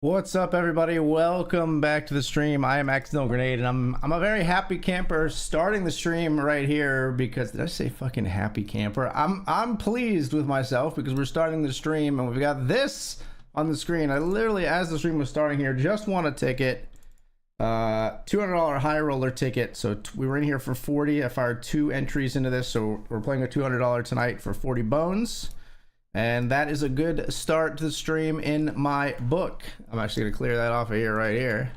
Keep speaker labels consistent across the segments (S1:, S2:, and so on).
S1: What's up, everybody? Welcome back to the stream. I am Accidental Grenade, and I'm a very happy camper starting the stream right here because did I say fucking happy camper? I'm pleased with myself because we're starting the stream and we've got this on the screen. I literally, as the stream was starting here, just won a ticket, $200 high roller ticket. So we were in here for 40. I fired 2 entries into this, so we're playing a $200 tonight for 40 bones. And that is a good start to the stream in my book. I'm actually going to clear that off of here right here.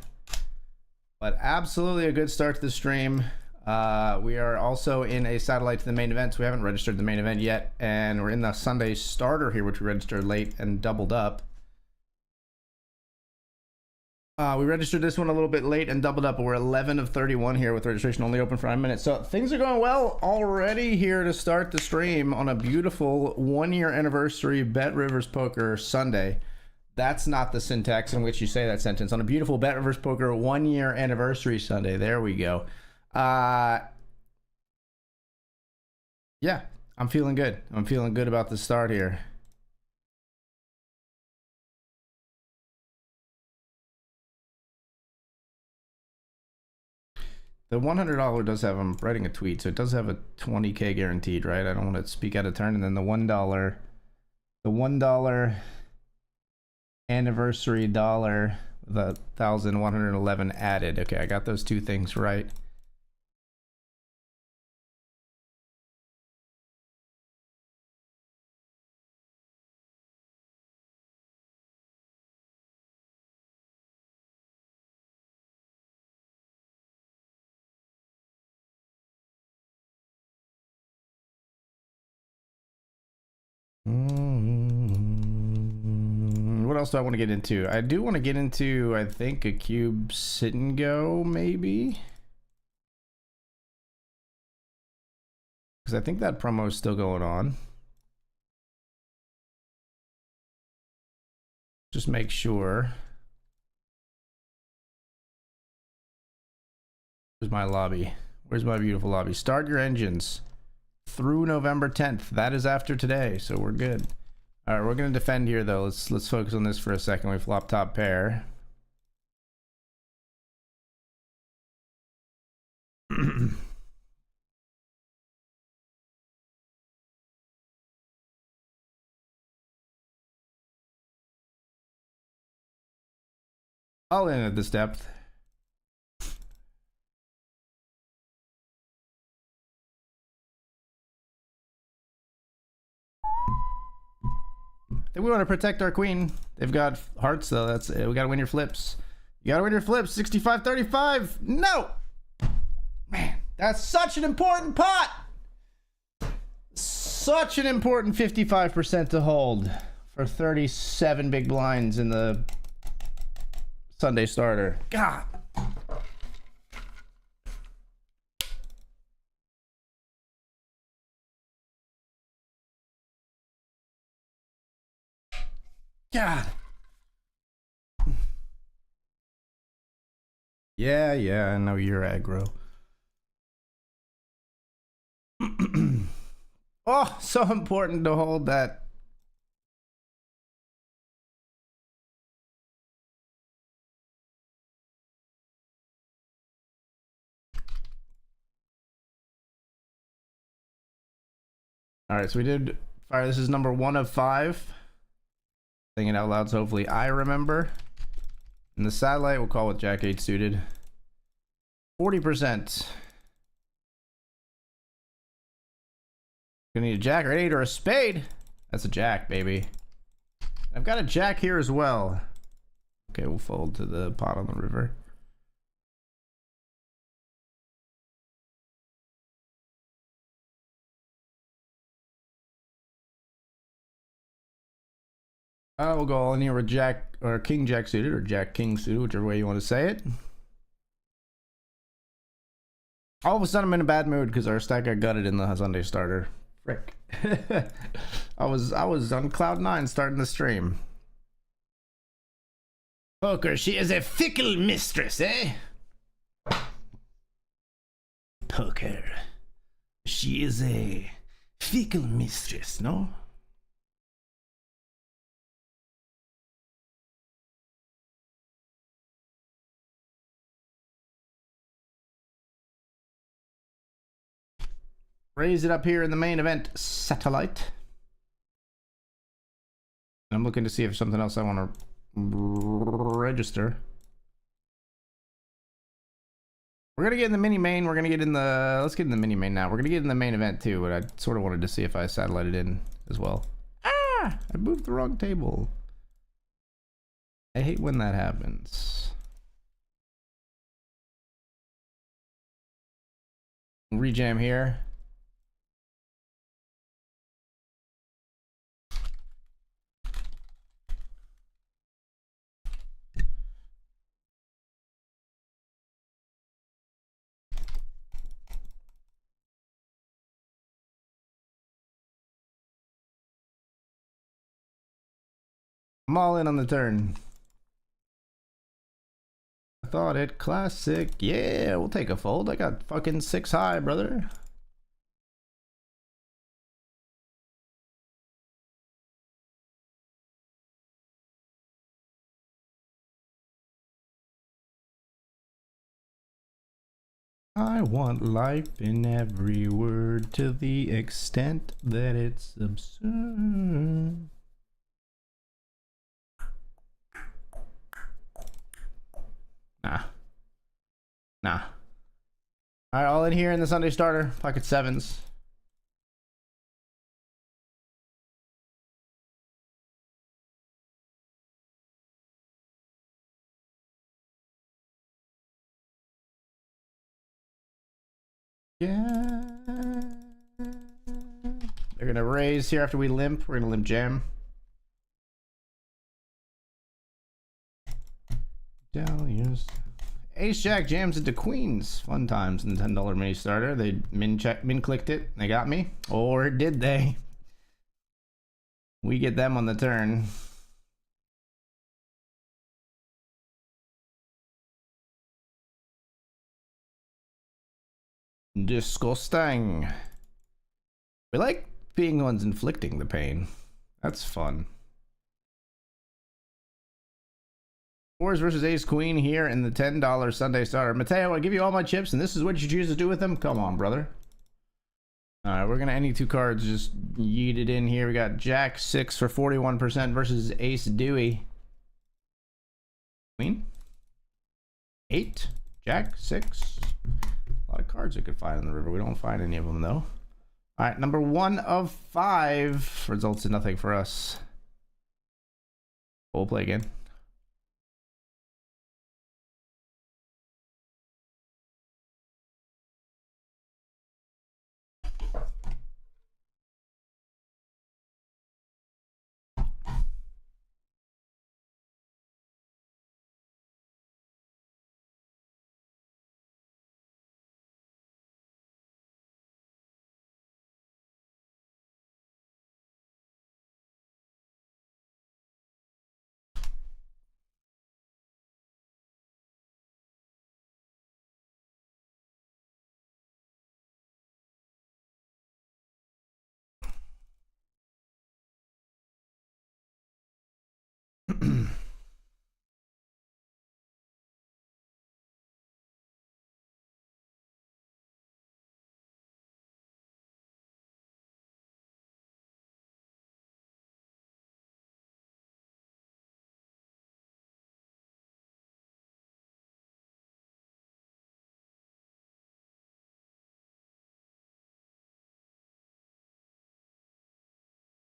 S1: But absolutely a good start to the stream. We are also in a satellite to the main event. So we haven't registered the main event yet. And we're in the Sunday starter here, which we registered late and doubled up. We registered this one a little bit late and doubled up, but we're 11 of 31 here with registration only open for 9 minutes. So things are going well already here to start the stream on a beautiful 1-year anniversary BetRiversPoker Sunday. That's not the syntax in which you say that sentence. On a beautiful BetRiversPoker 1-year anniversary Sunday. There we go. Yeah, I'm feeling good. I'm feeling good about the start here. The $100 does have, I'm writing a tweet, so it does have a 20K guaranteed, right? I don't want to speak out of turn. And then the $1 anniversary dollar, the 1,111 added. Okay, I got those two things right. What else do I want to get into? I do want to get into, I think, a cube sit and go, maybe. Because I think that promo is still going on. Just make sure. Where's my lobby? Where's my beautiful lobby? Start your engines through November 10th. That is after today, so we're good. All right, we're gonna defend here though. Let's focus on this for a second. We flop top pair. All in at this depth. I think we want to protect our queen. They've got hearts though. That's it. We gotta win your flips. You gotta win your flips. 65-35. No! Man, that's such an important pot! Such an important 55% to hold for 37 big blinds in the Sunday starter. God. God. Yeah, I know you're aggro. Oh, so important to hold that. All right, so we did fire. This is number 1 of 5. Saying it out loud, so hopefully I remember. And the satellite, we'll call it Jack 8 suited. 40%. Gonna need a Jack or 8 or a spade. That's a Jack, baby. I've got a Jack here as well. Okay, we'll fold to the pot on the river. We'll go all in here with Jack or King Jack suited or Jack King suited, whichever way you want to say it. All of a sudden I'm in a bad mood because our stack got gutted in the Sunday starter. Frick. I was on cloud 9 starting the stream. Poker, she is a fickle mistress, eh? Poker. She is a fickle mistress, no? Raise it up here in the main event satellite. I'm looking to see if something else I want to register. We're gonna get in the mini main. We're gonna get in the. Let's get in the mini main now. We're gonna get in the main event too, but I sort of wanted to see if I satellited in as well. Ah! I moved the wrong table. I hate when that happens. Rejam here. I'm all in on the turn. I thought it classic. Yeah, we'll take a fold. I got fucking 6 high, brother. I want life in every word to the extent that it's absurd. Nah. Alright, all in here in the Sunday starter. Pocket sevens. Yeah. They're gonna raise here after we limp. We're gonna limp jam. Dahlias. Ace Jack jams into queens. Fun times in the $10 mini starter. They min clicked it. They got me. Or did they? We get them on the turn. Disgusting. We like being the ones inflicting the pain. That's fun. Fours versus ace queen here in the $10 Sunday starter. Mateo, I give you all my chips, and this is what you choose to do with them? Come on, brother. Alright, we're gonna any 2 cards just yeet it in here. We got Jack 6 for 41% versus Ace Dewey. Queen. 8. Jack 6. A lot of cards we could find in the river. We don't find any of them though. Alright, number 1 of 5 results in nothing for us. We'll play again.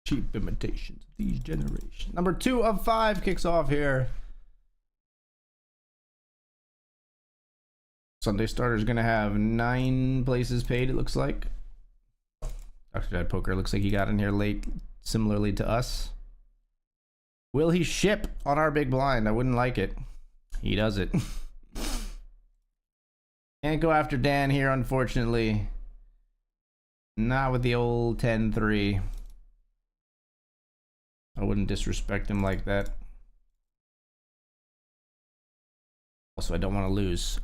S1: Cheap imitations of these generations. Number 2 of 5 kicks off here. Sunday starter is gonna have 9 places paid, it looks like. Dr. Dad Poker looks like he got in here late, similarly to us. Will he ship on our big blind? I wouldn't like it. He does it. Can't go after Dan here, unfortunately. Not with the old 10-3. I wouldn't disrespect him like that. Also, I don't want to lose.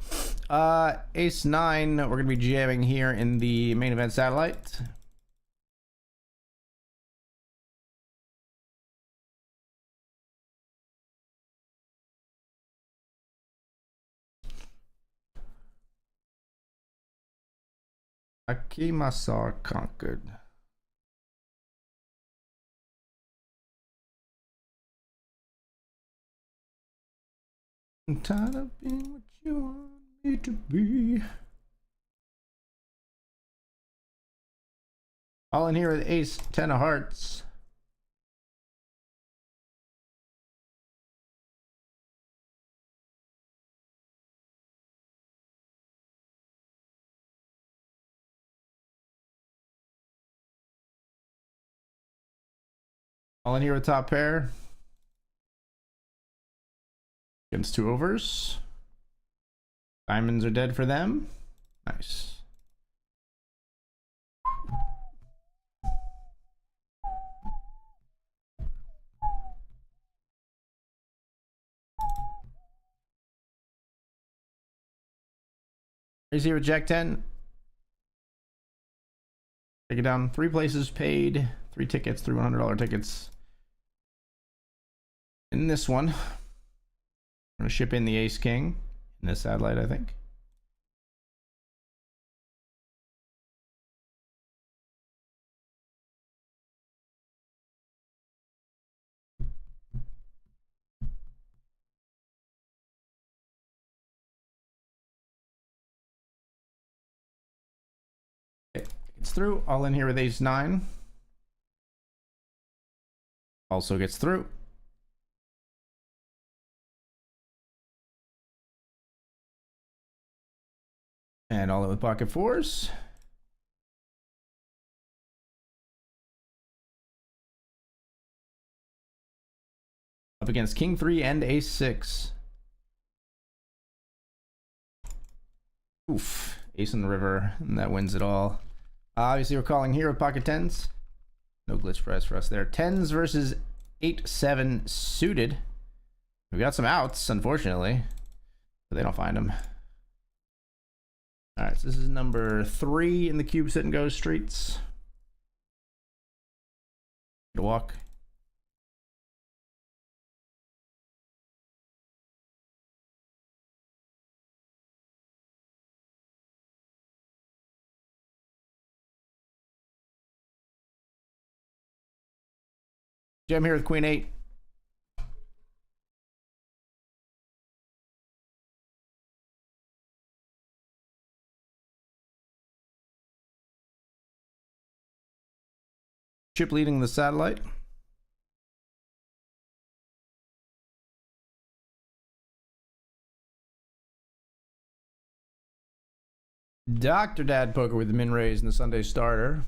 S1: Ace 9, we're going to be jamming here in the main event satellite. Akimasar conquered. I'm tired of being what you want me to be. All in here with ace 10 of hearts. All in here with top pair. Against 2 overs. Diamonds are dead for them. Nice. Here's here with Jack 10. Take it down 3 places paid. 3 tickets, 3 $100 tickets. In this one, I'm going to ship in the ace king in this satellite, I think. Okay, it's through. All in here with ace 9. Also gets through. And all in with pocket 4s. Up against king 3 and ace 6. Oof. Ace in the river, and that wins it all. Obviously, we're calling here with pocket 10s. No glitch price for us there. 10s versus 8-7 suited. We got some outs, unfortunately, but they don't find them. All right, so this is number 3 in the cube sit and go streets. Good walk. Jam here with queen 8. Chip leading the satellite. Dr. Dad Poker with the min raise in the Sunday starter.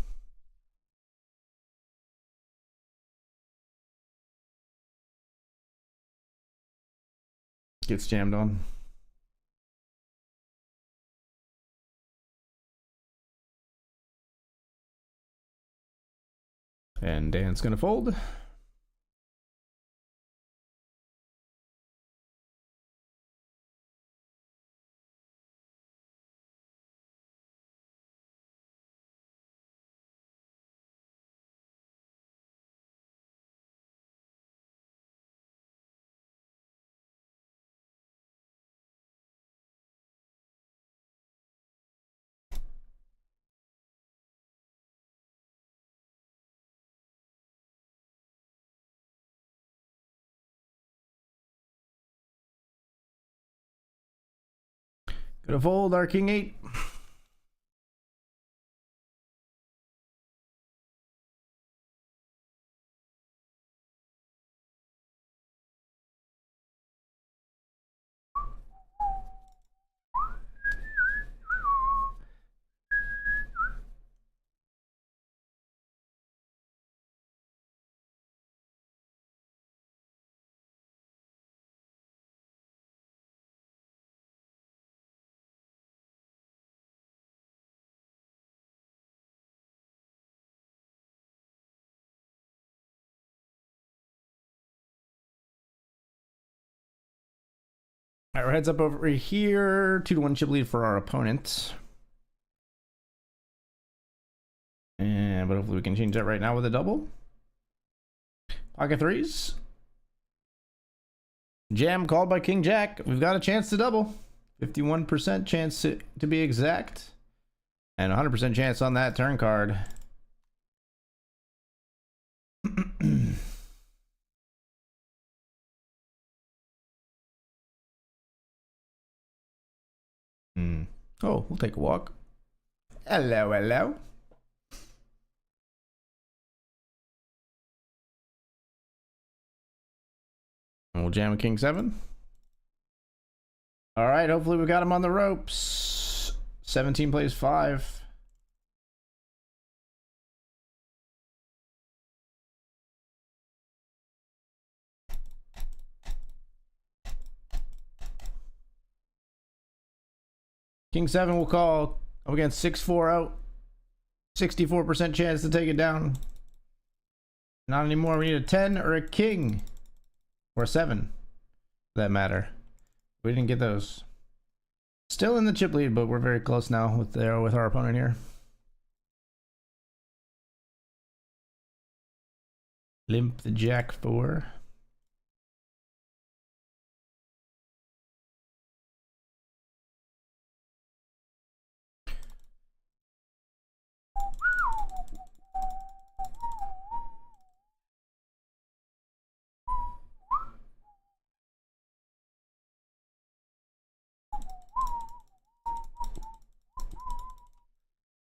S1: Gets jammed on. And Dan's gonna fold. Gonna fold our king 8. All right, we're heads up over here. 2-1 chip lead for our opponent. And but hopefully we can change that right now with a double. Pocket 3s. Jam called by King Jack. We've got a chance to double. 51% chance to be exact. And 100% chance on that turn card. Oh, we'll take a walk. Hello, hello. And we'll jam a king 7. All right, hopefully we got him on the ropes. 17 plays 5. King 7 will call. Up against 6-4 out. 64% chance to take it down. Not anymore. We need a 10 or a king. Or a 7. For that matter. We didn't get those. Still in the chip lead, but we're very close now with our opponent here. Limp the jack 4.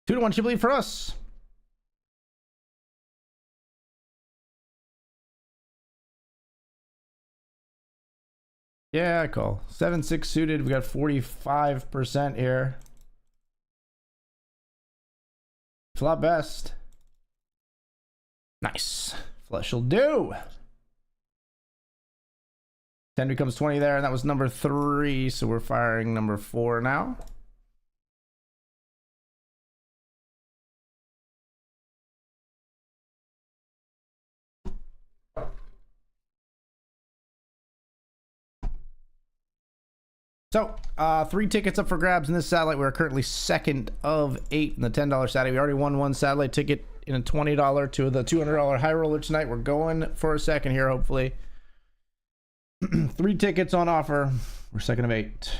S1: Two to one chip lead for us. Yeah, I call. 7-6 suited. We got 45% here. Flop best. Nice. Flush will do. 10 becomes 20 there, and that was number 3, so we're firing number 4 now. So, 3 tickets up for grabs in this satellite. We're currently second of 8 in the $10 satellite. We already won 1 satellite ticket in a $20 to the $200 high roller tonight. We're going for a second here, hopefully. 3 tickets on offer. We're second of 8.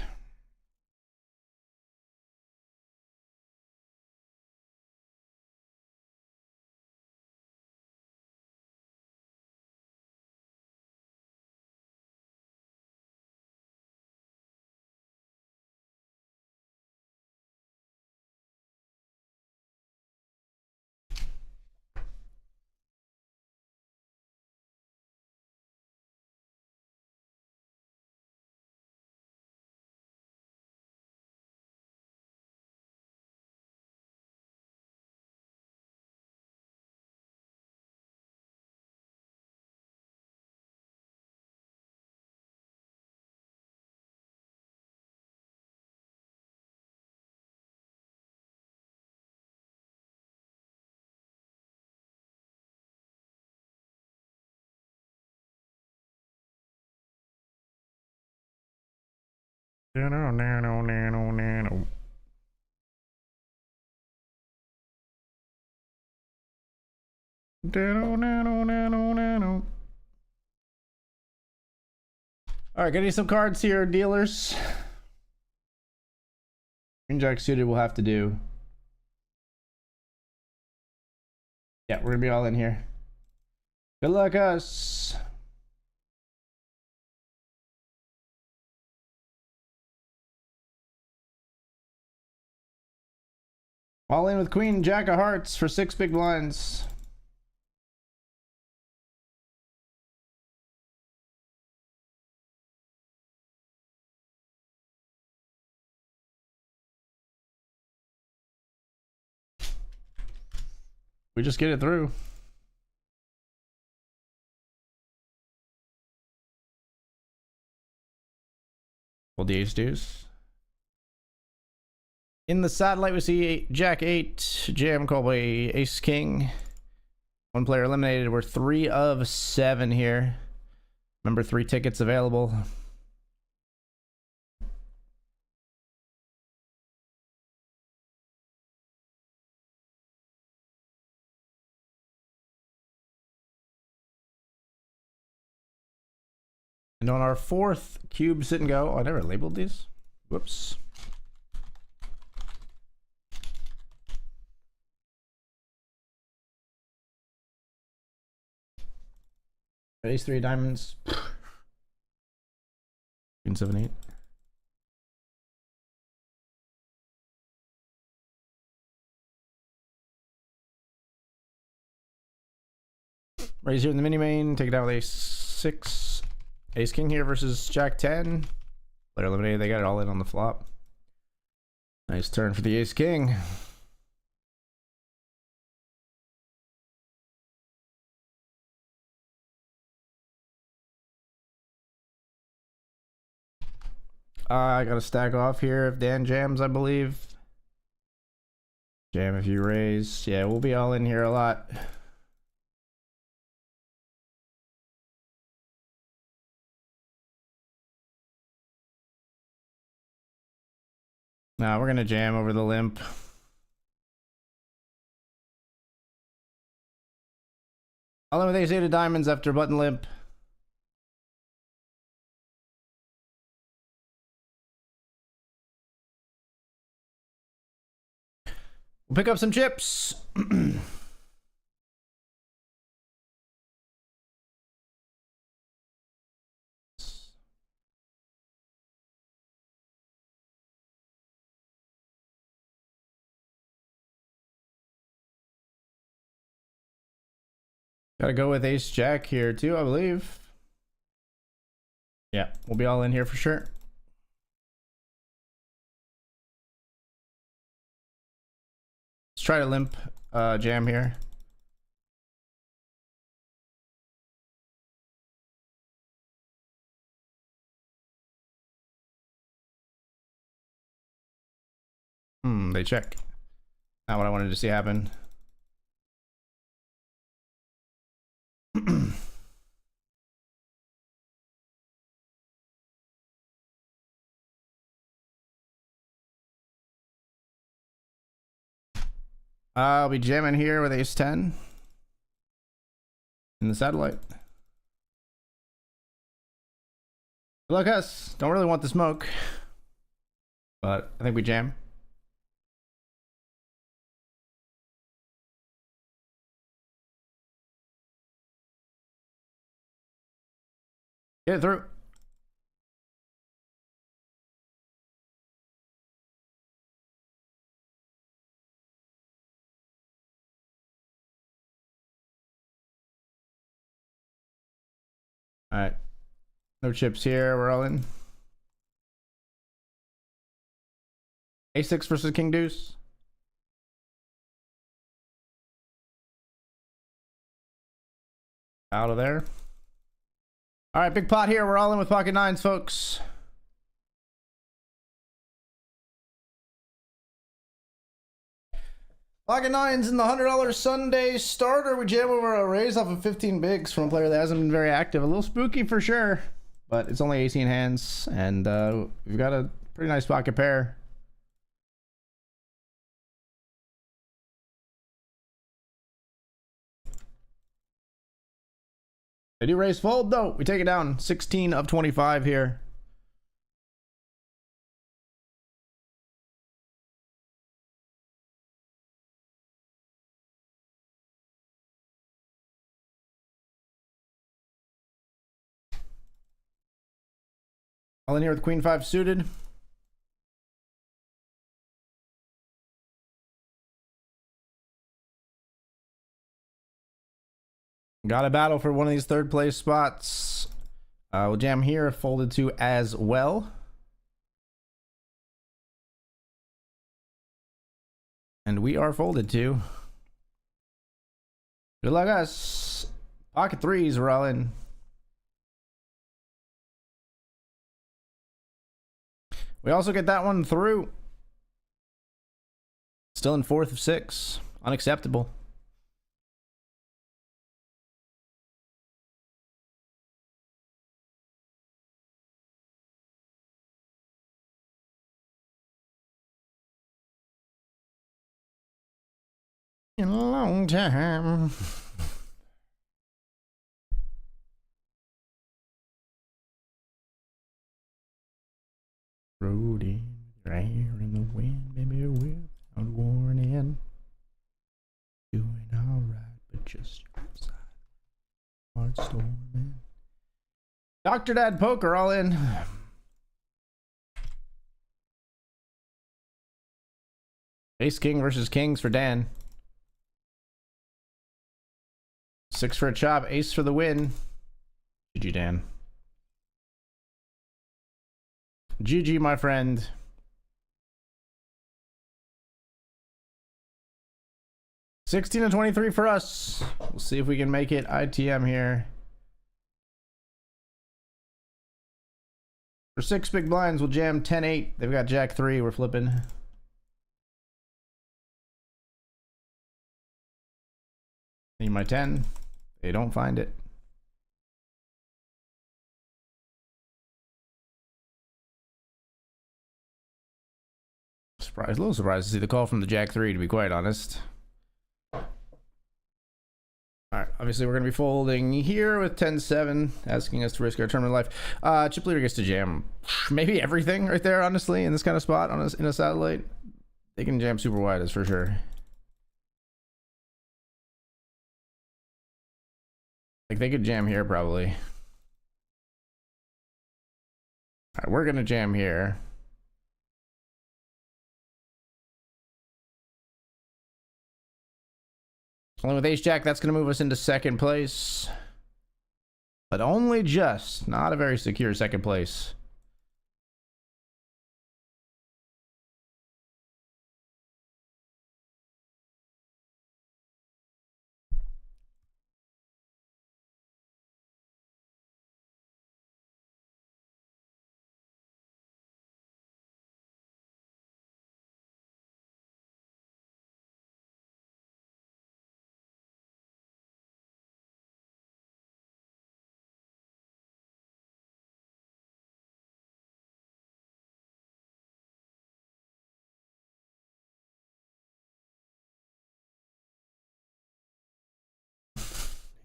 S1: All right, getting some cards here, dealers. Green jack suited will have to do. Yeah, we're gonna be all in here. Good luck, us. All in with queen jack of hearts for 6 big blinds. We just get it through. Hold the ace deuce. In the satellite, we see jack 8, jam call by ace king. 1 player eliminated. We're 3 of 7 here. Remember, 3 tickets available. And on our 4th cube sit and go. Oh, I never labeled these. Whoops. Ace 3 diamonds. Queen 7 8. Raise here in the mini main. Take it out with ace 6. Ace king here versus jack 10. Player eliminated. They got it all in on the flop. Nice turn for the ace king. I gotta stack off here if Dan jams, I believe. Jam if you raise. Yeah, we'll be all in here a lot. Now we're gonna jam over the limp. I'll in with ace 8 of diamonds after button limp. We'll pick up some chips. Gotta go with ace jack here too, I believe. Yeah, we'll be all in here for sure. Let's try to limp jam here. They check. Not what I wanted to see happen. I'll be jamming here with ace 10 in the satellite. Good luck us. Don't really want the smoke, but I think we jam. Get it through. All right. No chips here. We're all in. A6 versus king deuce. Out of there. All right, big pot here. We're all in with pocket nines, folks. Pocket nines in the $100 Sunday starter. We jam over a raise off of 15 bigs from a player that hasn't been very active. A little spooky for sure, but it's only 18 hands, and we've got a pretty nice pocket pair. They do raise fold though. We take it down. 16 of 25 here. All in here with queen 5 suited. Got a battle for one of these third place spots. We'll jam here, folded to as well. And we are folded to. Good luck us. Pocket threes, we're all in. We also get that one through. Still in 4th of 6. Unacceptable. In a long time. Rode in your hair in the wind, maybe without warning. Doing alright, but just outside. Hard storming. Dr. Dad Poker all in. Ace King versus Kings for Dan. 6 for a chop, ace for the win. GG, Dan. GG, my friend. $16 and 23 for us. We'll see if we can make it ITM here. For 6 big blinds, we'll jam 10-8. They've got Jack 3. We're flipping. Need my 10. They don't find it. Surprised, a little surprised to see the call from the Jack 3, to be quite honest. Alright, obviously we're going to be folding here with 10-7, asking us to risk our tournament life. Chip leader gets to jam maybe everything right there, honestly, in this kind of spot on in a satellite. They can jam super wide, that's for sure. Like, they could jam here, probably. Alright, we're going to jam here. Only with ace-jack, that's going to move us into second place. But only just. Not a very secure second place.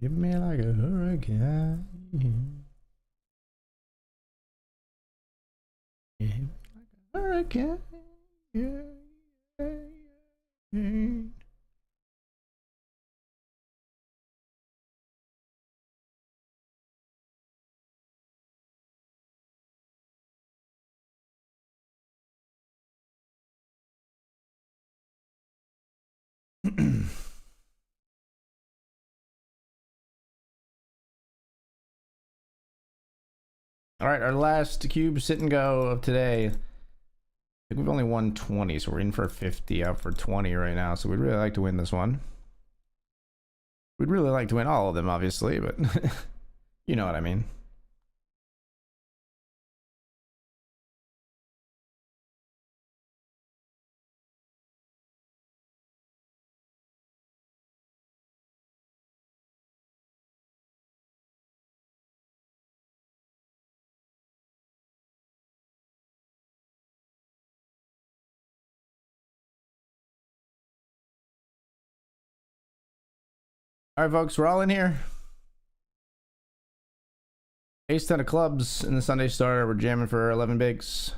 S1: Hit me like a hurricane. Hit me like a hurricane. Yeah, yeah, yeah. All right, our last cube sit and go of today. I think we've only won 20, so we're in for 50, out for 20 right now. So we'd really like to win this one. We'd really like to win all of them, obviously, but you know what I mean. All right, folks, we're all in here. Ace 10 of clubs in the Sunday starter. We're jamming for 11 bigs.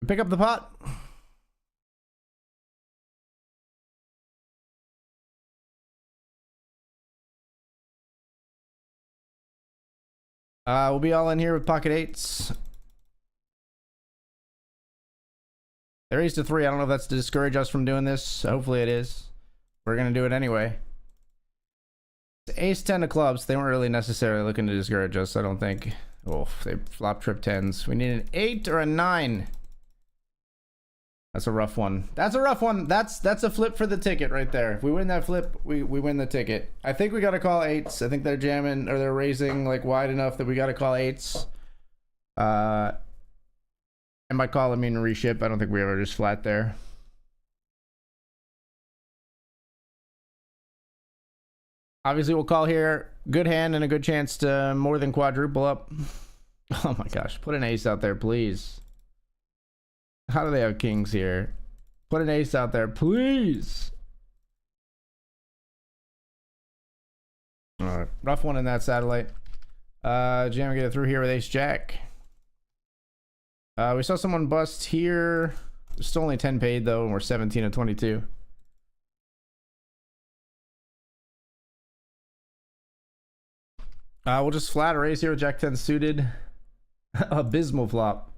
S1: Pick up the pot. We'll be all in here with pocket eights. They're ace to 3. I don't know if that's to discourage us from doing this. Hopefully it is. We're going to do it anyway. It's ace 10 of clubs. They weren't really necessarily looking to discourage us, I don't think. Oh, they flop trip 10s. We need an 8 or a 9. That's a rough one. That's a rough one. That's a flip for the ticket right there. If we win that flip, we win the ticket. I think we got to call 8s. I think they're jamming, or they're raising like wide enough that we got to call 8s. And by call, I mean reship. I don't think we ever just flat there. Obviously, we'll call here. Good hand and a good chance to more than quadruple up. Oh my gosh. Put an ace out there, please. How do they have kings here? Put an ace out there, please. All right. Rough one in that satellite. Jam, get it through here with ace jack. We saw someone bust here. There's still only 10 paid though, and we're 17 of 22. We'll just flat raise here with Jack 10 suited. Abysmal flop.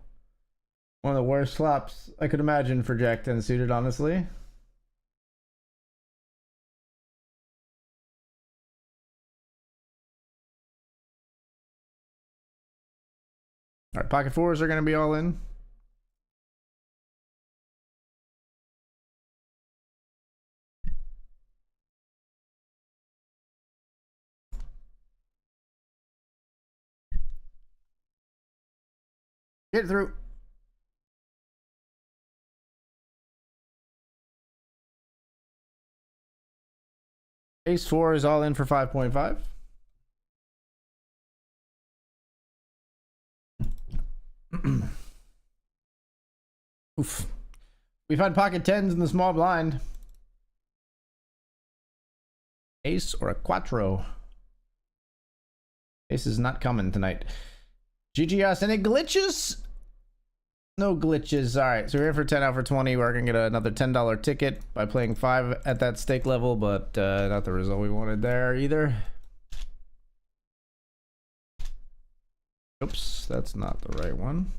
S1: One of the worst flops I could imagine for Jack 10 suited, honestly. All right, pocket fours are going to be all in. Get it through. Ace 4 is all in for 5.5. Oof. We've had pocket 10s in the small blind. Ace or a quattro. Ace is not coming tonight. GGS. Any glitches? No glitches. All right, so we're in for 10 out for 20. We're gonna get another $10 ticket by playing 5 at that stake level, but not the result we wanted there either. Oops, that's not the right one.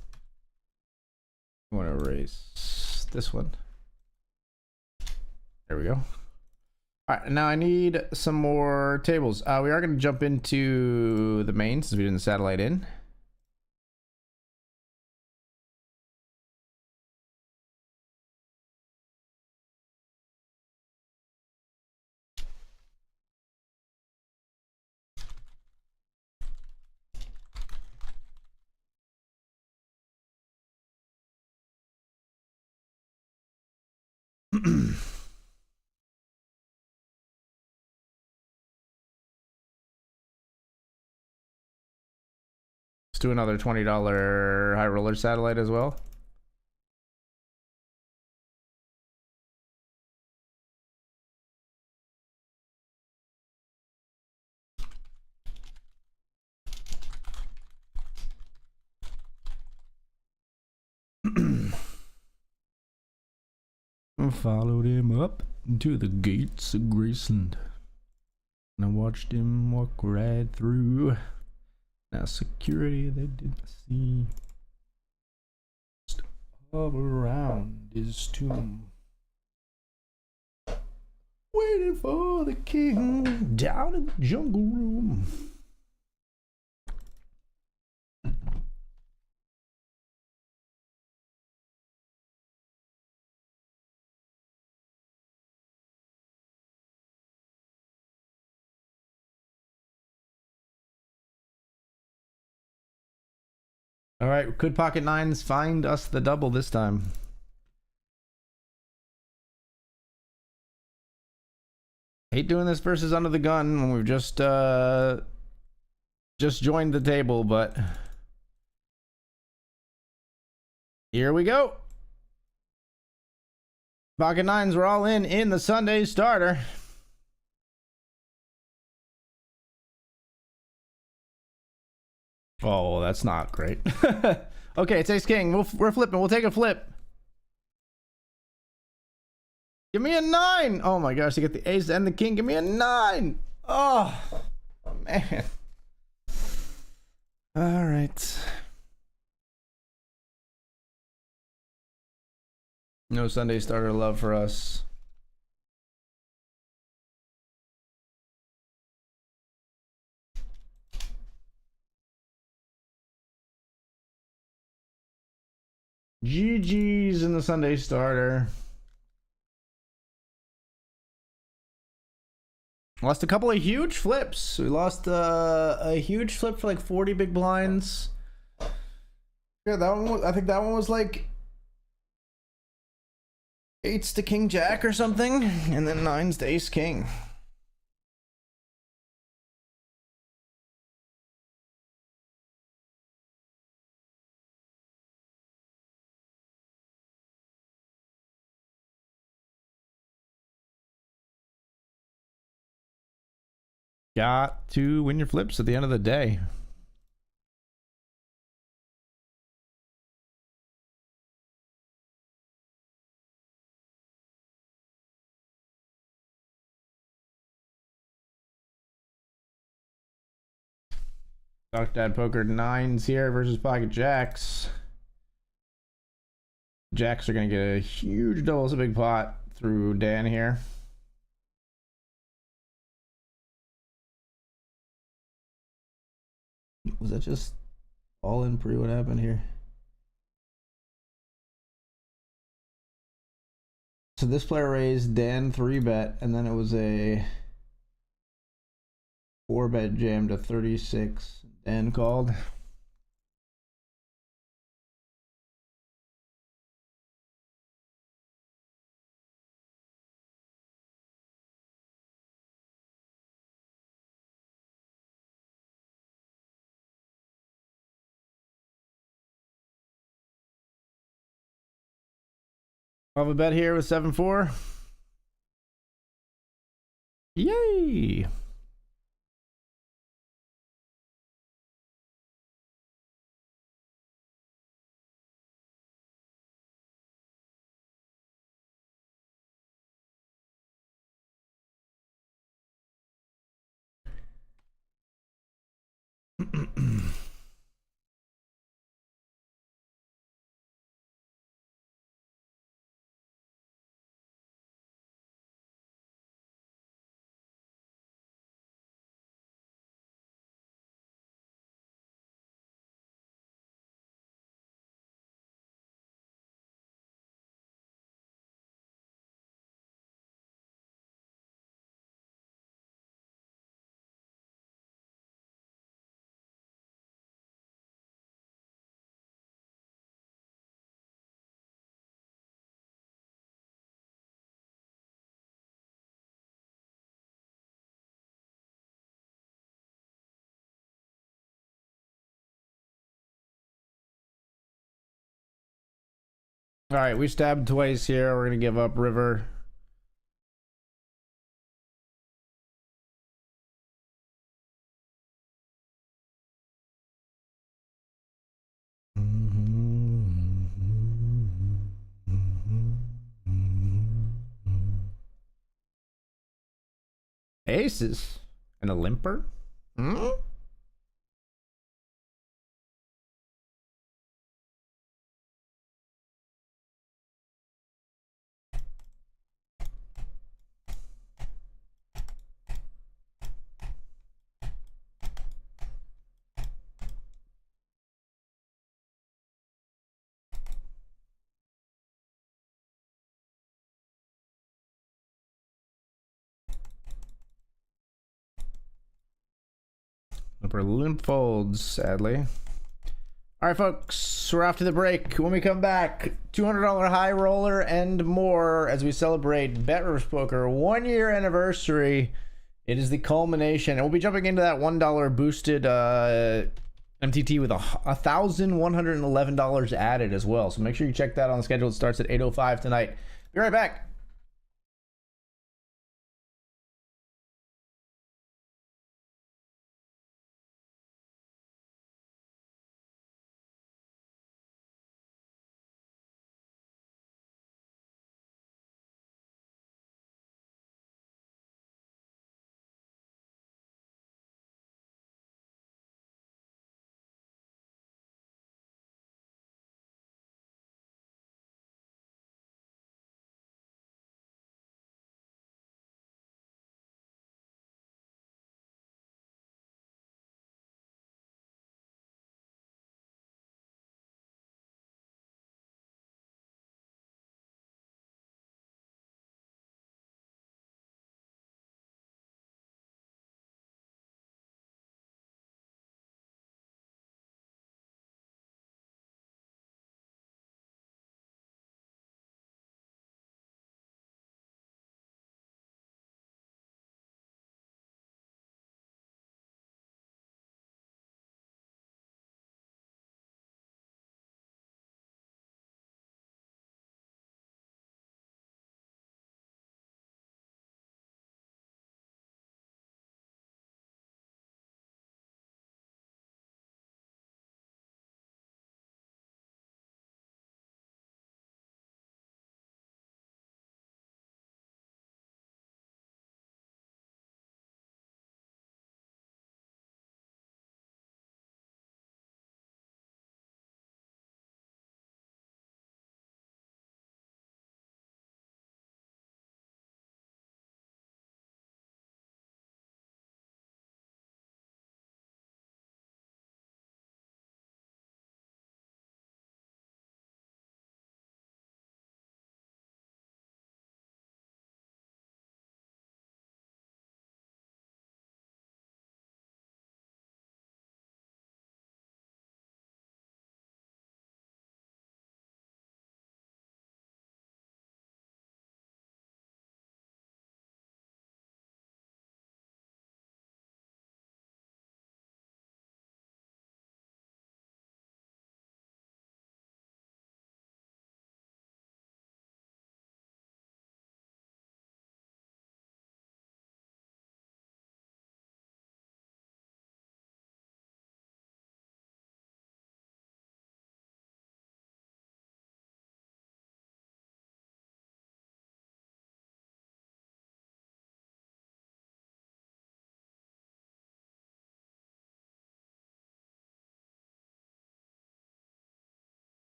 S1: I want to erase this one. There we go. All right, now I need some more tables. We are going to jump into the main since we didn't satellite in. Let's do another $20 high roller satellite as well. Followed him up to the gates of Graceland, and I watched him walk right through. Now security they didn't see. Just all around his tomb, waiting for the king down in the jungle room. All right, could pocket nines find us the double this time? Hate doing this versus under the gun when we've just joined the table, but here we go. Pocket nines, we're all in the Sunday starter. Oh, that's not great. Okay, it's ace king. We're flipping. We'll take a flip. Give me a 9. Oh my gosh, to get the ace and the king. Give me a 9. Oh man. All right. No Sunday starter love for us. GG's in the Sunday starter. Lost a couple of huge flips. We lost a huge flip for like 40 big blinds. Yeah, that one was, I think that one was like 8s to king jack or something, and then 9s to ace king. Got to win your flips at the end of the day. Doc Dad Poker 9s here versus Pocket Jacks. Jacks are going to get a huge double. It's a big pot through Dan here. Was that just all in pre? What happened here? So this player raised, Dan 3-bet, and then it was a 4-bet jam to 36. Dan called. I'll have a bet here with 7-4. Yay! All right, we stabbed twice here. We're gonna give up river. Aces and a limper. Hmm? Limper limp folds, sadly. All right, folks, we're off to the break. When we come back, $200 high roller and more as we celebrate BetRiversPoker 1-year anniversary. It is the culmination, and we'll be jumping into that $1 boosted MTT with $1,111 added as well. So make sure you check that on the schedule. It starts at 8:05 tonight. Be right back.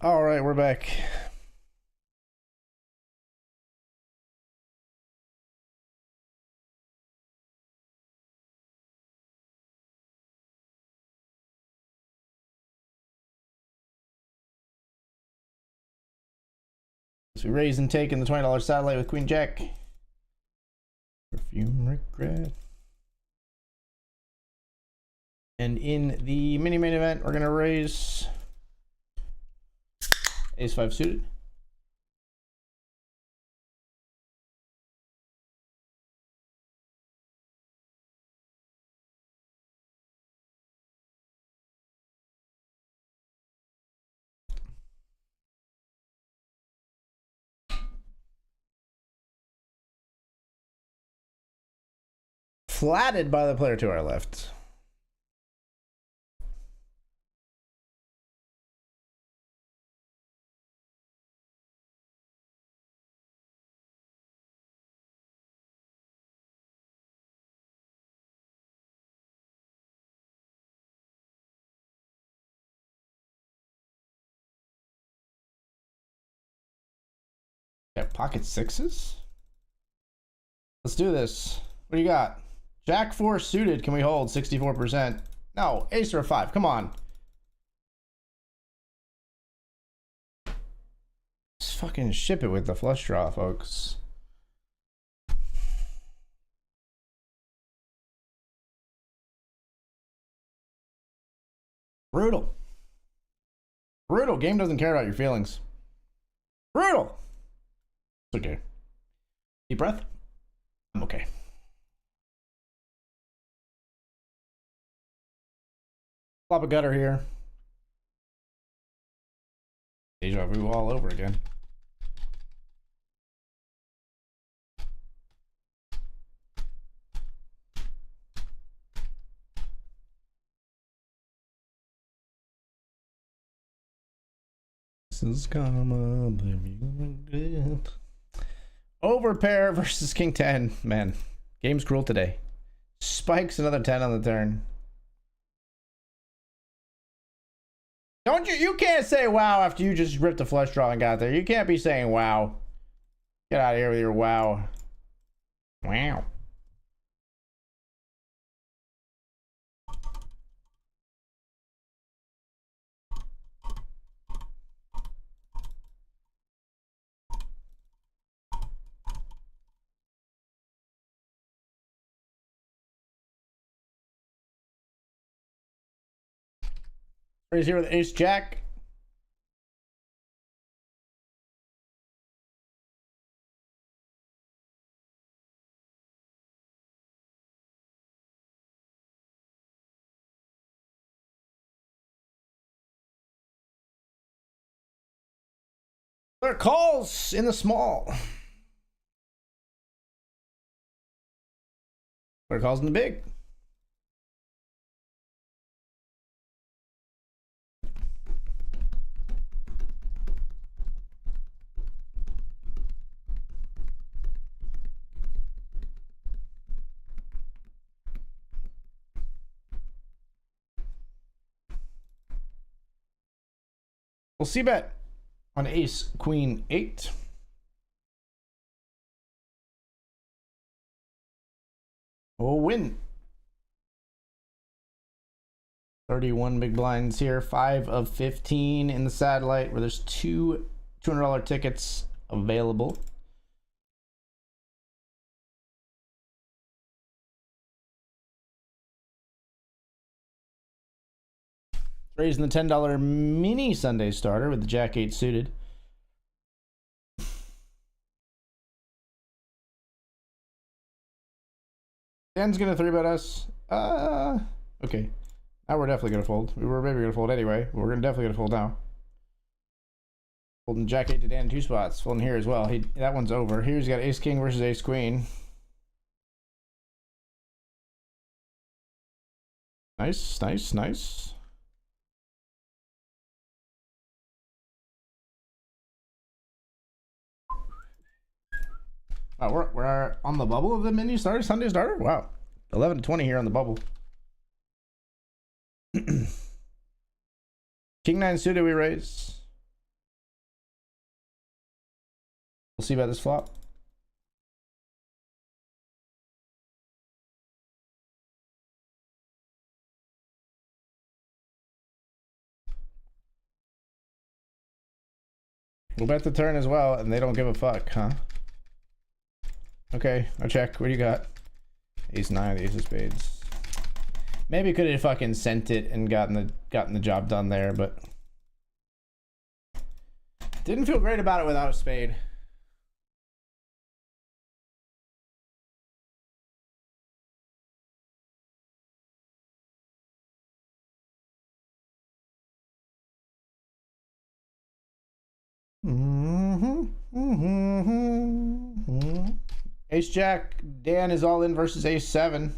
S1: All right, we're back. So we raise and take in the $20 satellite with Queen Jack. Perfume regret. And in the mini main event, we're gonna raise Ace 5 suited. Flatted by the player to our left. Got pocket sixes? Let's do this. What do you got? Jack 4 suited. Can we hold 64%? No, ace or a 5. Come on. Let's fucking ship it with the flush draw, folks. Brutal. Brutal. Game doesn't care about your feelings. Brutal. It's okay. Deep breath. I'm okay. Flop a gutter here. Deja vu all over again. This is karma, good. Overpair versus King 10. Man, game's cruel today. Spikes another 10 on the turn. Don't you can't say wow after you just ripped a flush draw and got there. You can't be saying wow. Get out of here with your wow. Wow. Raise here with ace jack. There are calls in the small. There are calls in the big. We'll see bet on ace queen 8. We'll win. 31 big blinds here. 5 of 15 in the satellite where there's two $200 tickets available. Raising the $10 mini Sunday starter with the Jack 8 suited. Dan's gonna 3-bet us. Okay. Now we're definitely gonna fold. We were maybe gonna fold anyway. But we're definitely gonna fold now. Folding Jack 8 to Dan in 2 spots. Folding here as well. That one's over. Here's got ace king versus ace queen. Nice, nice, nice. Oh, we're on the bubble of the mini starter, Sunday starter? Wow. 11 to 20 here on the bubble. King 9 suited we raise. We'll see about this flop. We'll bet the turn as well, and they don't give a fuck, huh? Okay, I'll check. What do you got? Ace 9, the ace of spades. Maybe could have fucking sent it and gotten the job done there, but didn't feel great about it without a spade. Ace Jack, Dan is all in versus Ace 7.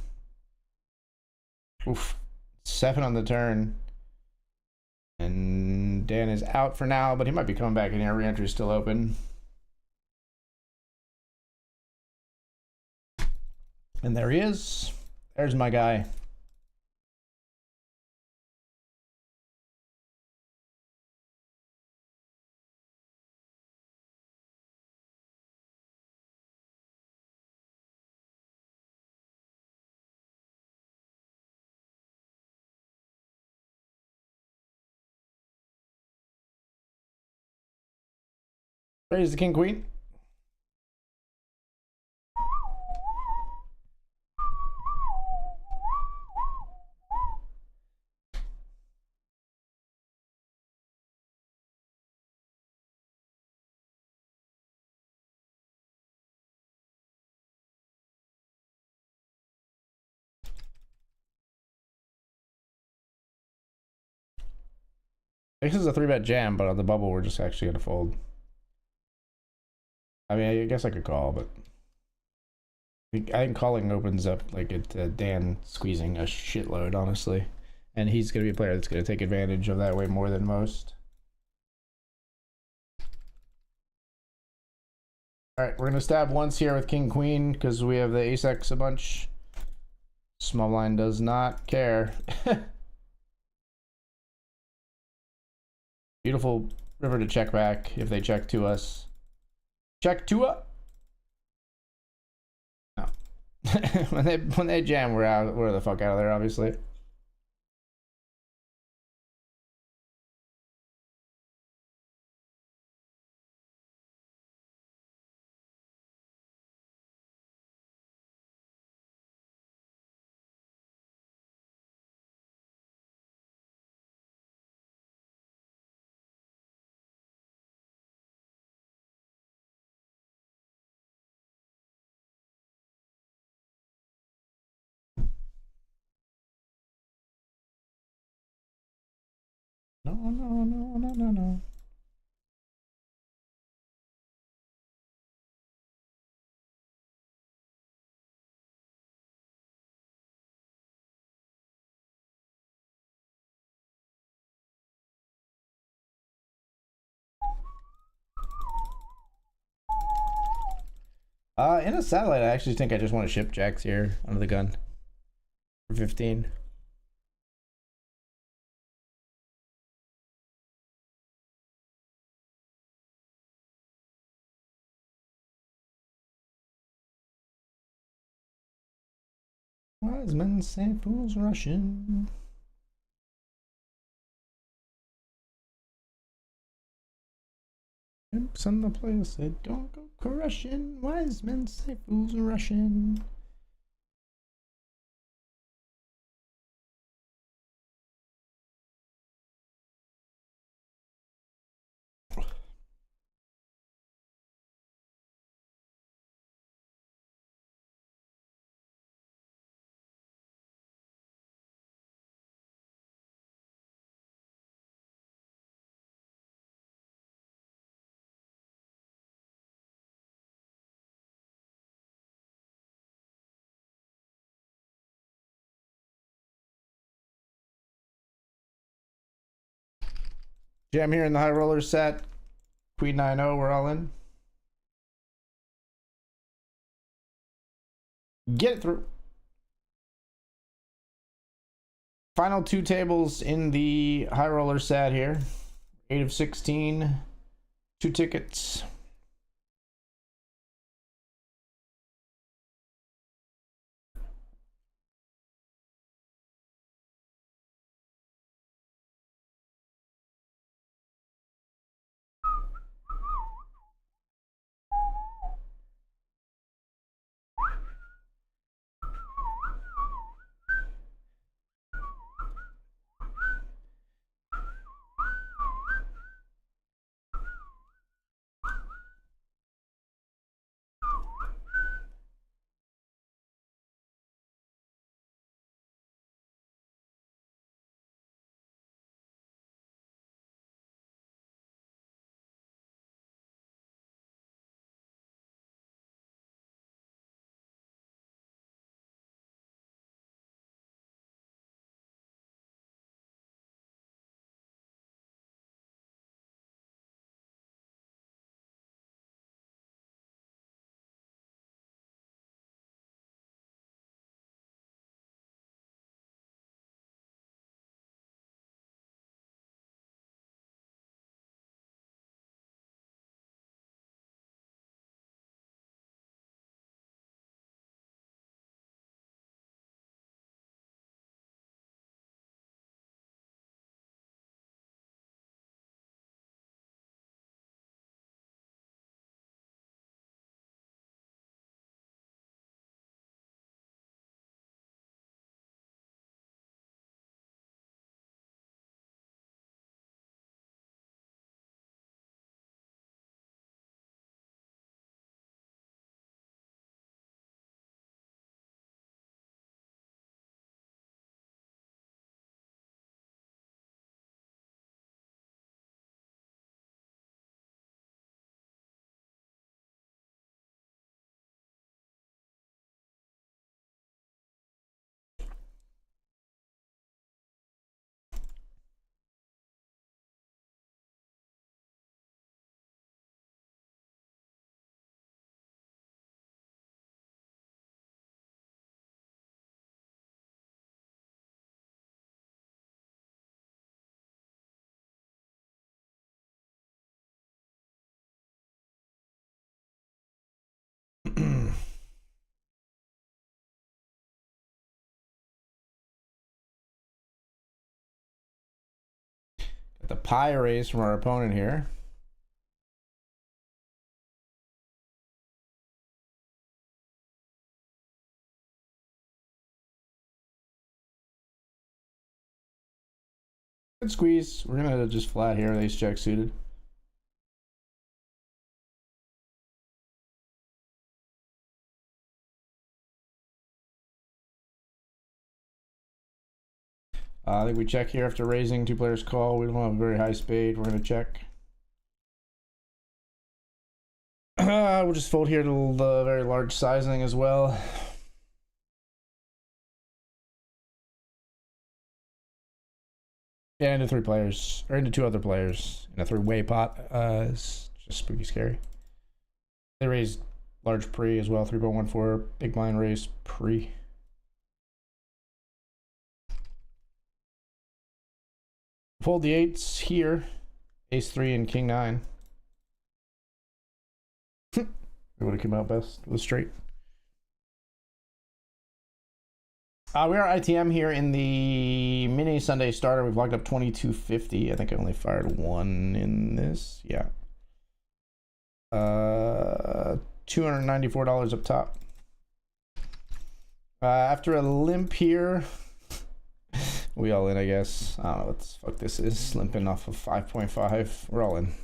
S1: Oof. 7 on the turn. And Dan is out for now, but he might be coming back in here. Re-entry is still open. And there he is. There's my guy. Raise the king queen. This is a 3-bet jam, but on the bubble we're just actually gonna fold. I mean, I guess I could call, but I think calling opens up like Dan squeezing a shitload, honestly. And he's going to be a player that's going to take advantage of that way more than most. All right, we're going to stab once here with king queen because we have the ace x a bunch. Small blind does not care. Beautiful river to check back if they check to us. Check to up. No. when they jam, we're the fuck out of there, obviously. No. In a satellite, I actually think I just want to ship jacks here under the gun for 15. Wise men say fools rushing. Imps on the place say don't go crushing. Wise men say fools rushing. Jam here in the high roller set. Queen 9-0, we're all in. Get it through. Final 2 tables in the high roller set here. 8 of 16. 2 tickets. The pie raise from our opponent here. Good squeeze. We're gonna just flat here with ace jack suited. I think we check here after raising. Two players call. We don't have a very high spade. We're gonna check. We'll just fold here to the very large sizing as well. Yeah, into three players, or into two other players in a three-way pot. It's just spooky scary. They raised large pre as well, 3.14, big blind raise pre. Fold the eights here, ace three and king nine. We would have come out best with straight. We are ITM here in the mini Sunday starter. We've locked up 2250. I think I only fired one in this. Yeah. $294 up top. After a limp here, we all in, I guess. I don't know what the fuck this is. Limping off of 5.5. We're all in.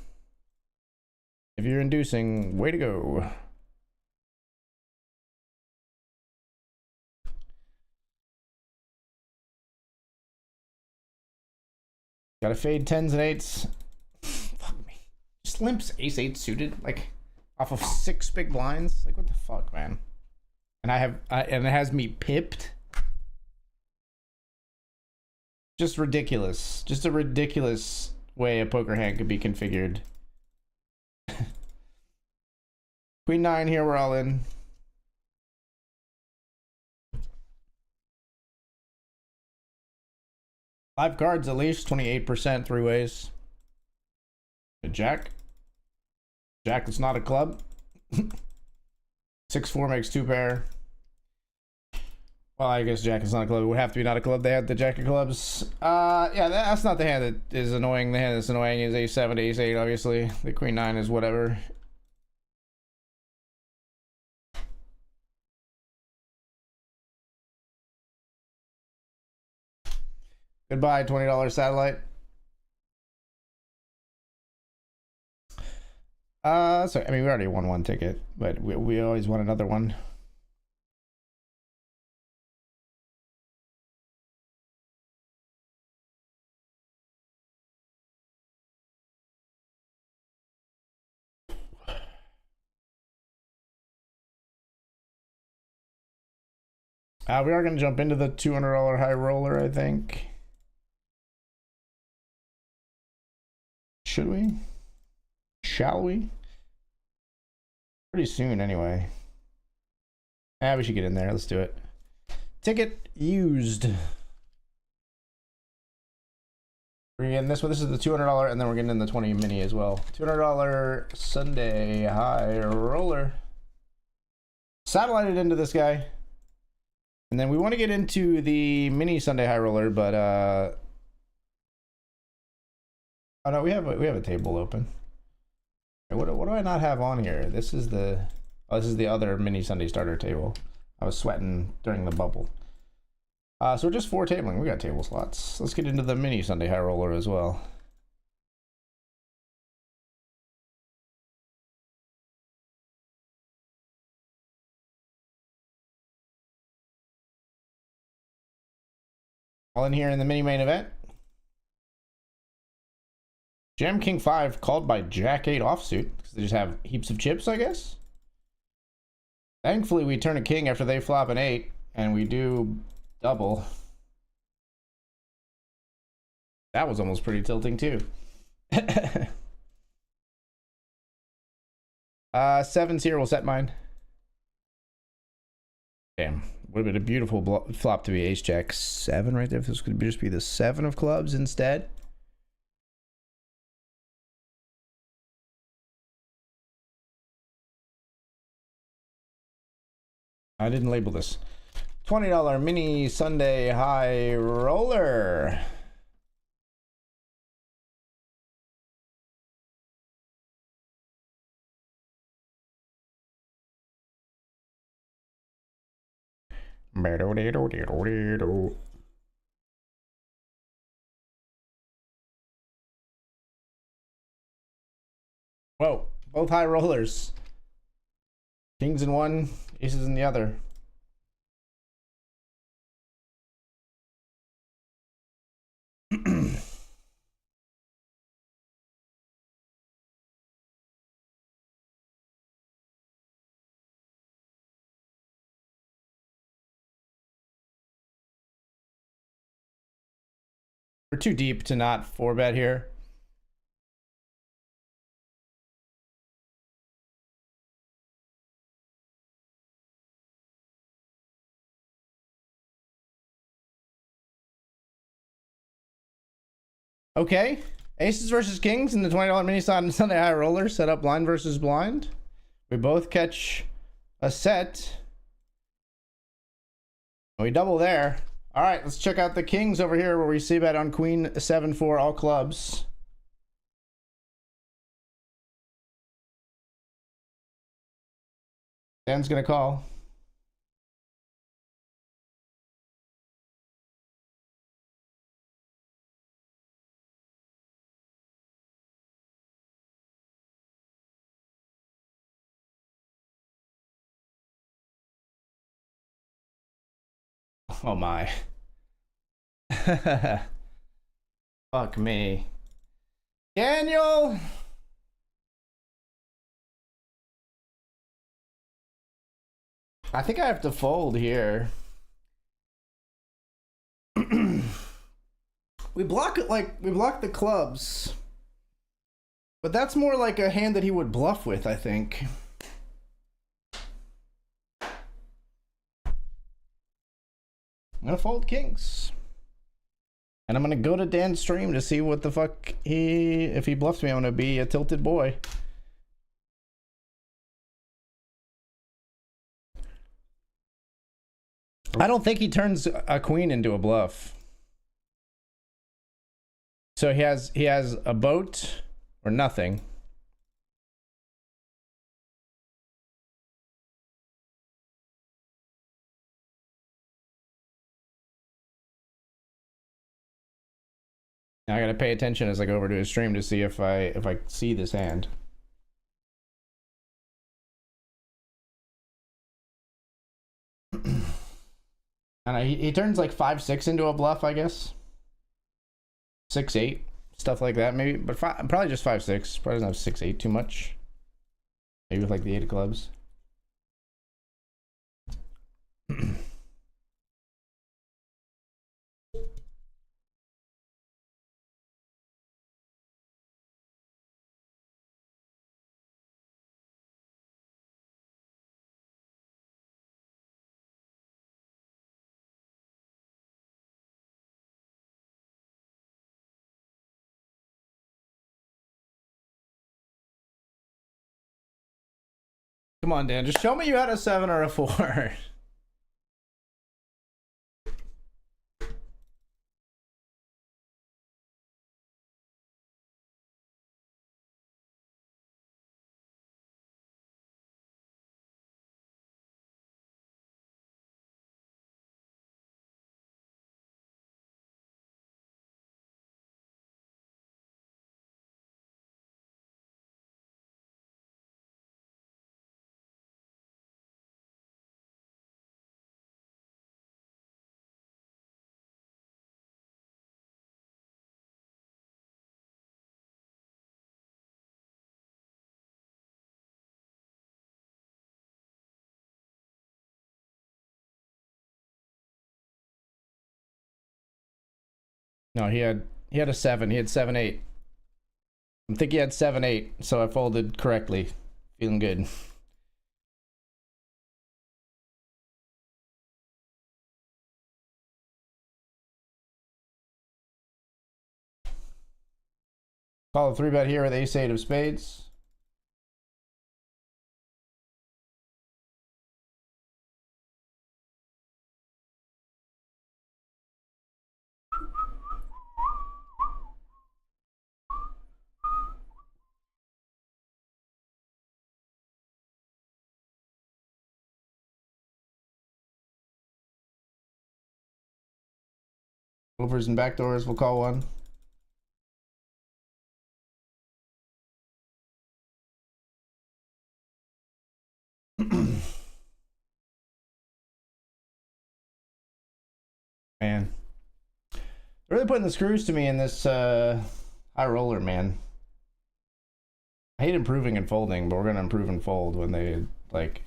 S1: If you're inducing, way to go. Gotta fade 10s and 8s. Fuck me. Just limps ace 8 suited, like off of 6 big blinds. Like what the fuck, man? And and it has me pipped. Just ridiculous. Just a ridiculous way a poker hand could be configured. Queen 9 here, we're all in. Five cards at least, 28% three ways. A jack. Jack that's not a club. 6-4 makes two pair. Well, I guess jack is not a club. It would have to be not a club. They had the jack of clubs. Yeah, that's not the hand that is annoying. The hand that's annoying is a7 to ace 8, obviously. The queen 9 is whatever. Goodbye, $20 satellite. Sorry, I mean, we already won one ticket, but we always want another one. We are going to jump into the $200 high roller, I think. Should we? Shall we? Pretty soon, anyway. We should get in there. Let's do it. Ticket used. We're getting this one. This is the $200, and then we're getting in the 20 mini as well. $200 Sunday high roller. Satellited into this guy. And then we want to get into the mini Sunday high roller, but oh no, we have a table open. What do I not have on here? This is the other mini Sunday starter table. I was sweating during the bubble. So we're just 4 tabling. We got table slots. Let's get into the mini Sunday high roller as well. All in here in the mini main event. Jam King 5 called by Jack 8 offsuit because they just have heaps of chips, I guess. Thankfully, we turn a king after they flop an 8, and we do double. That was almost pretty tilting too. 7's here. We'll set mine. Damn, would have been a beautiful flop to be ace jack 7 right there. If this could just be the 7 of clubs instead. I didn't label this. $20 mini Sunday high roller. Whoa, both high rollers. Kings in one, aces in the other. We're too deep to not 4-bet here. Okay, aces versus kings in the $20 mini Sunday high roller. Set up blind versus blind. We both catch a set. We double there. All right, let's check out the kings over here where we see bet on queen 7-4 all clubs. Dan's gonna call. Oh my. Fuck me. Daniel! I think I have to fold here. We block it like we block the clubs. But that's more like a hand that he would bluff with, I think. I'm gonna fold kings. And I'm gonna go to Dan's stream to see what the fuck if he bluffs me, I'm gonna be a tilted boy. I don't think he turns a queen into a bluff. So he has a boat or nothing. Now I gotta pay attention as I go over to his stream to see if I see this hand. And he turns like 5-6 into a bluff, I guess. 6-8, stuff like that, maybe. But probably just 5-6. Probably doesn't have 6-8 too much. Maybe with like the 8 of clubs. Come on, Dan. Just show me you had a 7 or a 4. No, he had a 7. He had 7-8. I think he had 7-8, so I folded correctly. Feeling good. Call a 3-bet here with ace-8 of spades. Overs and backdoors, we'll call one. Man. They're really putting the screws to me in this high roller, man. I hate improving and folding, but we're gonna improve and fold when they like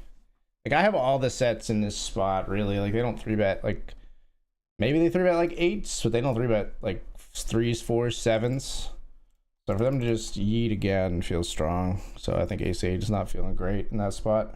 S1: I have all the sets in this spot, really. Like they don't 3-bet, like maybe they 3-bet like 8s, but they don't 3-bet like 3s, 4s, 7s. So for them to just yeet again feels strong. So I think ace 8 is not feeling great in that spot.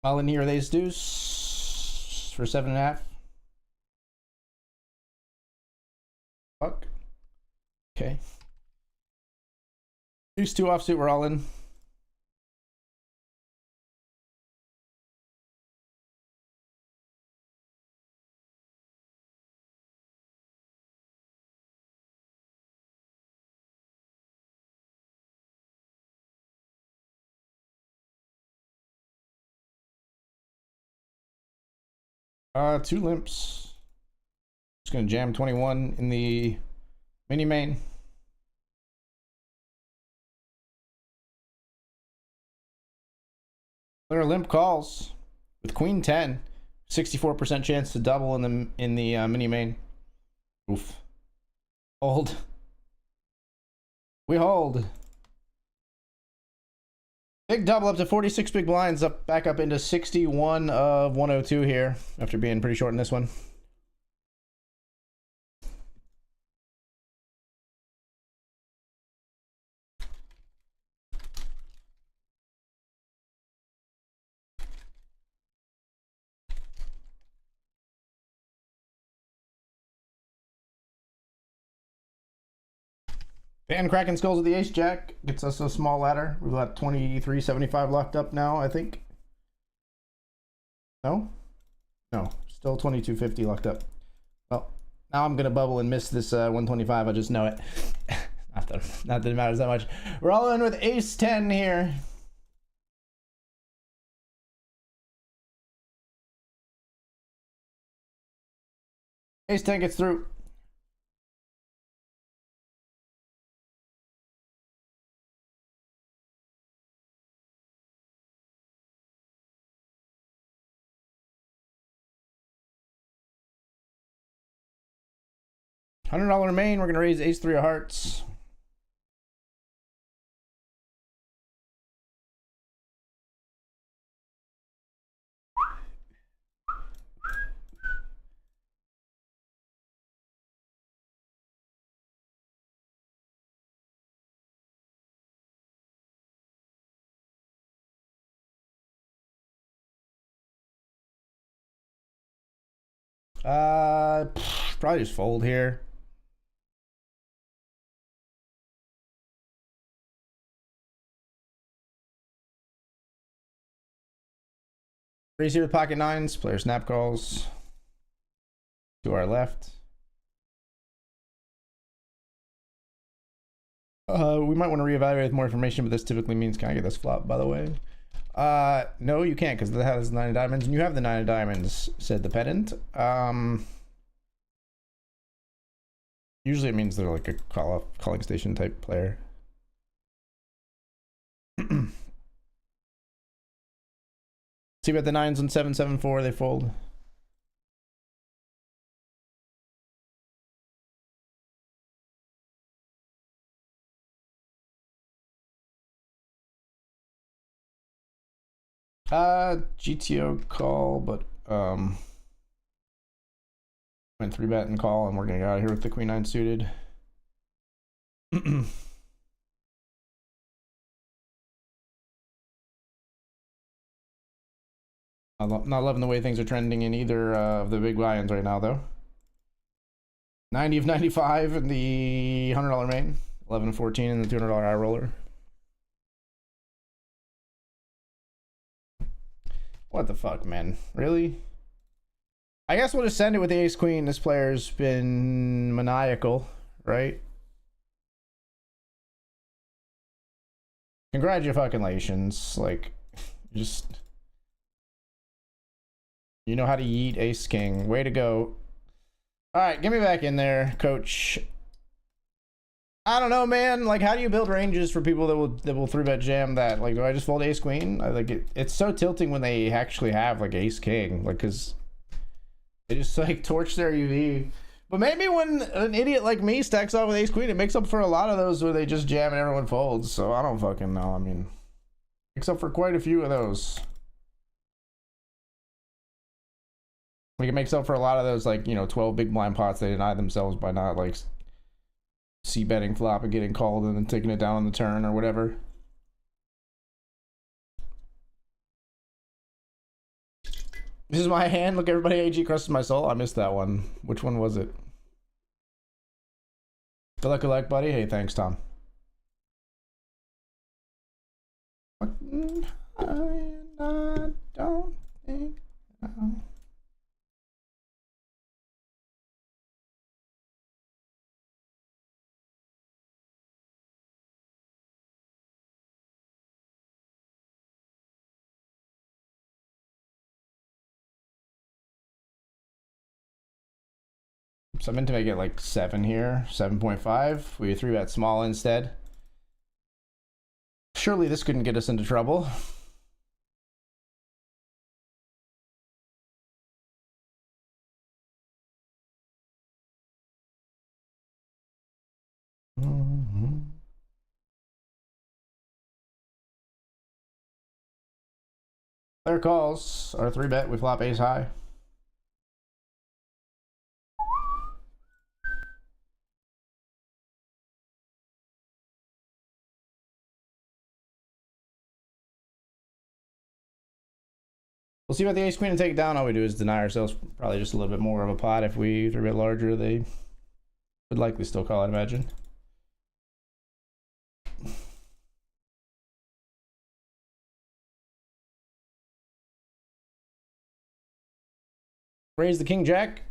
S1: All in here, ace deuce for 7.5. Fuck. Okay. Deuce 2 offsuit, we're all in. Two limps. Just gonna jam 21 in the mini main. There are limp calls with queen 10, 64% chance to double in the mini main. Oof. Hold. We hold. Big double up to 46 big blinds, up back up into 61 of 102 here after being pretty short in this one. And cracking skulls with the ace jack gets us a small ladder. We've got 23.75 locked up now, I think. No? No, still 22.50 locked up. Well, now I'm gonna bubble and miss this 125. I just know it. not that it matters that much. We're all in with ace 10 here. Ace 10 gets through. $100 main. We're gonna raise ace 3 of hearts. Probably just fold here. Raise here with pocket nines. Player snap calls. To our left. We might want to reevaluate with more information, but this typically means, can I get this flop, by the way? No, you can't, because that has 9 of diamonds, and you have the 9 of diamonds, said the pedant. Usually it means they're like a calling station type player. See about the 9s on 7-7-4, they fold. GTO call, but went 3-bet and call, and we're gonna get out of here with the queen 9 suited. I'm not loving the way things are trending in either of the big buy-ins right now, though. 90 of 95 in the $100 main, 11 of 14 in the $200 eye roller. What the fuck, man? Really? I guess we'll just send it with the ace queen. This player's been maniacal, right? Congratulations. Like, just... You know how to yeet ace king. Way to go. Alright, get me back in there, coach. I don't know, man. Like, how do you build ranges for people that will 3-bet jam that? Like, do I just fold ace queen? It's so tilting when they actually have like ace king, like, because they just like torch their UV. But maybe when an idiot like me stacks off with ace queen, it makes up for a lot of those where they just jam and everyone folds. So I don't fucking know. I mean, makes up for quite a few of those. Like, it makes up for a lot of those, like, you know, 12 big blind pots they deny themselves by not like c-betting flop and getting called and then taking it down on the turn or whatever. This is my hand. Look, everybody, AG crusted my soul. I missed that one. Which one was it? Good luck, buddy. Hey, thanks, Tom. I don't think... So I meant to make it like 7 here, 7.5. We 3-bet small instead. Surely this couldn't get us into trouble. Their calls are 3-bet. We flop ace high. We'll see about the ace queen and take it down. All we do is deny ourselves probably just a little bit more of a pot. If we 3-bet larger, they would likely still call, I'd imagine. Raise the king jack.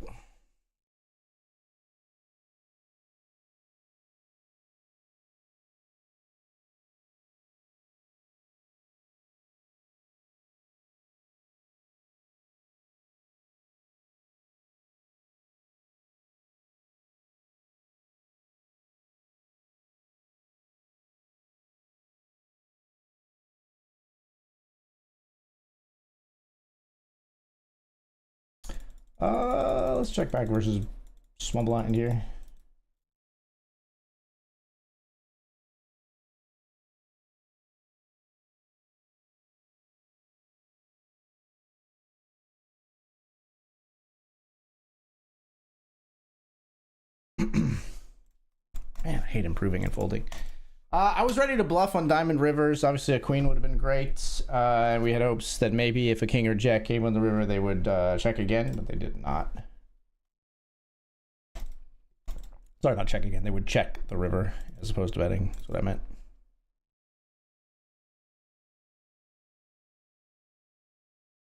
S1: Let's check back versus small blind here. Man, I hate improving and folding. I was ready to bluff on diamond rivers. Obviously, a queen would have been great. And we had hopes that maybe if a king or jack came on the river, they would check again, but they did not. Sorry, not check again. They would check the river as opposed to betting. That's what I meant.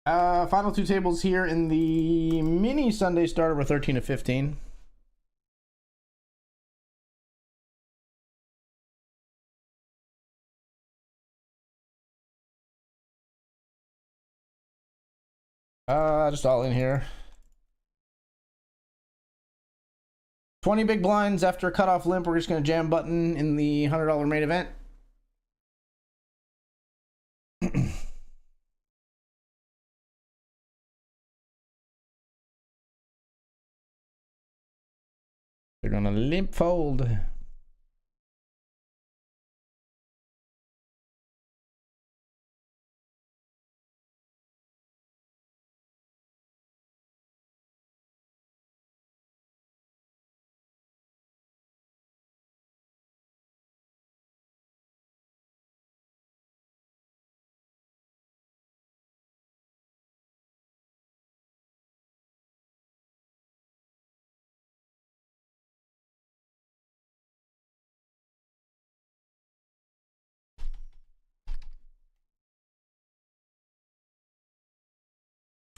S1: Final two tables here in the mini Sunday starter were 13 to 15. Just all in here. 20 big blinds after a cutoff limp. We're just going to jam button in the $100 main event. They're going to limp fold.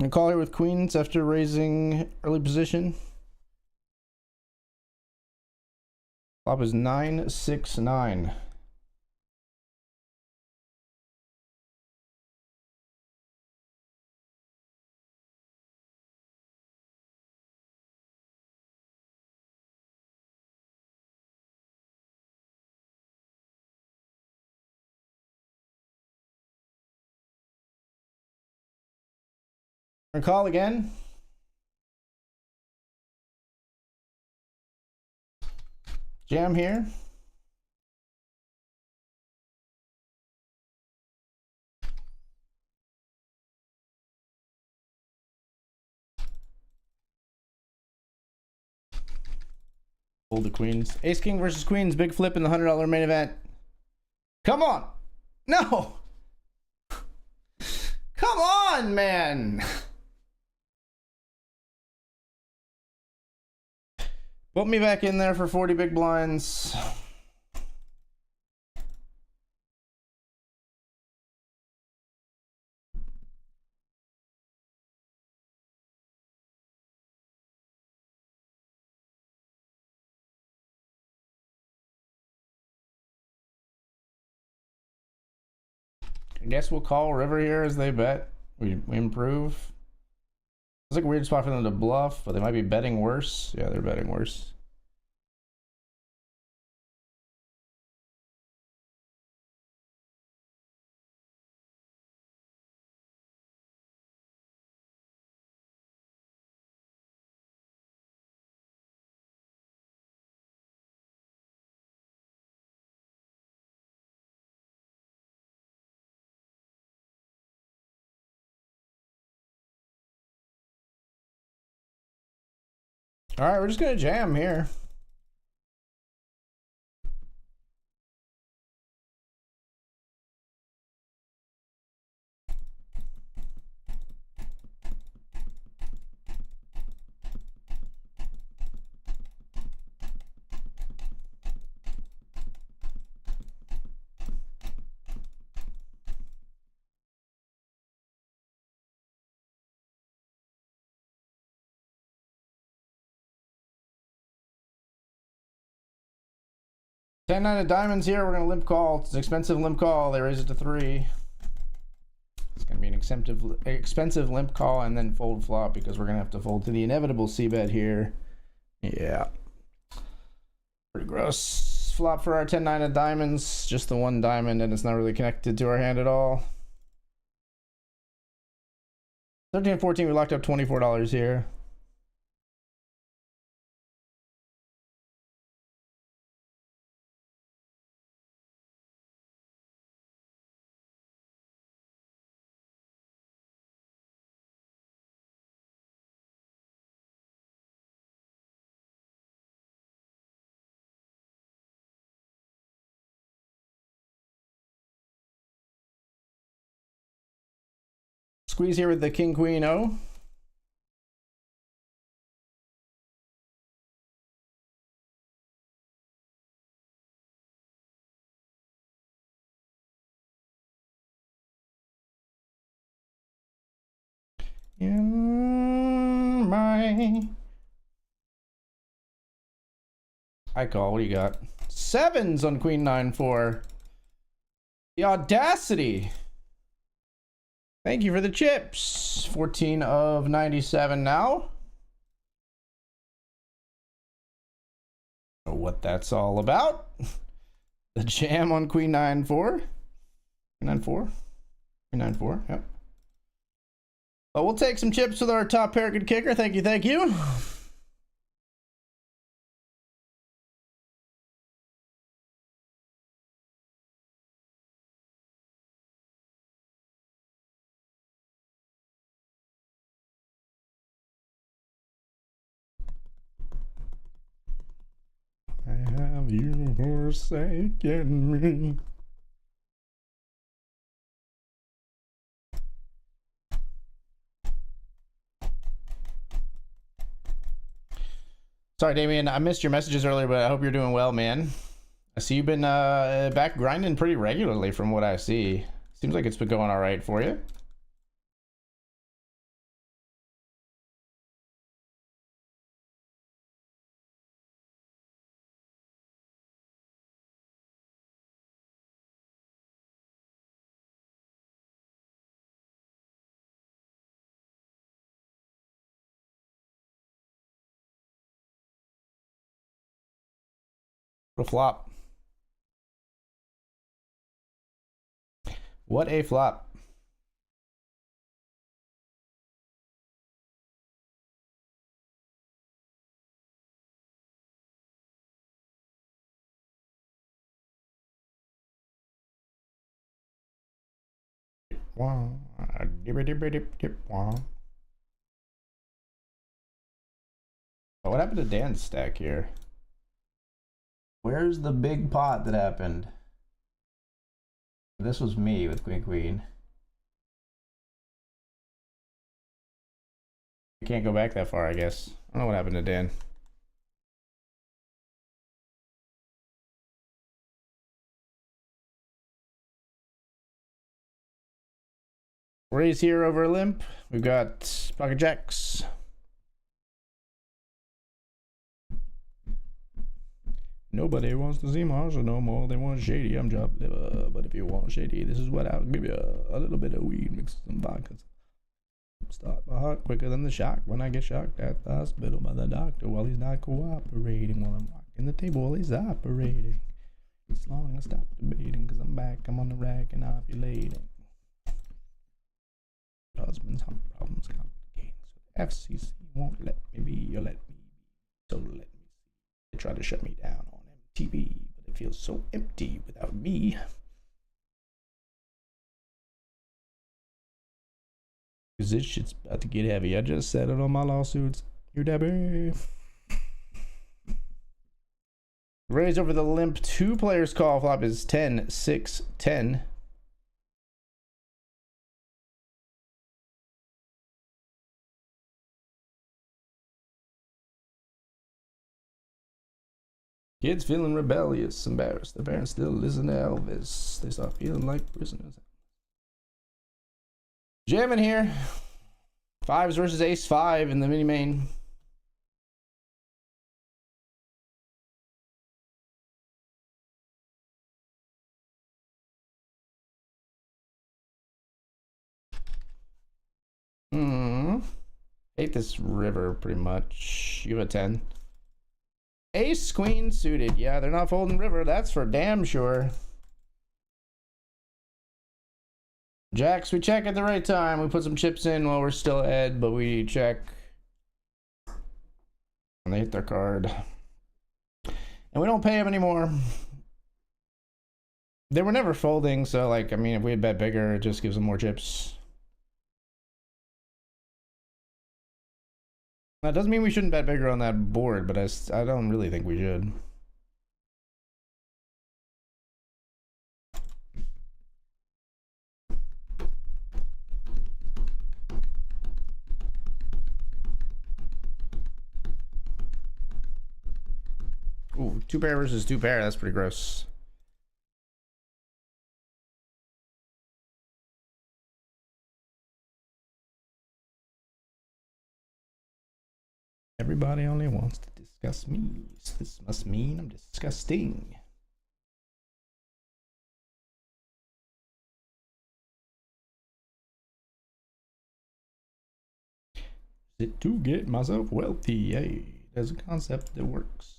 S1: I call here with queens after raising early position. Flop is 9-6-9. I call again. Jam here. Hold the queens. Ace king versus queens. Big flip in the $100 main event. Come on. No. Come on, man. Put me back in there for 40 big blinds. I guess we'll call river here as they bet. We improve. It's like a weird spot for them to bluff, but they might be betting worse. Yeah, they're betting worse. All right, we're just gonna jam here. Ten-nine of diamonds here. We're gonna limp call. It's an expensive limp call. They raise it to 3. It's gonna be an expensive limp call and then fold flop because we're gonna have to fold to the inevitable c-bet here. Yeah. Pretty gross flop for our 10-9 of diamonds. Just the one diamond, and it's not really connected to our hand at all. 13-14, we locked up $24 here. Squeeze here with the king, queen, O. in my... I call. What do you got? Sevens on queen 9-4. The audacity. Thank you for the chips. 14 of 97 now. Know what that's all about. The jam on queen 9-4. 9-4. Queen 9-4. Yep. But we'll take some chips with our top pair good kicker. Thank you. Thank you. Have you forsaken me? Sorry, Damien, I missed your messages earlier, but I hope you're doing well, man. I see you've been back grinding pretty regularly from what I see. Seems like it's been going all right for you. What a flop. What a flop. Wow. Wow. What happened to Dan's stack here? Where's the big pot that happened? This was me with Queen Queen. I can't go back that far, I guess. I don't know what happened to Dan. Raise here over limp. We've got pocket jacks. Nobody wants to see Marshall no more. They want shady. I'm job liver. But if you want shady, this is what I'll give you. A little bit of weed, mix some vodka. Start my heart quicker than the shock when I get shocked at the hospital by the doctor while he's not cooperating. While I'm walking the table while he's operating. It's long I stop debating because I'm back. I'm on the rack and ovulating. Husband's heart problems complicating. So the FCC won't let me be or let me be. So let me see. They try to shut me down on MTV, but it feels so empty without me. Cause this shit's about to get heavy. I just settled on my lawsuits. You Debbie. Raise over the limp. 2 players call. Flop is 10, 6, 10. Kids feeling rebellious, embarrassed. Their parents still listen to Elvis. They start feeling like prisoners. Jamming here. 5s versus ace 5 in the mini main. Hate this river pretty much. You have a 10. Ace queen suited. Yeah, they're not folding river. That's for damn sure. Jacks, we check at the right time. We put some chips in while we're still ahead, but we check. And they hit their card. And we don't pay them anymore. They were never folding, so like, I mean, if we had bet bigger, it just gives them more chips. That doesn't mean we shouldn't bet bigger on that board, but I don't really think we should. Ooh, 2 pair versus 2 pair. That's pretty gross. Everybody only wants to discuss me. So this must mean I'm disgusting. It to get myself wealthy. Hey, there's a concept that works.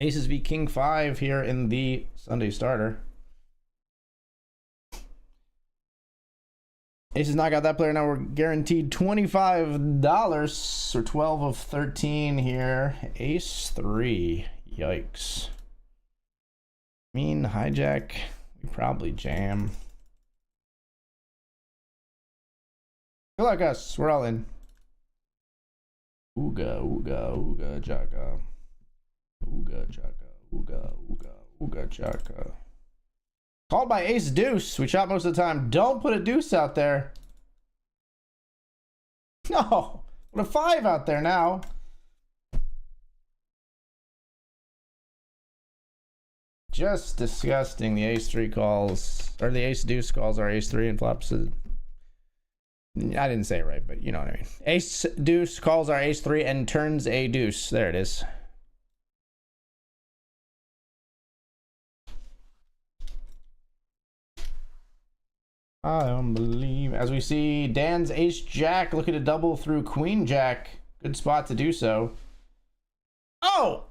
S1: Aces v King 5 here in the Sunday starter. Aces knock out that player. Now we're guaranteed $25 or 12 of 13 here. Ace 3. Yikes. Mean hijack. We probably jam. Good luck, us. We're all in. Ooga, ooga, ooga, jaka. Ooga, jaka, ooga, ooga, ooga, jaka. Called by ace deuce. We chop most of the time. Don't put a deuce out there. No. Put a 5 out there now. Just disgusting. The ace 3 calls, or the ace deuce calls our ace 3 and flops. I didn't say it right, but you know what I mean. Ace deuce calls our ace 3 and turns a deuce. There it is. I don't believe. As we see Dan's ace jack looking to double through queen jack. Good spot to do so. Oh!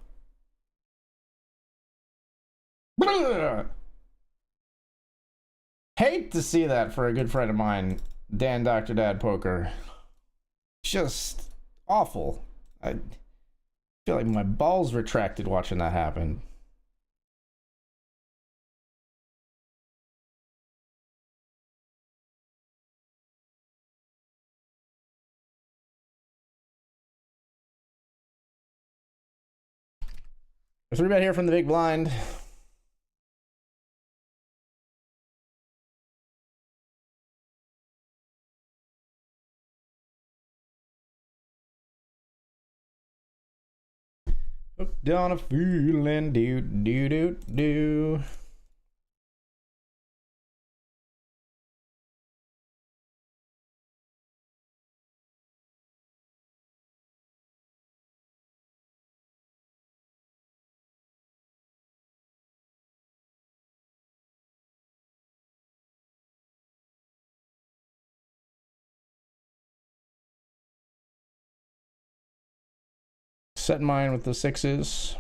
S1: Hate to see that for a good friend of mine, Dan Dr. Dad Poker. Just awful. I feel like my balls retracted watching that happen. A 3-bet here from the big blind. Hooked on a feeling, do. Set mine with the 6s.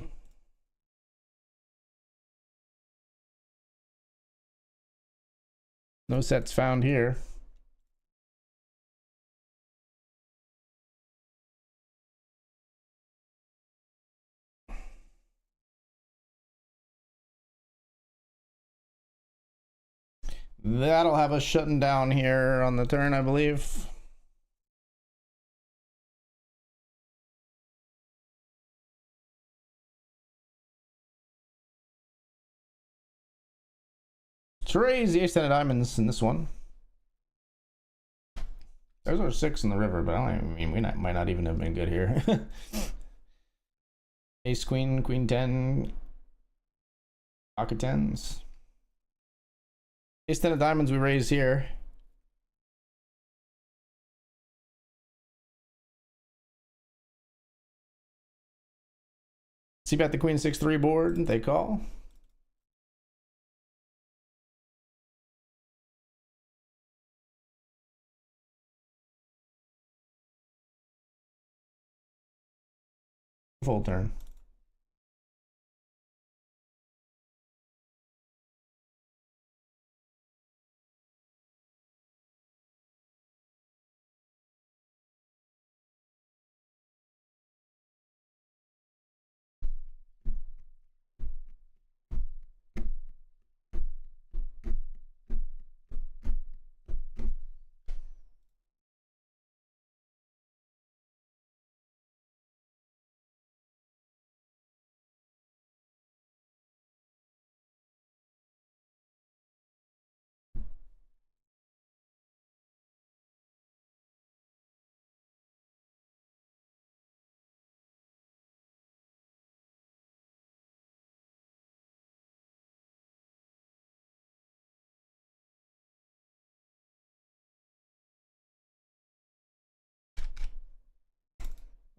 S1: No sets found here. That'll have us shutting down here on the turn, I believe. Let's raise the ace-10 of diamonds in this one. There's our 6 in the river, but I mean, we might not even have been good here. Ace, queen, queen 10, pocket 10s. Ace-10 of diamonds we raise here. See about the queen 6-3 board, they call. Full turn.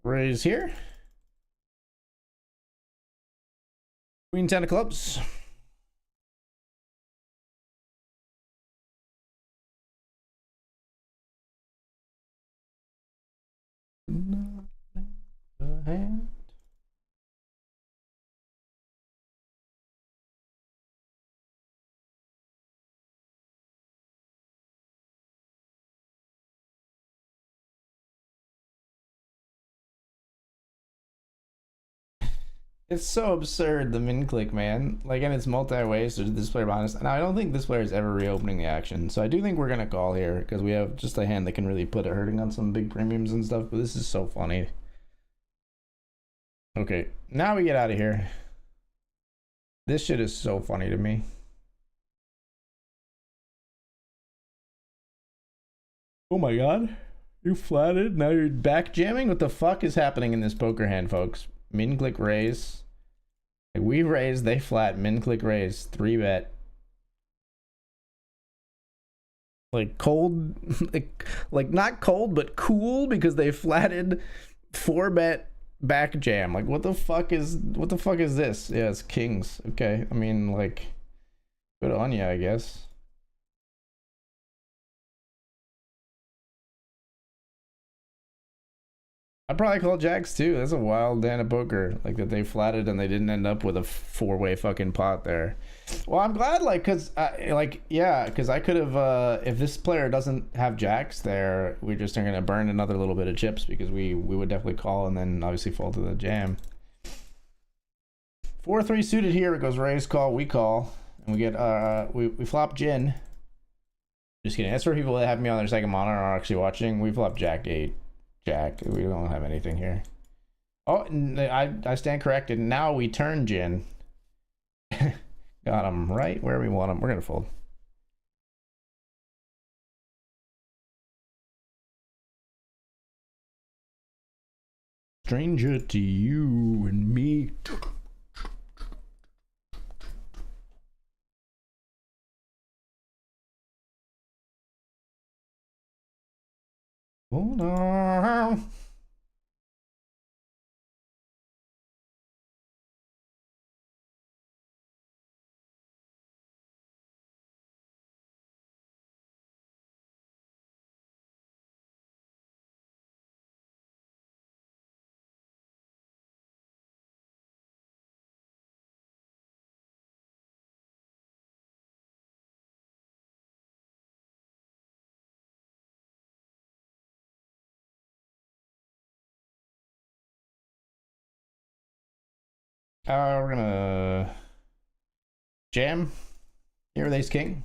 S1: Raise here. Queen 10 of clubs. It's so absurd, the min click, man. Like, and it's multi-ways to this player bonus. And I don't think this player is ever reopening the action. So I do think we're going to call here because we have just a hand that can really put it hurting on some big premiums and stuff. But this is so funny. Okay, now we get out of here. This shit is so funny to me. Oh my god. You flatted? Now you're back jamming? What the fuck is happening in this poker hand, folks? Min click raise. Like, we raise, they flat. Min click raise. 3-bet. Like cold, like not cold, but cool because they flatted 4-bet back jam. Like what the fuck is this? Yeah, it's kings. Okay, I mean like good on you, I guess. I'd probably call jacks too. That's a wild hand of poker. Like that they flatted and they didn't end up with a 4-way fucking pot there. Well, I'm glad, like, cause yeah, cause I could have, if this player doesn't have jacks there, we're just gonna burn another little bit of chips because we would definitely call and then obviously fall to the jam. 4-3 suited here. It goes raise, call, we call, and we get we flop gin. Just kidding. That's for people that have me on their second monitor and are actually watching. We flop jack 8. Jack. We don't have anything here. Oh, I stand corrected. Now we turn gin. Got him right where we want him. We're gonna fold. Stranger to you and me. Hold on. We're gonna jam here with ace king.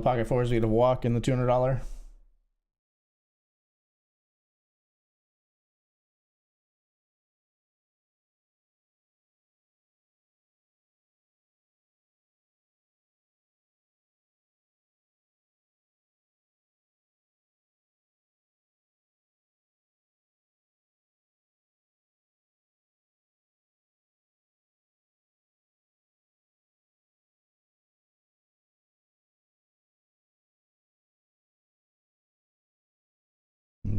S1: Pocket fours, we get a walk in the $200.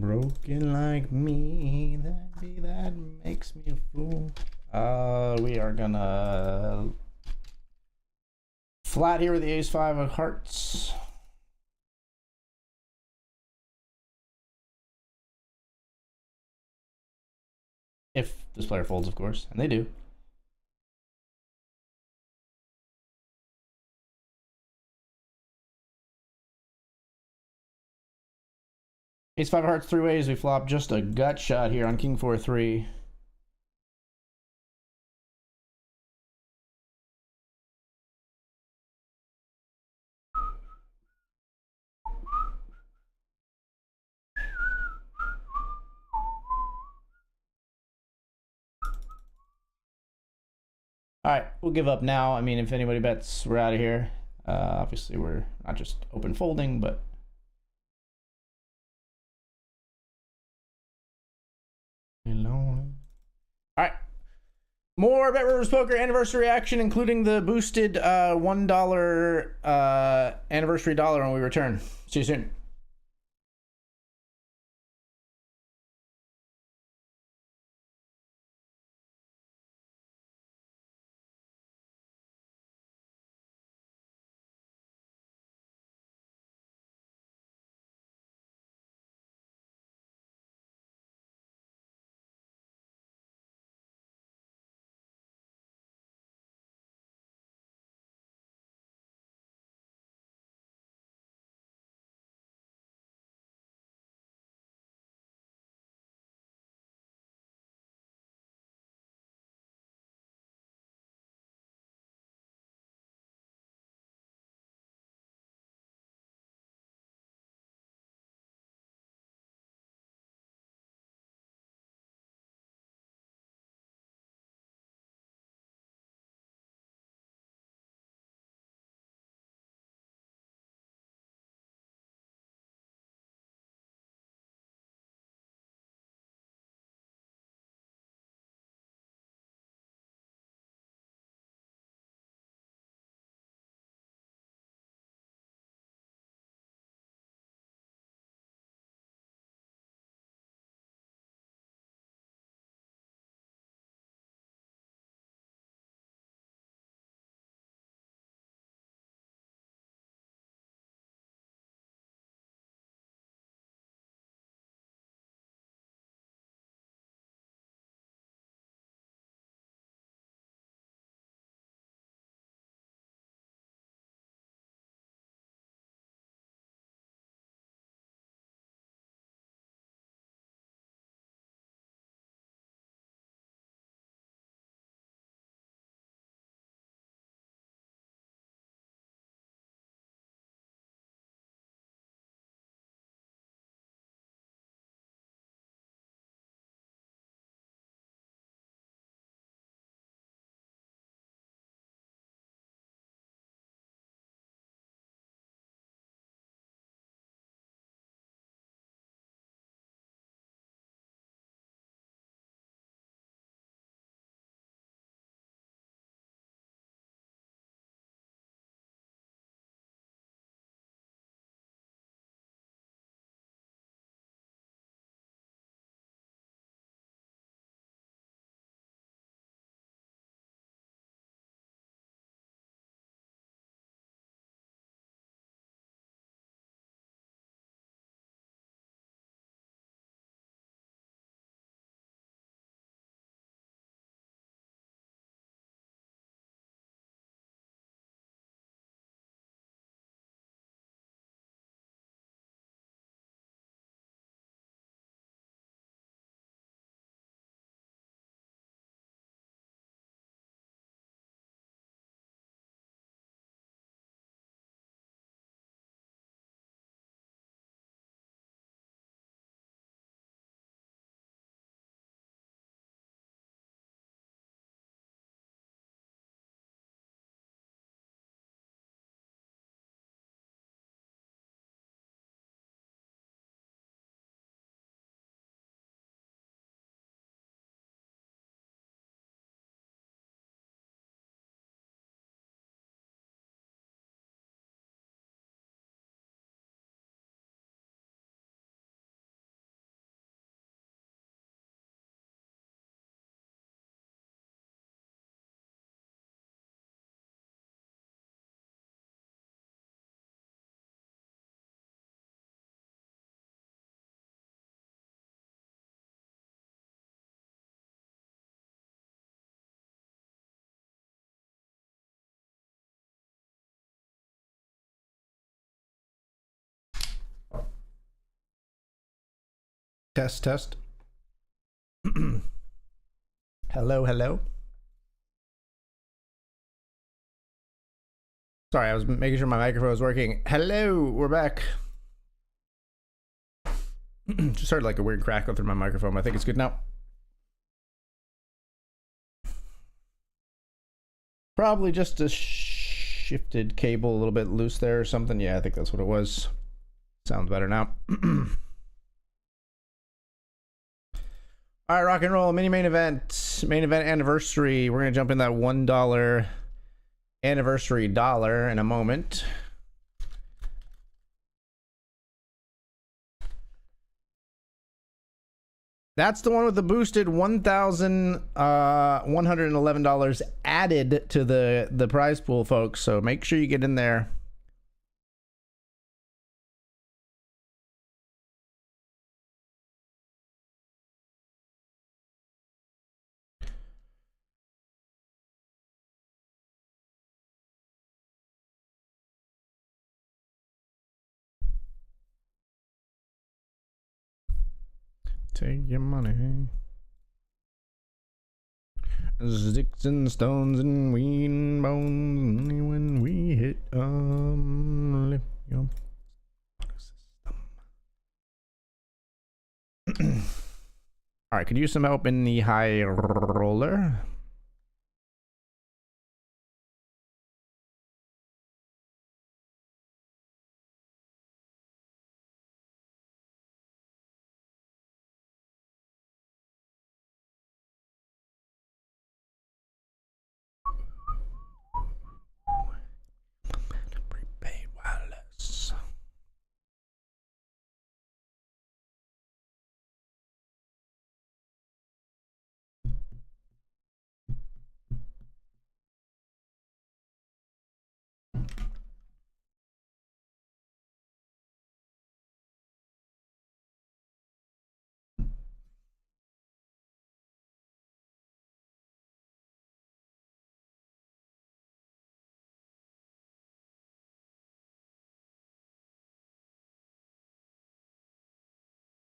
S1: broken like me, that makes me a fool. We are gonna flat here with the ace-5 of hearts. If this player folds, of course, and they do. Ace-5 of hearts, 3 ways. We flop just a gut shot here on king 4-3. All right, we'll give up now. I mean, if anybody bets, we're out of here. Obviously, we're not just open folding, but all right. More BetRiversPoker anniversary action, including the boosted $1 anniversary dollar when we return. See you soon. Test, test. Hello, hello. Sorry, I was making sure my microphone was working. Hello, we're back. Just heard like a weird crackle through my microphone. I think it's good now. Probably just a shifted cable a little bit loose there or something. Yeah, I think that's what it was. Sounds better now. All right, rock and roll. Main event anniversary. We're gonna jump in that $1 anniversary dollar in a moment. That's the one with the boosted $1,111 added to the prize pool, folks. So make sure you get in there. Take your money. Sticks and stones and weed and bones. When we hit lift your system. All right, could use some help in the high roller. Prepaid wireless.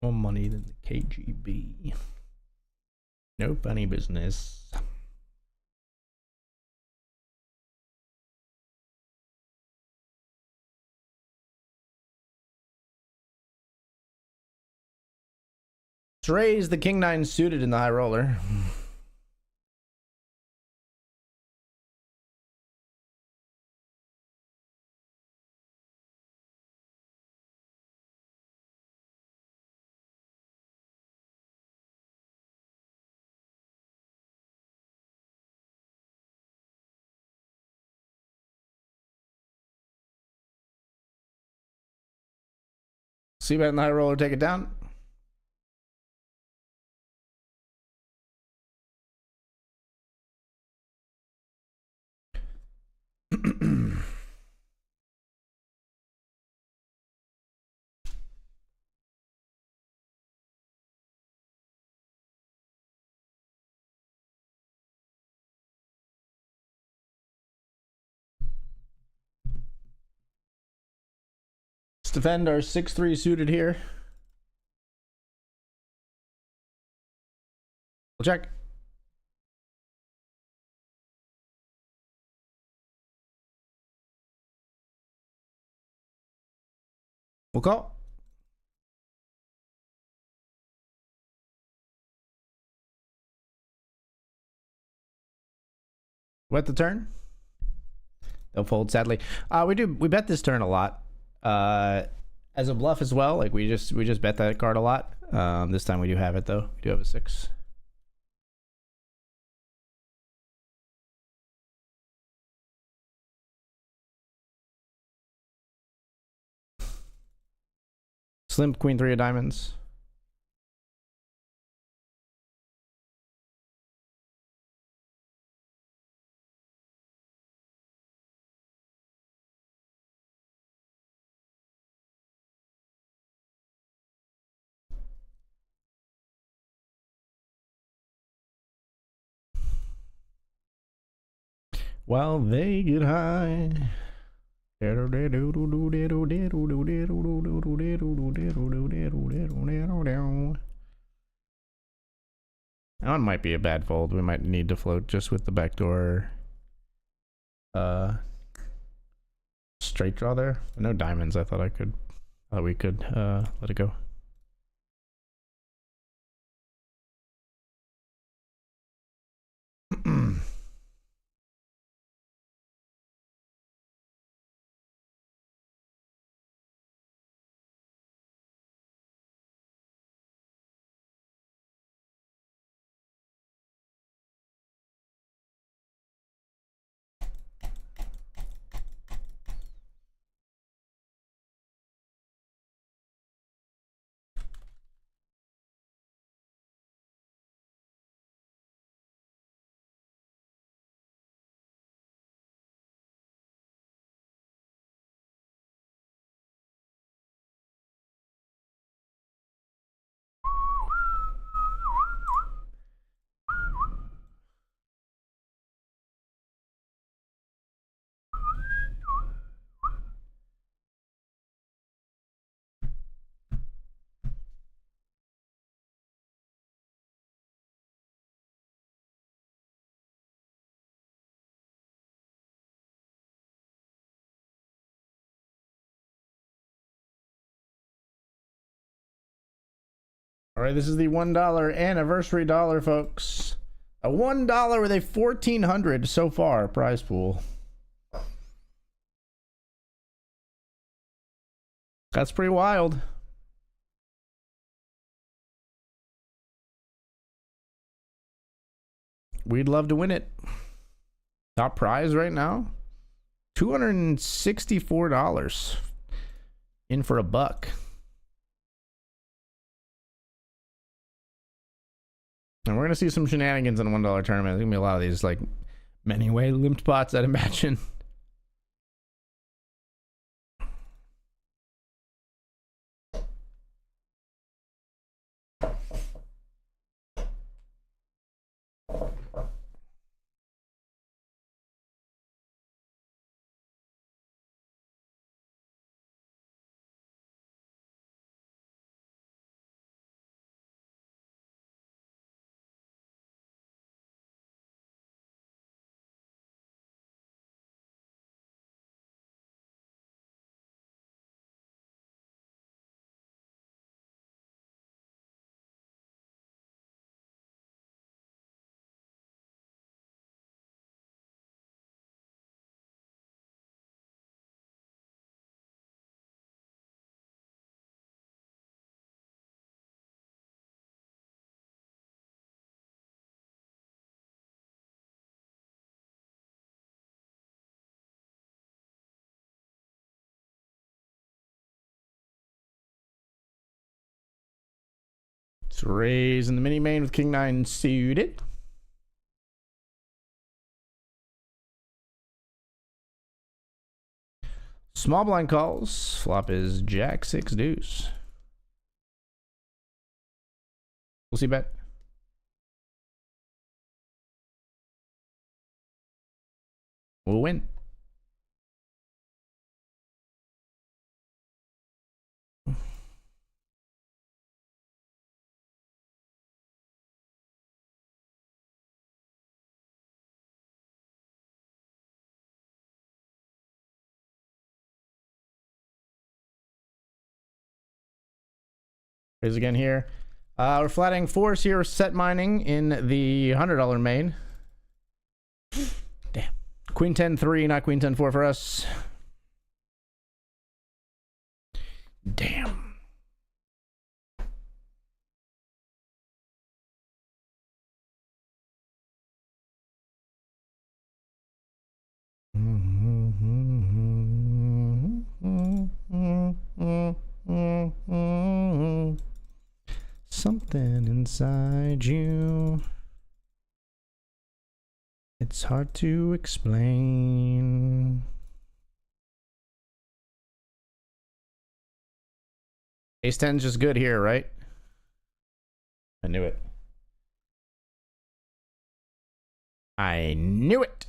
S1: More money than the KGB. No funny business. Let's raise the King 9 suited in the high roller. See bet in the high roller, take it down. Let's defend our 6-3 suited here. We'll check. We'll call. Wet the turn. They'll fold, sadly. We bet this turn a lot. As a bluff as well. Like we just bet that card a lot. This time we do have it though. We do have a 6. Slim queen 3 of diamonds. While they get high. That one might be a bad fold. We might need to float just with the backdoor straight draw there. No diamonds. I thought we could let it go. All right, this is the $1 anniversary dollar, folks. A $1 with a 1,400 so far prize pool. That's pretty wild. We'd love to win it. Top prize right now, $264. In for a buck. And we're going to see some shenanigans in a $1 tournament. There's going to be a lot of these, like, many-way limped pots, I'd imagine. Let's raise in the mini main with King 9 suited. Small blind calls. Flop is Jack 6 deuce. We'll see bet. We'll win. Raise again here. We're flatting fours here, set mining in the $100 main. Damn. Queen 10-3, not Queen 10-4 for us. Damn. Something inside you, it's hard to explain. Ace 10's just good here, right? I knew it. I knew it.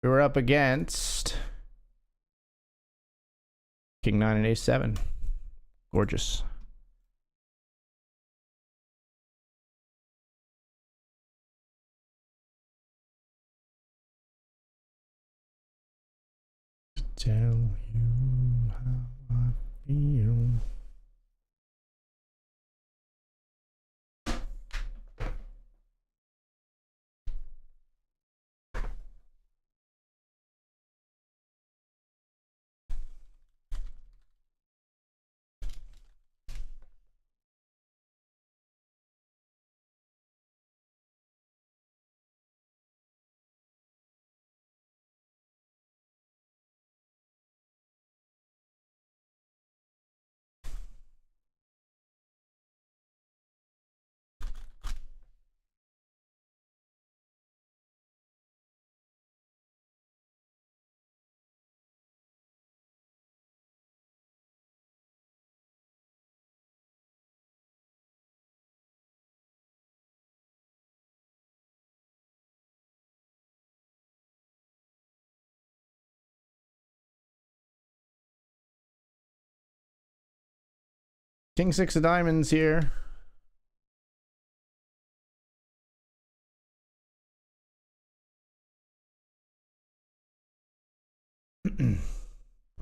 S1: We were up against King 9 and Ace 7. Gorgeous. tell you how I feel. King six of diamonds here.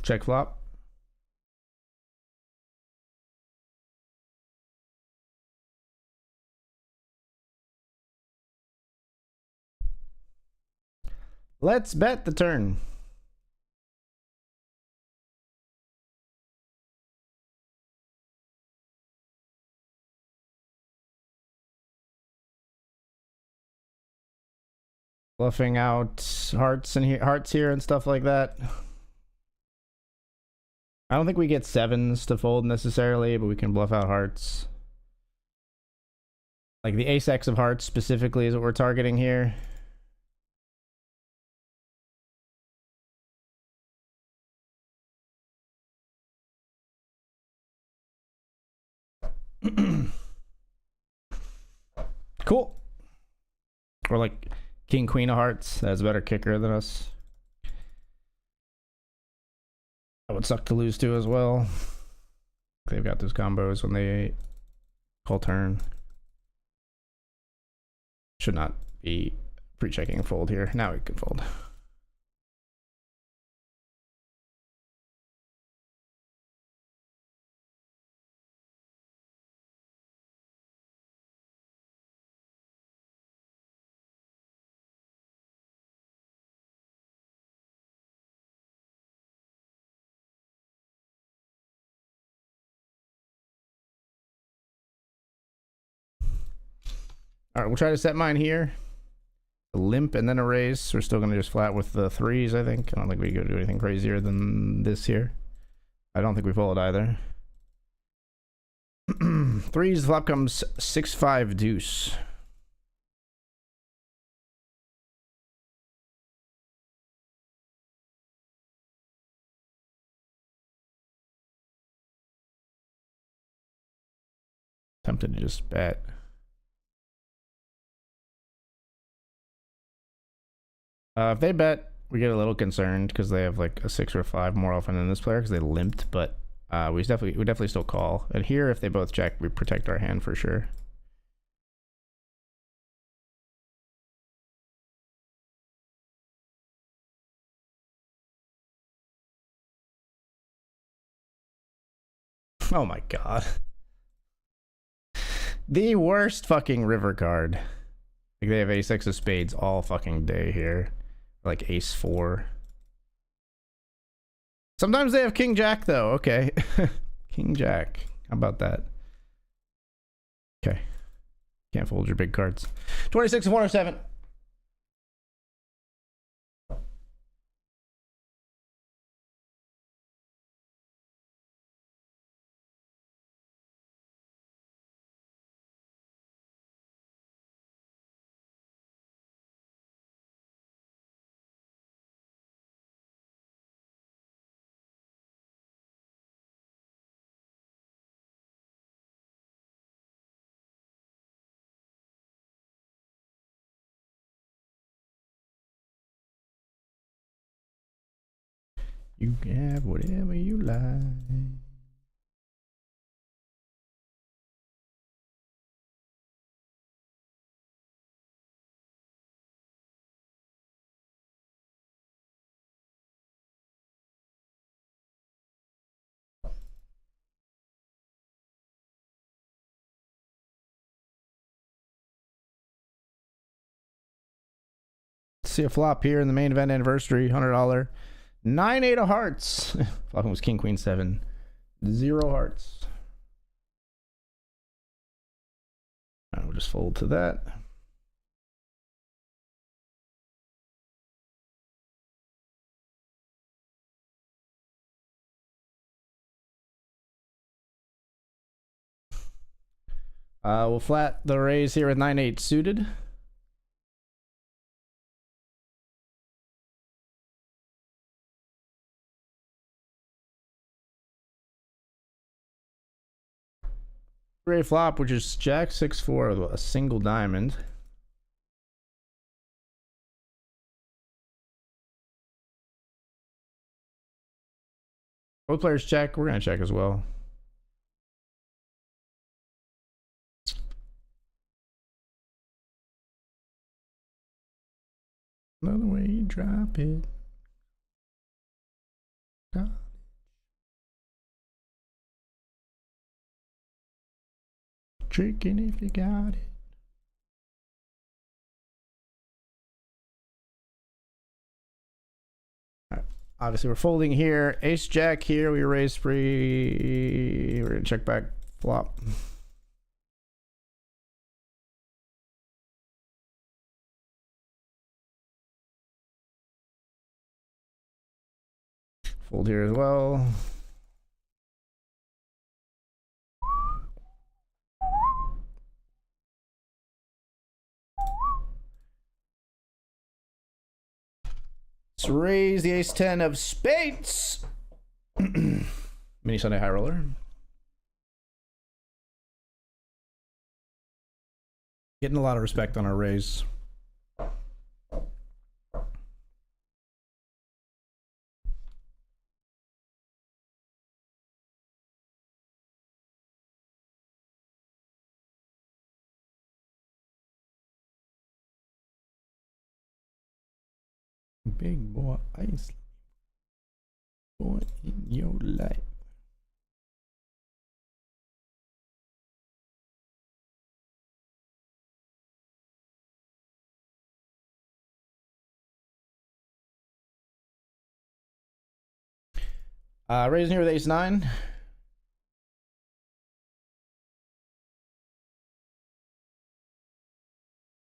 S1: Check flop. Let's bet the turn. Bluffing out hearts and hearts here and stuff like that. I don't think we get sevens to fold necessarily, but we can bluff out hearts. Like the ace X of hearts specifically is what we're targeting here. Cool. Or like king queen of hearts. That's a better kicker than us. That would suck to lose to as well. They've got those combos when they call turn. Should not be pre-checking fold here. Now we can fold. All right, we'll try to set mine here. A limp and then a raise. We're still going to just flat with the threes, I think. I don't think we go do anything crazier than this here. I don't think we fold either. Threes, flop comes 6-5 deuce. Tempted to just bet. If they bet, we get a little concerned because they have like a 6 or a 5 more often than this player because they limped, but we definitely still call. And here, if they both check, we protect our hand for sure. Oh my god. The worst fucking river card. Like they have ace X of spades all fucking day here. Like ace 4. Sometimes they have king jack though. Okay. King jack. How about that? Okay. Can't fold your big cards. 26 of 107. You can have whatever you like. see a flop here in the main event anniversary, $100. 9-8 of hearts. Flopping was king, queen, 7. 0 hearts. All right, we'll just fold to that. We'll flat the raise here with 9-8 suited. Three flop, which is Jack 6-4 with a single diamond. Both players check. We're gonna check as well. Another way you drop it. Tricking if you got it. All right. Obviously, we're folding here. Ace Jack here. We raise free. We're gonna check back flop. Fold here as well. Let's raise the ace 10 of spades. Mini Sunday high roller. Getting a lot of respect on our raise. Big boy ice boy in your life. Raising here with ace 9.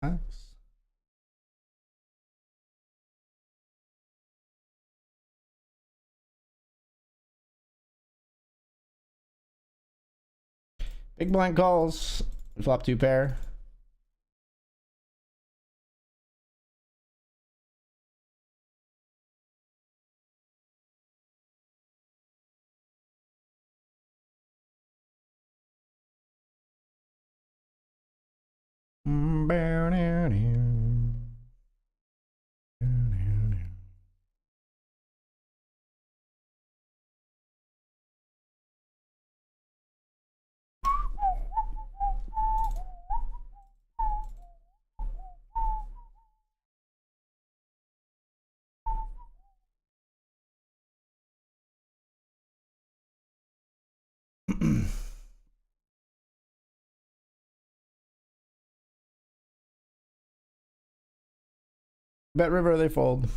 S1: Nice. Big blind calls. Flop 2 pair. Bet river, they fold.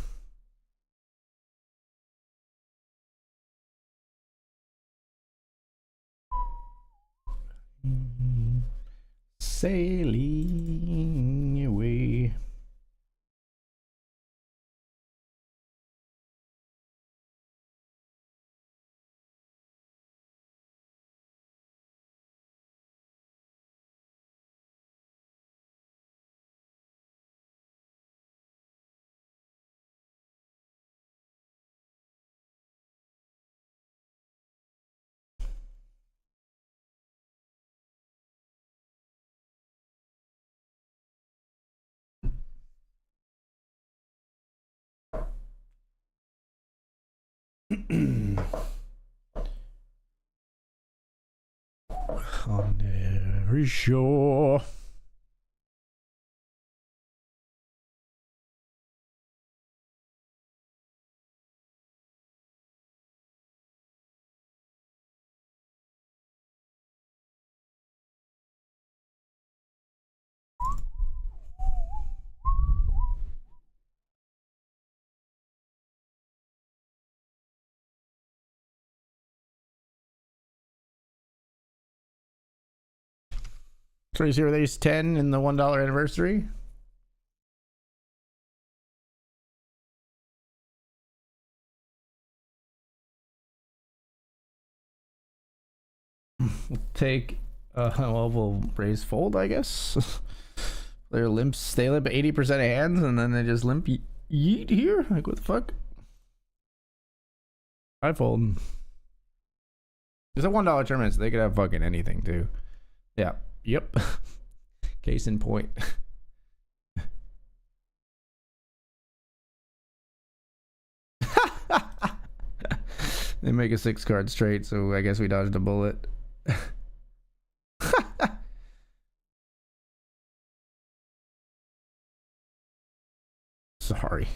S1: Sailing away. On every shore. So he's here with ace 10 in the $1 anniversary. We'll take, well, we'll raise fold, I guess. They're limps, they limp 80% of hands, and then they just limp yeet here. Like, what the fuck? I fold. It's a $1 tournament, so they could have fucking anything too. Yeah. Yep. Case in point. They make a 6-card straight, so I guess we dodged a bullet. Sorry.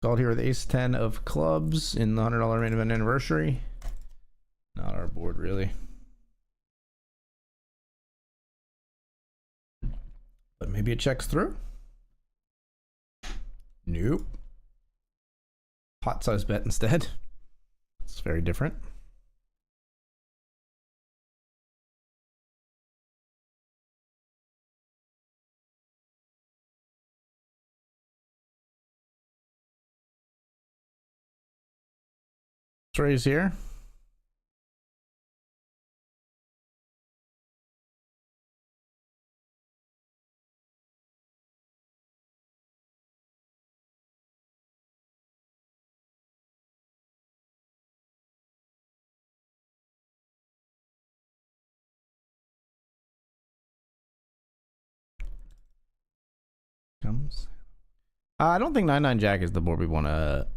S1: Called here with ace 10 of clubs in the $100 main event anniversary. Not our board, really. But maybe it checks through. Nope. Pot size bet instead. It's very different. Let's raise here. Comes. I don't think 9-9 Jack is the board we want to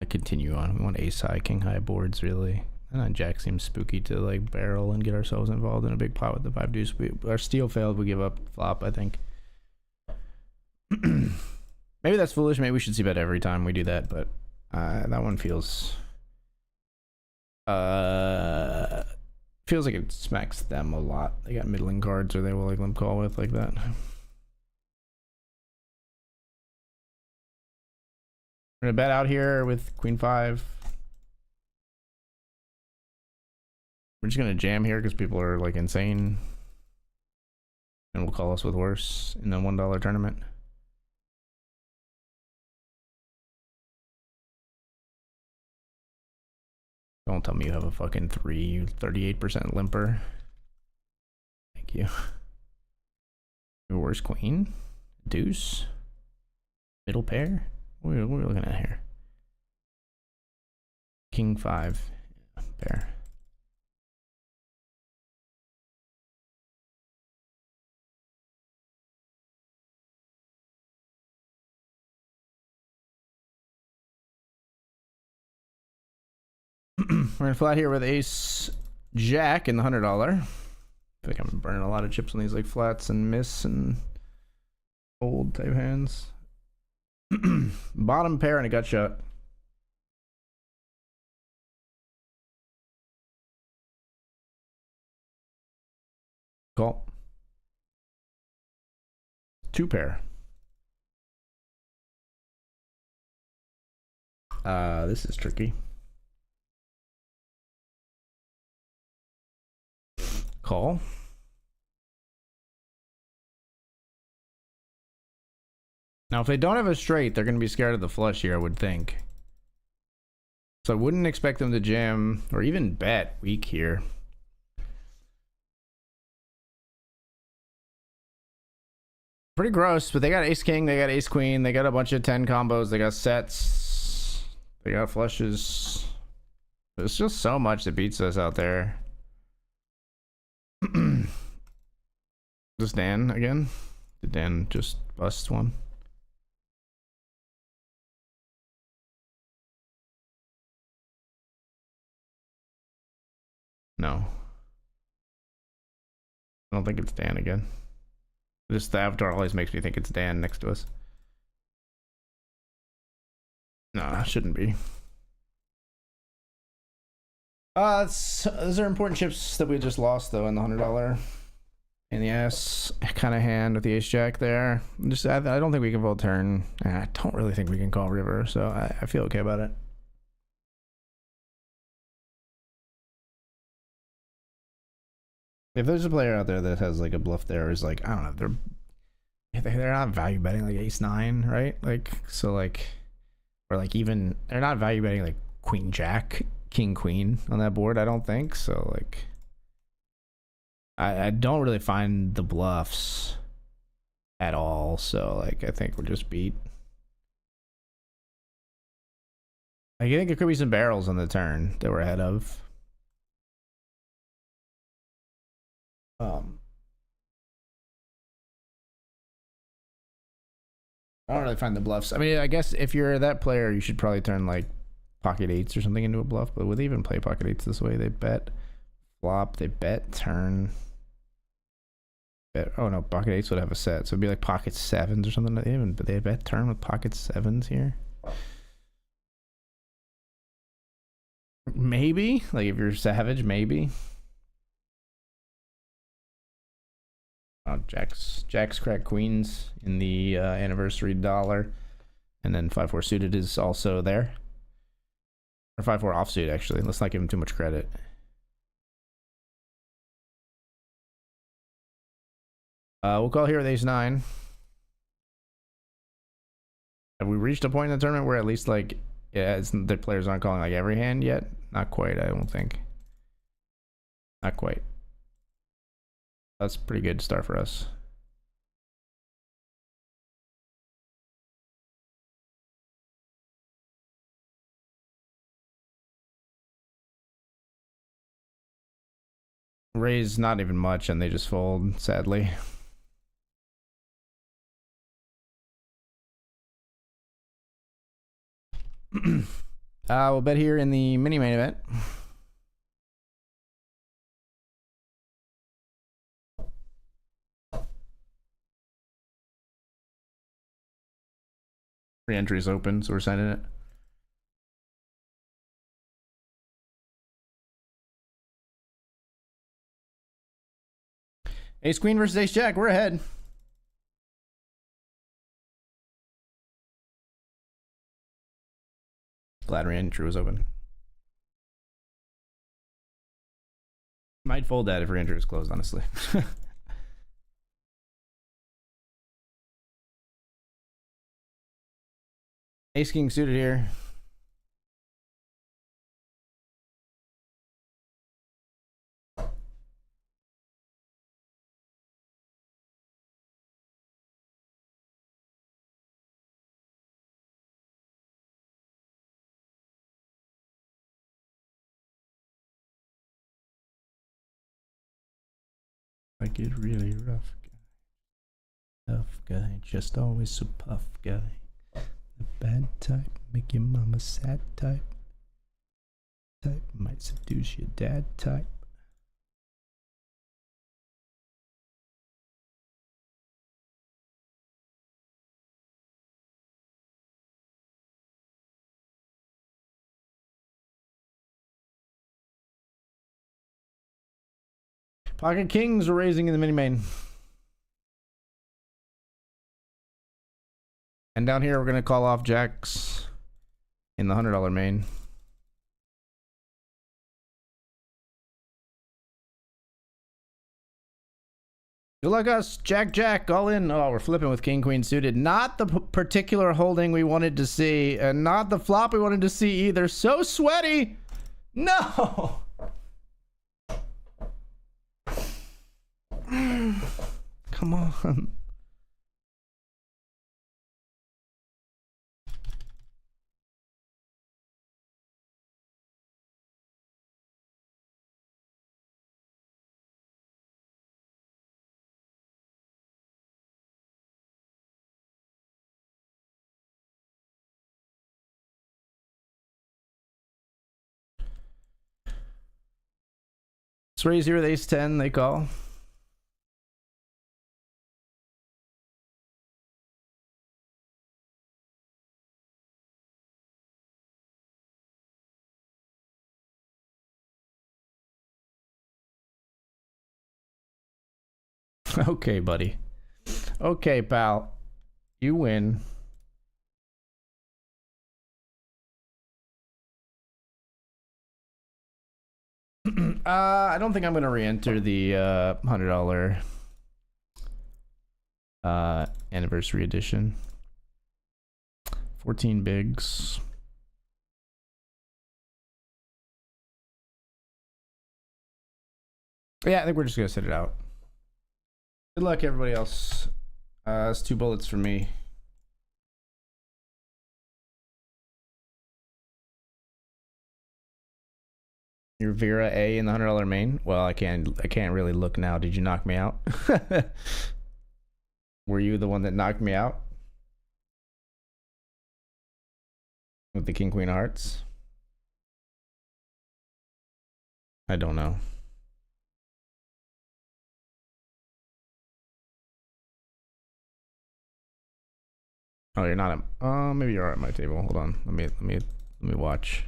S1: continue on. We want ace high, king high boards, really. 9-9 Jack seems spooky to like barrel and get ourselves involved in a big pot with the 5 deuce. Our steal failed. We give up flop, I think. Maybe that's foolish. Maybe we should see bet every time we do that, but that one feels feels like it smacks them a lot. They got middling cards, or they will like limp call with like that. We're gonna bet out here with queen 5. We're just gonna jam here because people are like insane, and will call us with worse in the $1 tournament. Don't tell me you have a fucking 38% limper. Thank you. Your worst queen? Deuce? Middle pair? What are we looking at here? King 5. Yeah, pair. We're gonna flat here with ace jack in the $100. I feel like I'm burning a lot of chips on these like flats and miss and fold type hands. Bottom pair and a gut shot. Call. 2 pair. This is tricky. Call. Now, if they don't have a straight, they're going to be scared of the flush here, I would think. So I wouldn't expect them to jam or even bet weak here. Pretty gross, but they got ace king, they got ace queen, they got a bunch of 10 combos, they got sets, they got flushes. There's just so much that beats us out there. Just Dan again? Did Dan just bust one? No. I don't think it's Dan again. Just the avatar always makes me think it's Dan next to us. No, it shouldn't be. Those are important chips that we just lost though in the $100 in the ass kind of hand with the ace jack there. I don't think we can fold turn. I don't really think we can call river, so I feel okay about it. If there's a player out there that has like a bluff there, is like, I don't know, they're not value betting like ace 9, right? Like, so like, or like even they're not value betting like queen jack, king queen on that board, I don't think. So like, I don't really find the bluffs at all. So like, I think we're just beat. I think there could be some barrels on the turn that we're ahead of. I don't really find the bluffs. I mean, I guess if you're that player, you should probably turn like pocket eights or something into a bluff. But would they even play pocket eights this way? They bet flop, they bet turn. Bet, oh no, pocket eights would have a set, so it'd be like pocket sevens or something. But they bet turn with pocket sevens here. Maybe, like if you're savage, maybe. Oh, Jacks crack queens in the anniversary dollar, and then 5-4 suited is also there, or 5-4 offsuit actually. Let's not give him too much credit. We'll call here with ace 9. Have we reached a point in the tournament where at least like, yeah, the players aren't calling like every hand yet? Not quite, I don't think. Not quite. That's a pretty good start for us. Raise not even much, and they just fold, sadly. We'll bet here in the mini main event. Free entry is open, so we're signing it. Ace queen versus ace jack, we're ahead. Glad re-entry was open. Might fold that if re-entry was closed, honestly. Ace king suited here. I get really rough guy. Tough guy, just always a puff guy. The bad type, make your mama sad type. Type might seduce your dad type. Pocket kings are raising in the mini main. And down here, we're going to call off jacks in the $100 main. Good luck us. Jack, Jack, all in. Oh, we're flipping with king, queen suited. Not the particular holding we wanted to see. And not the flop we wanted to see either. So sweaty. No. Come on. Let's raise here with ace 10, they call. Okay, buddy. Okay, pal. You win. I don't think I'm gonna re-enter the $100 anniversary edition. 14 bigs. Yeah, I think we're just gonna sit it out. Good luck, everybody else. It's 2 bullets for me. Your Vera A in the $100 main. Well, I can't really look now. Did you knock me out? Were you the one that knocked me out with the king queen of hearts? I don't know. Oh, you're not at. Maybe you are at my table. Hold on. Let me watch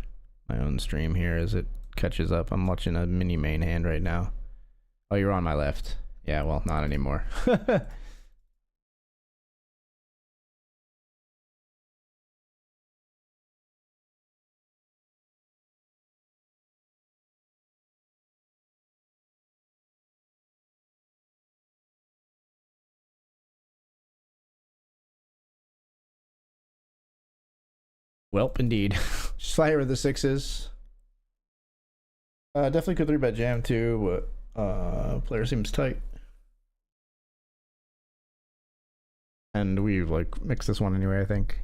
S1: my own stream here as it catches up. I'm watching a mini main hand right now. Oh, you're on my left. Yeah, well, not anymore. Welp, indeed. Just fire with the 6s. Definitely could 3-bet jam too, but player seems tight. And we've like mixed this one anyway, I think.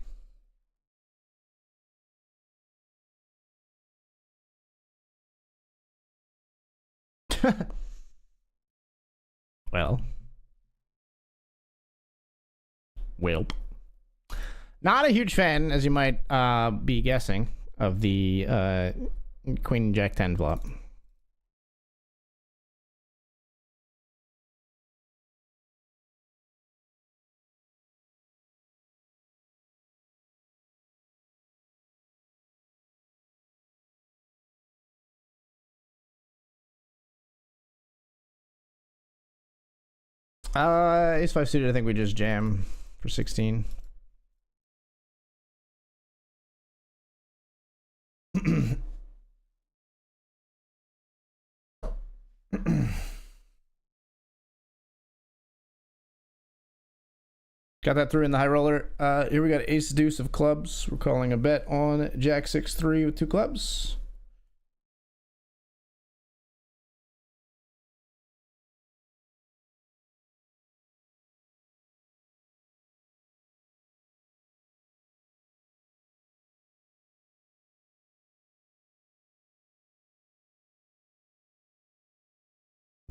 S1: Well. Welp. Not a huge fan, as you might be guessing, of the Queen Jack 10 flop. Ace 5 suited, I think we just jam for 16. Got that through in the high roller. Here we got ace deuce of clubs. We're calling a bet on jack 6-3 with 2 clubs.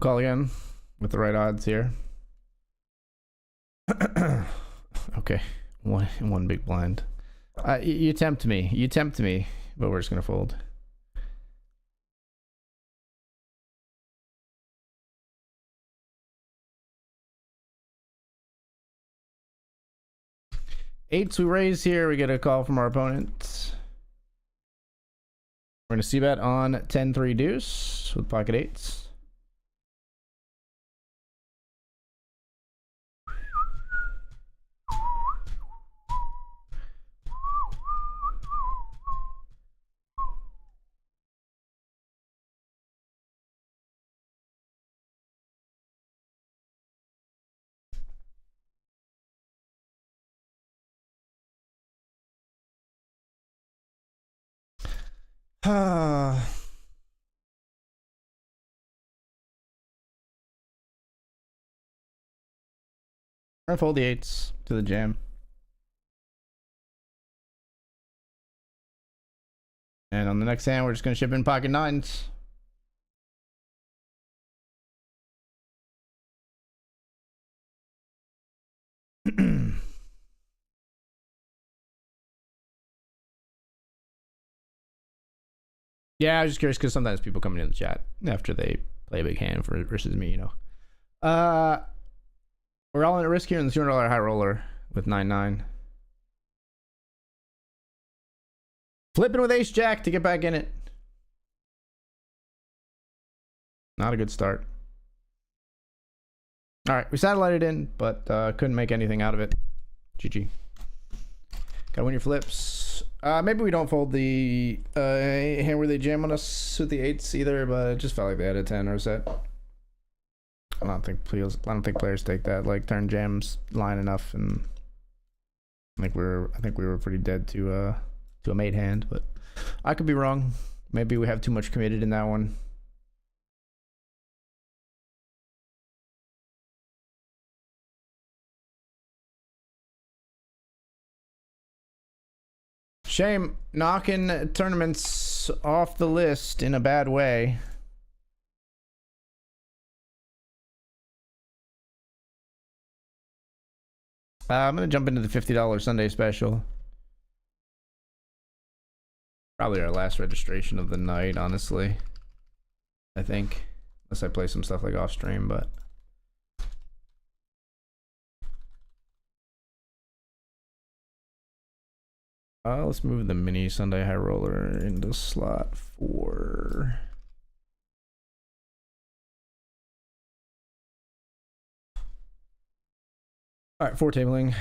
S1: Call again with the right odds here. Okay, one big blind. You tempt me. You tempt me, but we're just gonna fold. Eights we raise here. We get a call from our opponent. We're gonna see bet on 10-3 deuce with pocket eights. I'm gonna fold the eights to the jam. And on the next hand, we're just gonna ship in pocket nines. Yeah, I was just curious because sometimes people come in the chat after they play a big hand versus me, you know. We're all in at risk here in the $200 high roller with 9-9. Flipping with ace jack to get back in it. Not a good start. All right, we satellited in, but couldn't make anything out of it. GG. Gotta win your flips. Maybe we don't fold the hand where they jam on us with the eights either, but it just felt like they had a 10 or a set. I don't think players take that like turn jams line enough, and I think we were pretty dead to a mate hand, but I could be wrong. Maybe we have too much committed in that one. Shame knocking tournaments off the list in a bad way. I'm gonna jump into the $50 Sunday special. Probably our last registration of the night, honestly. I think, unless I play some stuff like off stream, but. Let's move the mini Sunday high roller into slot 4. All right, 4 tabling.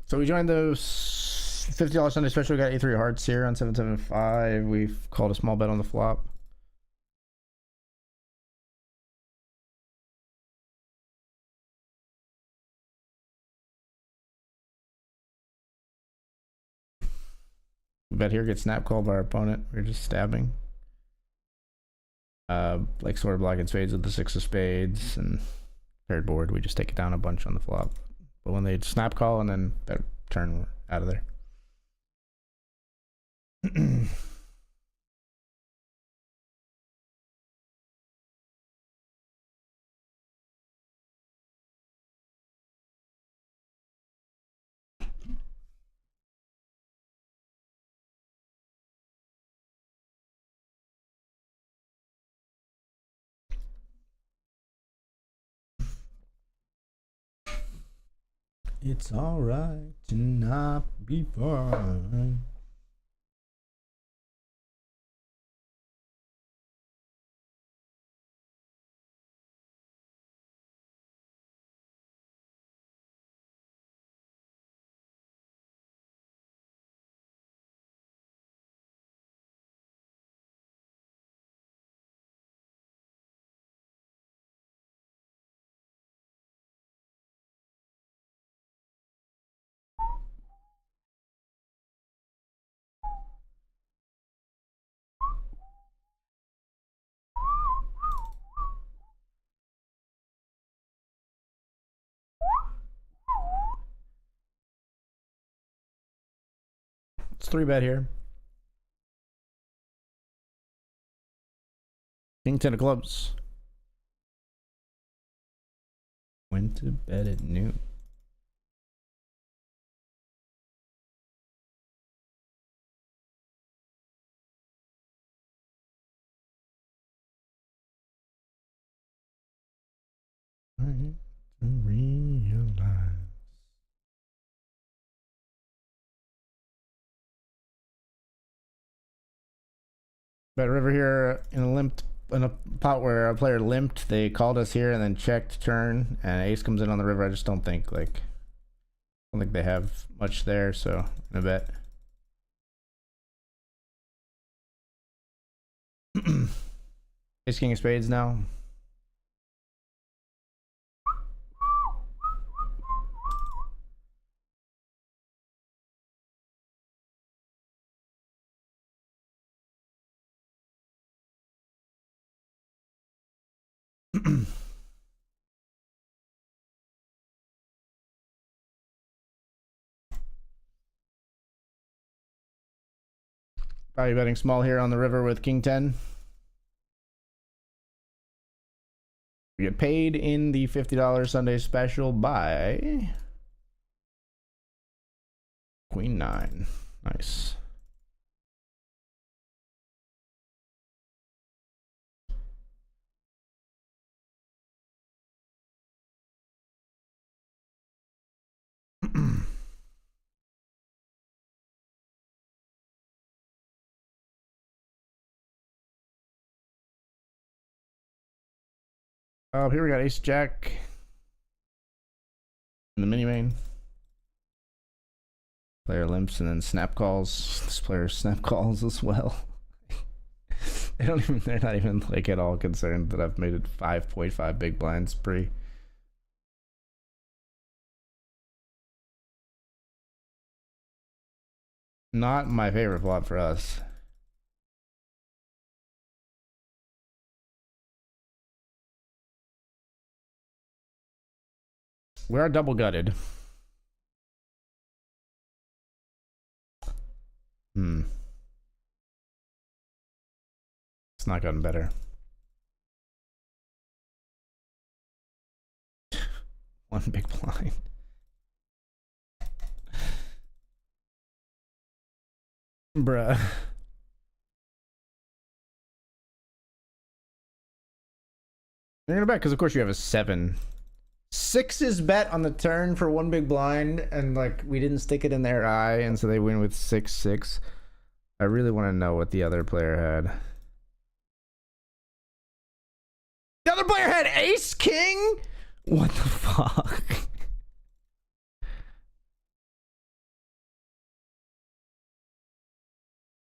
S1: So we joined the $50 Sunday special. We got A3 hearts here on 775. We've called a small bet on the flop. Bet here gets snap called by our opponent. We're just stabbing. Like sort of blocking spades with the 6 of spades and paired board. We just take it down a bunch on the flop. But when they snap call and then bet turn, we're out of there. It's alright to not be fine. It's 3-bet here. King 10 of clubs. Went to bed at noon. Right to realize. Bet river here in a pot where a player limped. They called us here and then checked turn, and ace comes in on the river. I just don't think they have much there, so I'm gonna bet. Ace king of spades now. Value betting small here on the river with king 10. We get paid in the $50 Sunday special by queen 9. Nice. Here we got ace jack in the mini main. Player limps and then snap calls. This player snap calls as well. They're not even like at all concerned that I've made it 5.5 big blinds pre. Not my favorite flop for us. We are double gutted. It's not gotten better. One big blind. Bruh. You're gonna bet because of course you have a 7. 6 is bet on the turn for one big blind, and like we didn't stick it in their eye, and so they win with 6-6. I really want to know what the other player had. The other player had ace king? What the fuck?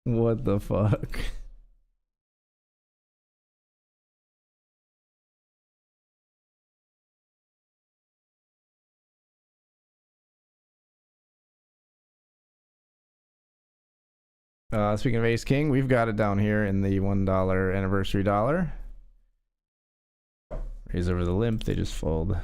S1: What the fuck? Speaking of ace king, we've got it down here in the $1 anniversary dollar. Raise over the limp, they just fold.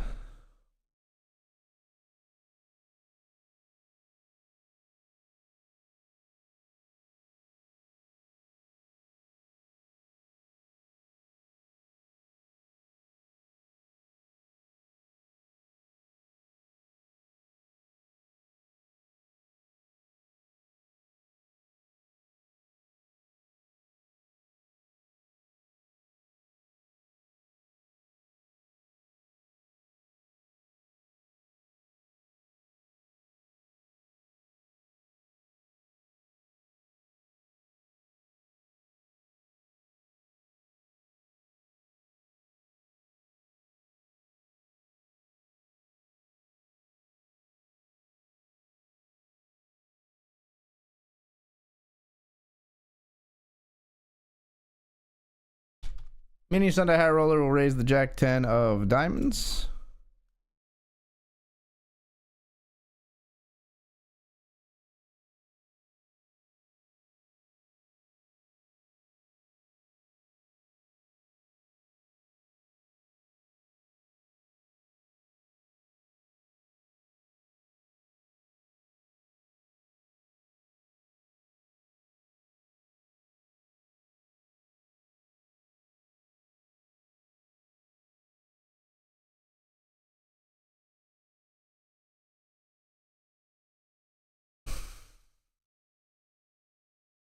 S1: Mini Sunday High Roller will raise the Jack 10 of diamonds.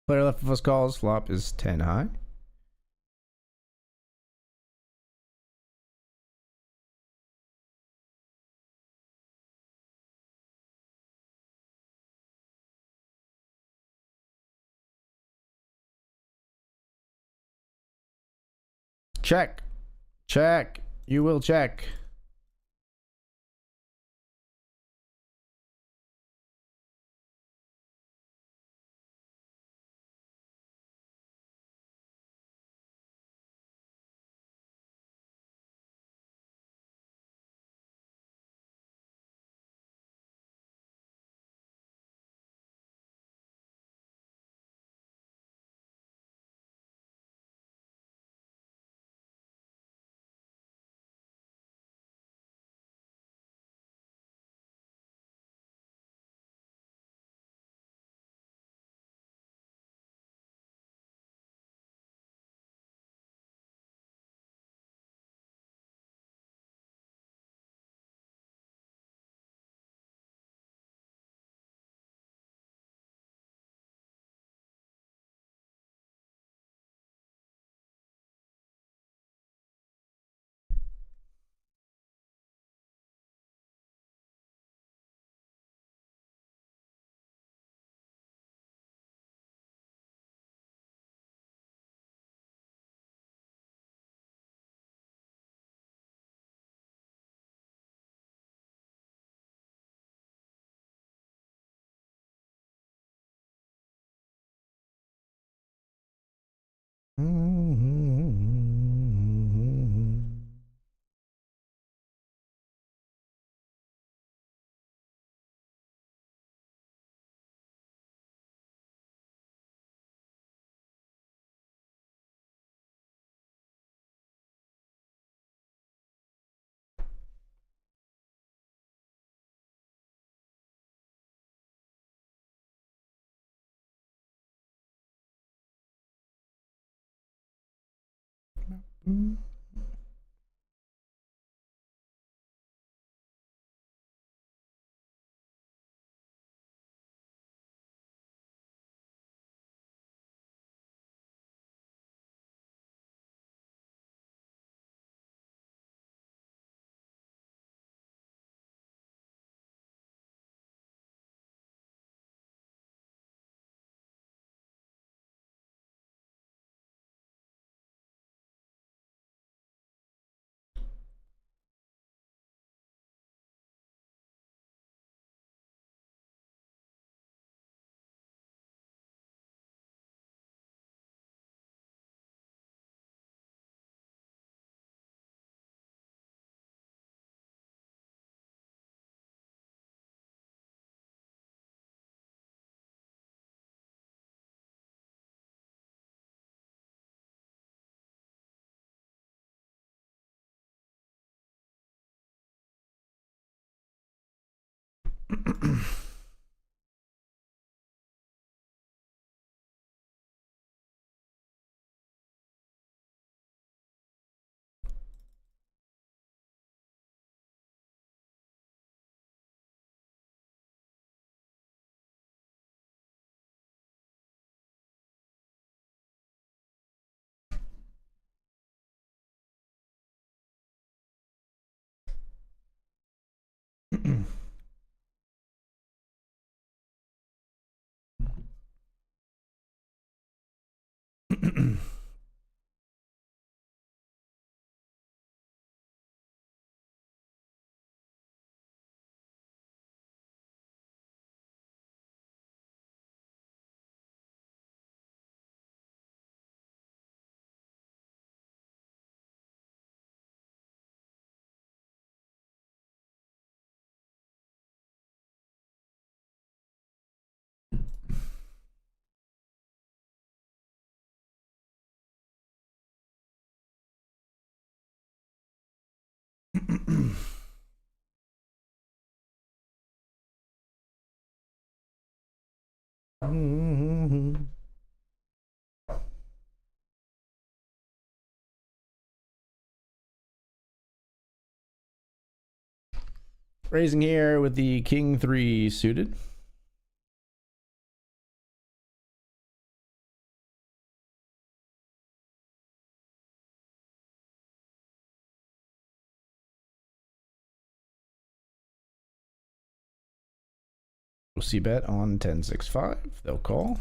S1: Player left of us calls. Flop is 10 high. Check. Check. You will check. Raising here with the King 3 suited. C bet on 10-6-5. They'll call.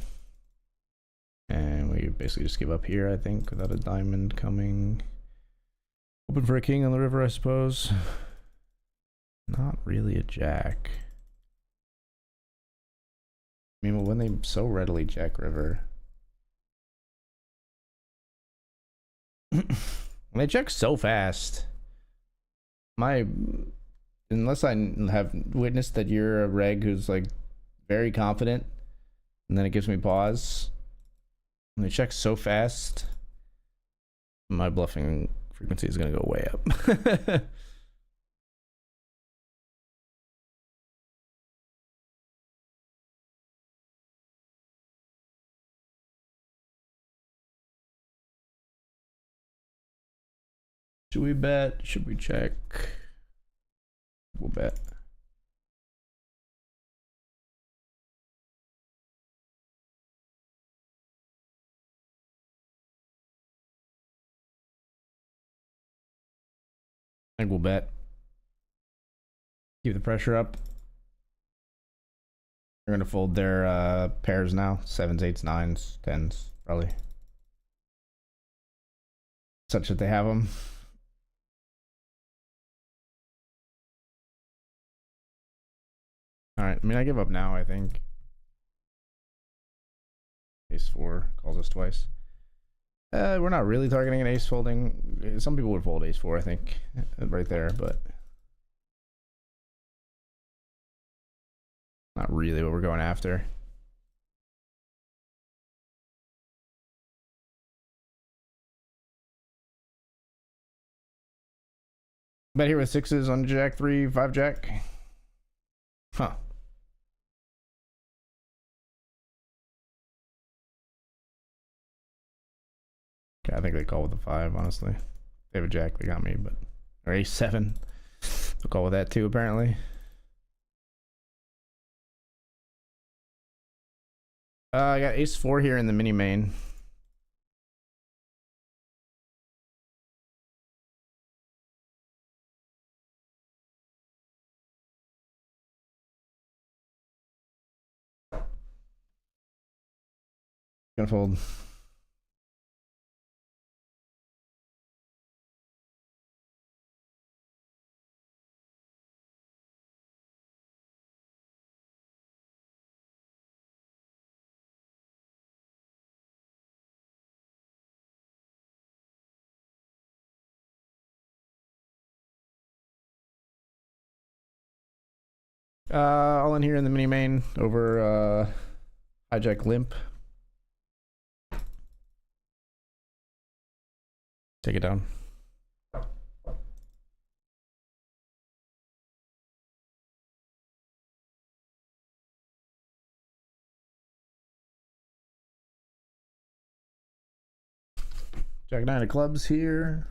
S1: And we basically just give up here, I think, without a diamond coming. Open for a king on the river, I suppose. Not really a jack. I mean, well, when they so readily jack river. When they check so fast. Unless I have witnessed that you're a reg who's like very confident, and then it gives me pause. When they check so fast, my bluffing frequency is gonna go way up. Should we bet? Should we check? We'll bet. I think we'll bet. Keep the pressure up. They're gonna fold their pairs now. 7s, 8s, 9s, 10s, probably. Such that they have them. Alright, I mean, I give up now, I think. Ace 4 calls us twice. We're not really targeting an ace folding. Some people would fold ace 4, I think, right there, but not really what we're going after. Bet here with 6s on jack 3, 5 jack. Huh. Okay, I think they call with the 5, honestly. They have a jack, they got me, but or ace 7. They'll call with that too, apparently. I got ace 4 here in the mini main. Gonna fold. All in here in the mini main over hijack limp. Take it down. Jack 9 of clubs here.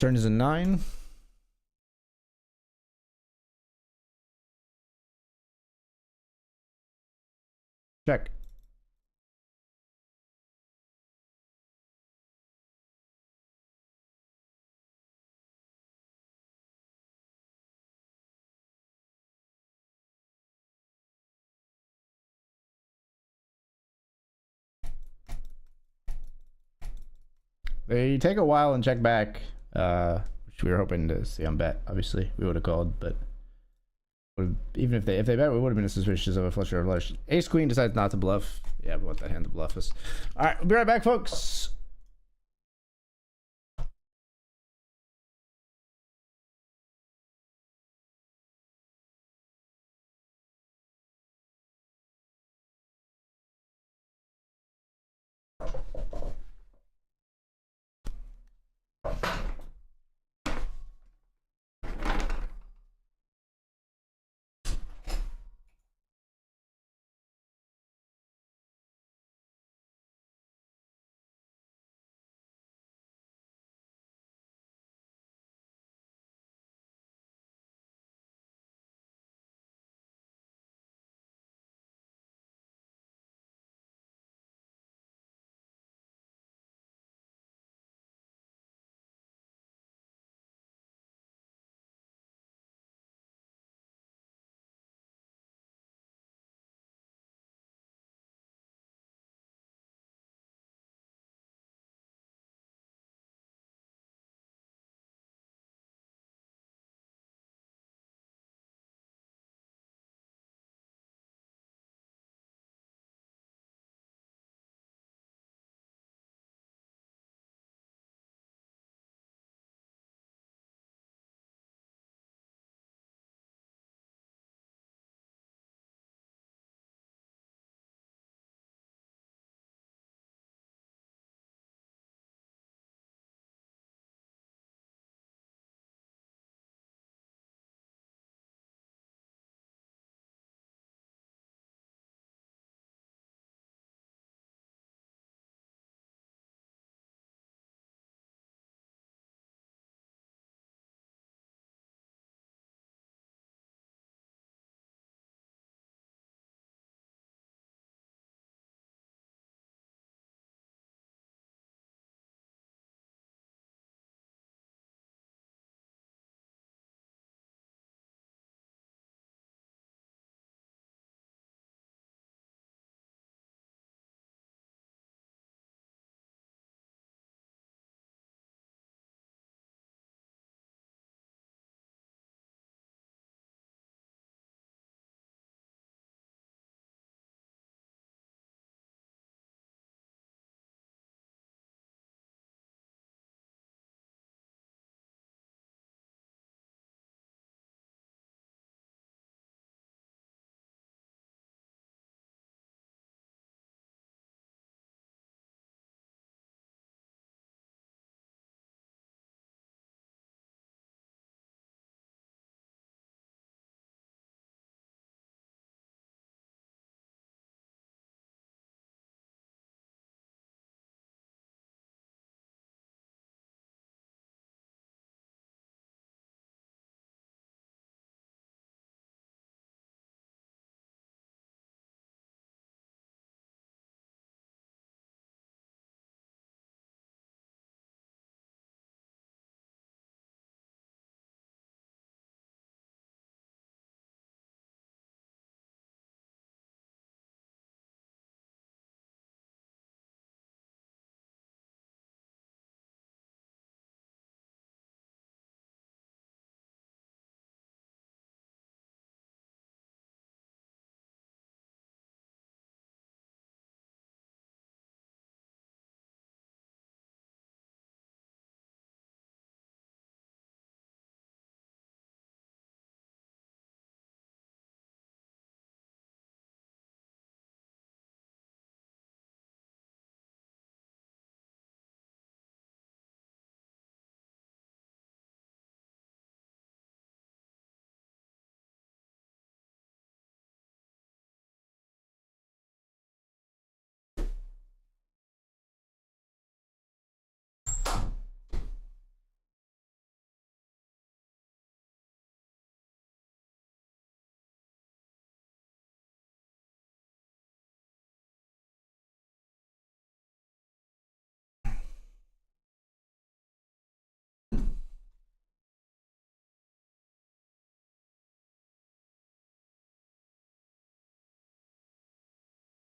S1: Turn is a 9. Check. They take a while and check back, which we were hoping to see on bet. Obviously, we would have called, but even if they bet, we would have been suspicious of a flush or a flush. Ace Queen decides not to bluff. Yeah, we want that hand to bluff us. All right, we'll be right back, folks.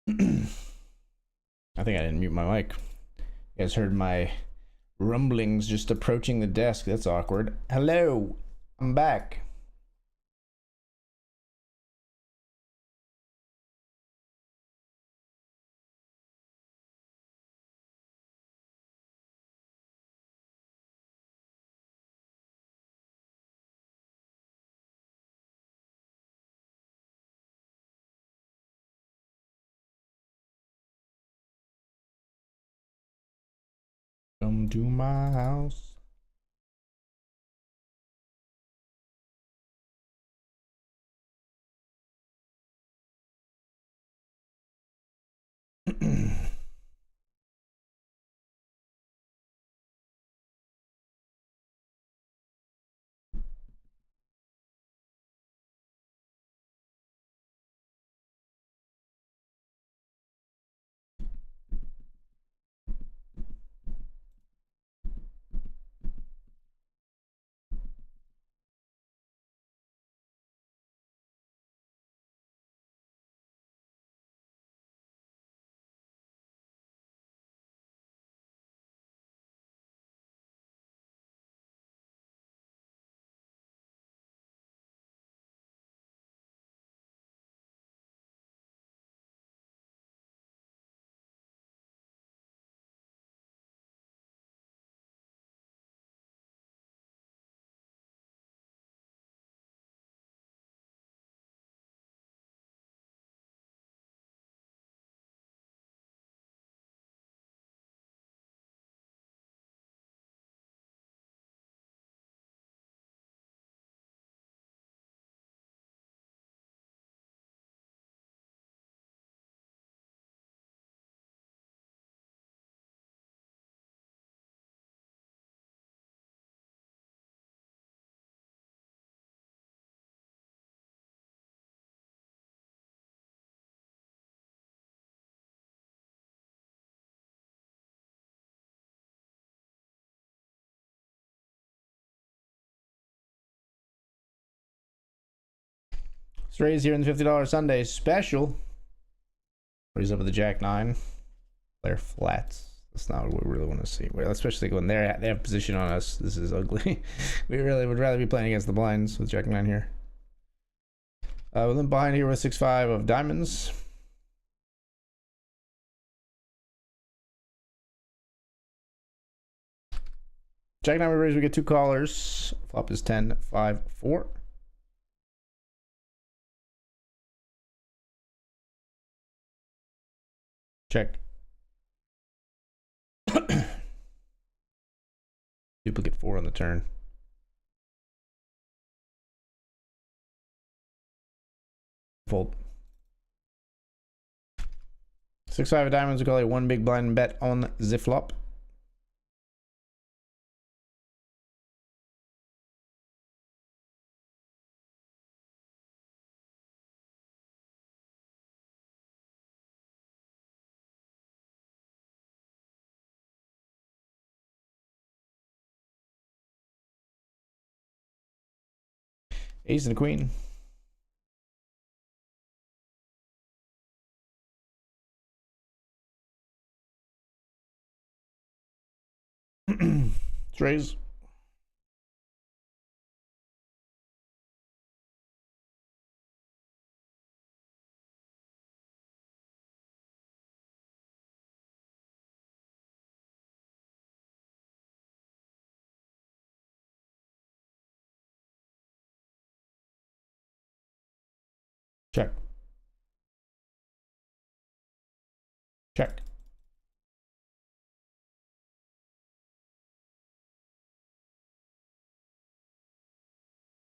S1: I think I didn't mute my mic. You guys heard my rumblings just approaching the desk. That's awkward. Hello, I'm back. Come to my house. It's raised here in the $50 Sunday special. Raise up with the Jack 9. Player flats. That's not what we really want to see. Well, especially when they have position on us. This is ugly. We really would rather be playing against the blinds with Jack 9 here. With them behind here with 6-5 of diamonds. Jack 9 we raise, we get 2 callers. Flop is 10-5-4. Check. Duplicate 4 on the turn. Fold. 6-5 of diamonds, we call it one big blind bet on the flop. Ace and a queen. Let's raise. Check. Check.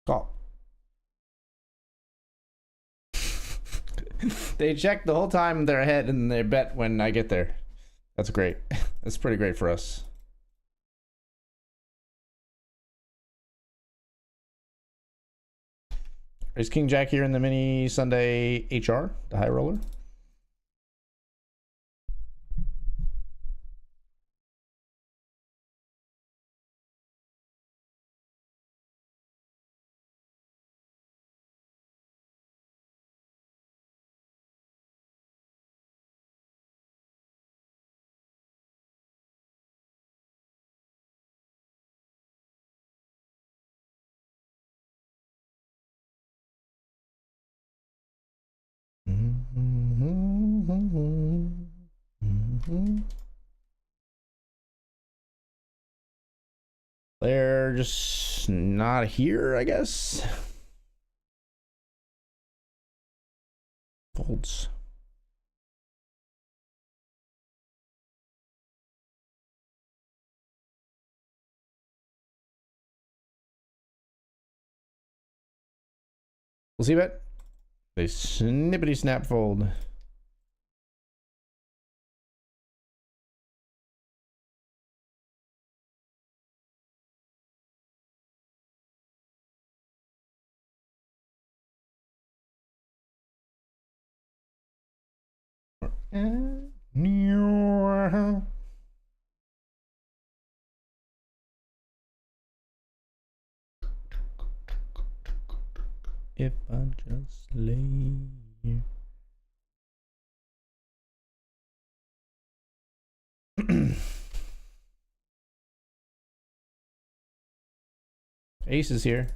S1: Call. They check the whole time they're ahead and they bet when I get there. That's great. That's pretty great for us. Raise King Jack here in the mini Sunday HR, the high roller. They're just not here, I guess. Folds. We'll see bet. They snippity snap fold. If I just lay here. Ace is here.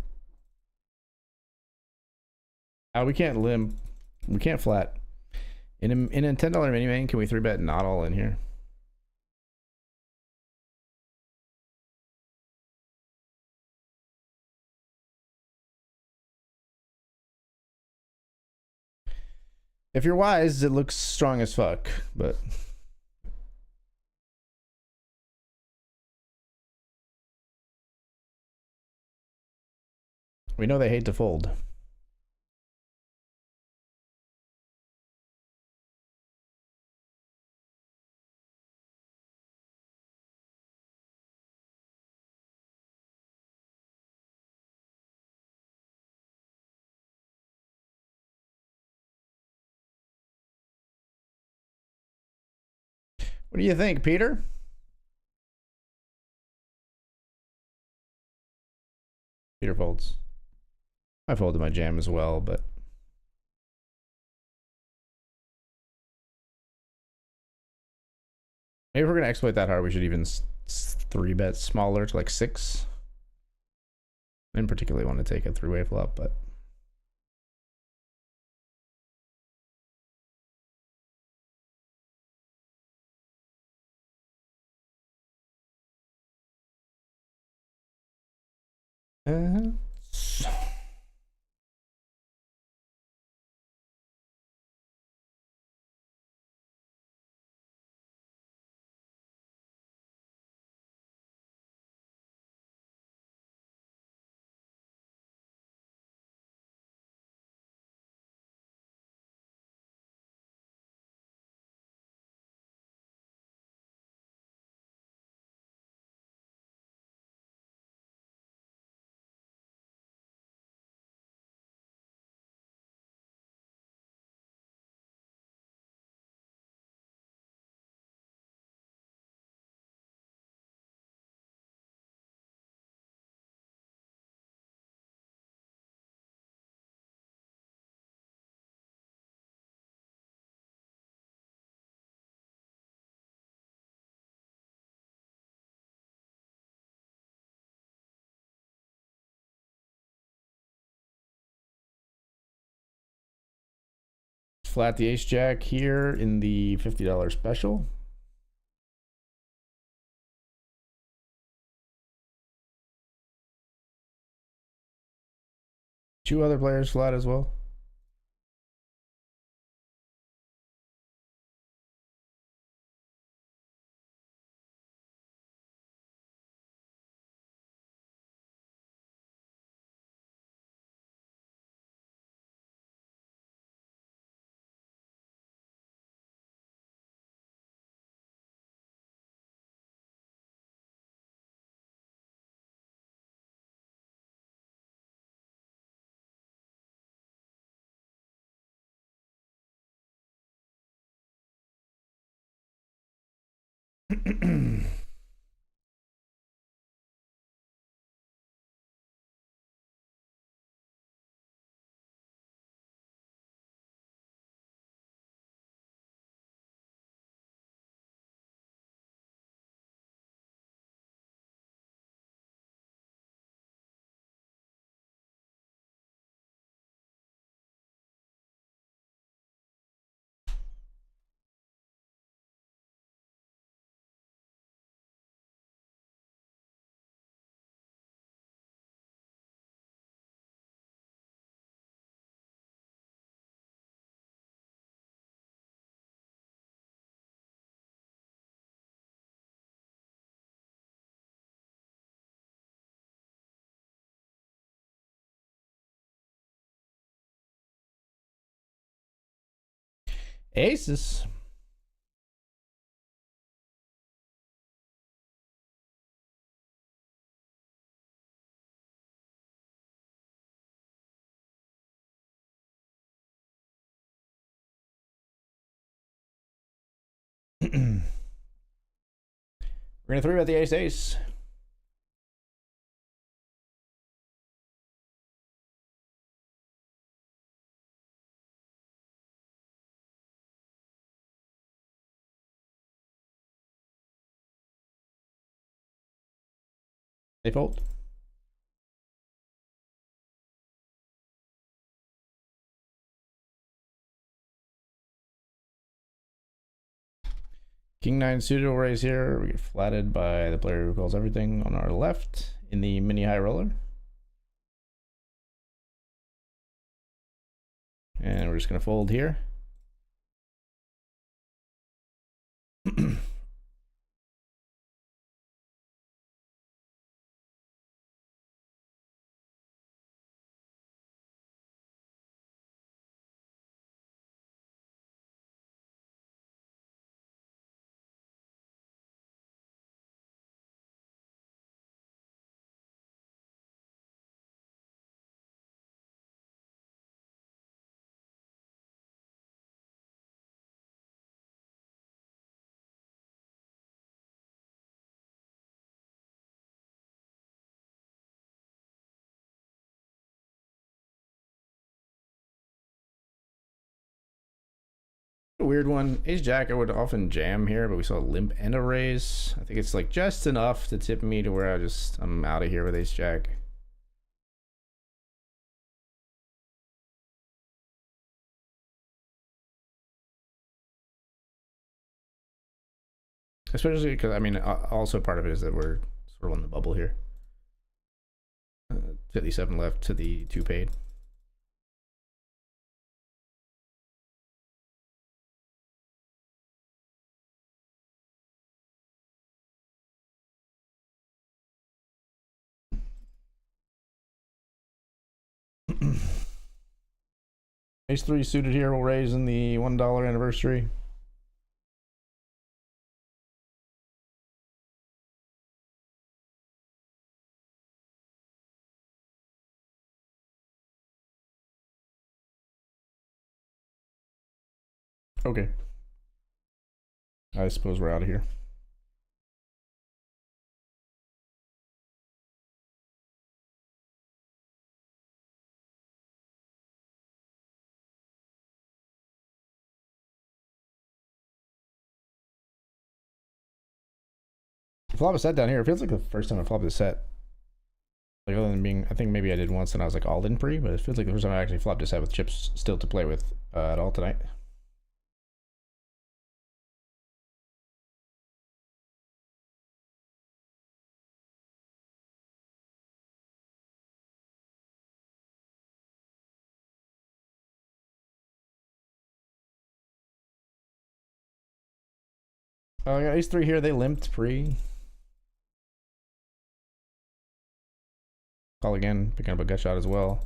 S1: We can't limp. We can't flat. In a $10 mini main, can we 3-bet not all in here? If you're wise, it looks strong as fuck, but we know they hate to fold. What do you think, Peter? Peter folds. I folded my jam as well, but maybe if we're gonna exploit that hard, we should even 3-bet smaller to like 6. I didn't particularly want to take a 3-way flop, but flat the ace jack here in the $50 special. Two other players flat as well. Aces. We're gonna 3-bet the ace. They fold. King 9 suited will raise here. We get flatted by the player who calls everything on our left in the mini high roller. And we're just going to fold here. A weird one. Ace Jack I would often jam here, but we saw a limp and a raise. I think it's like just enough to tip me to where I'm out of here with Ace Jack. Especially because, I mean, also part of it is that we're sort of on the bubble here. 57 left to the 2 paid. Ace 3 suited here will raise in the $1 anniversary. Okay. I suppose we're out of here. Flop a set down here. It feels like the first time I flopped a set. Like, other than being, I think maybe I did once and I was like all in pre, but it feels like the first time I actually flopped a set with chips still to play with at all tonight. Oh, I got ace 3 here. They limped pre. Call again, picking up a gut shot as well.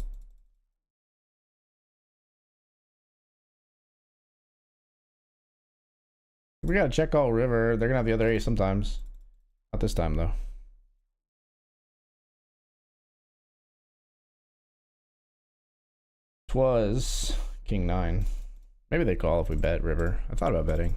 S1: We gotta check call river. They're gonna have the other ace sometimes. Not this time though. Was king 9. Maybe they call if we bet river. I thought about betting.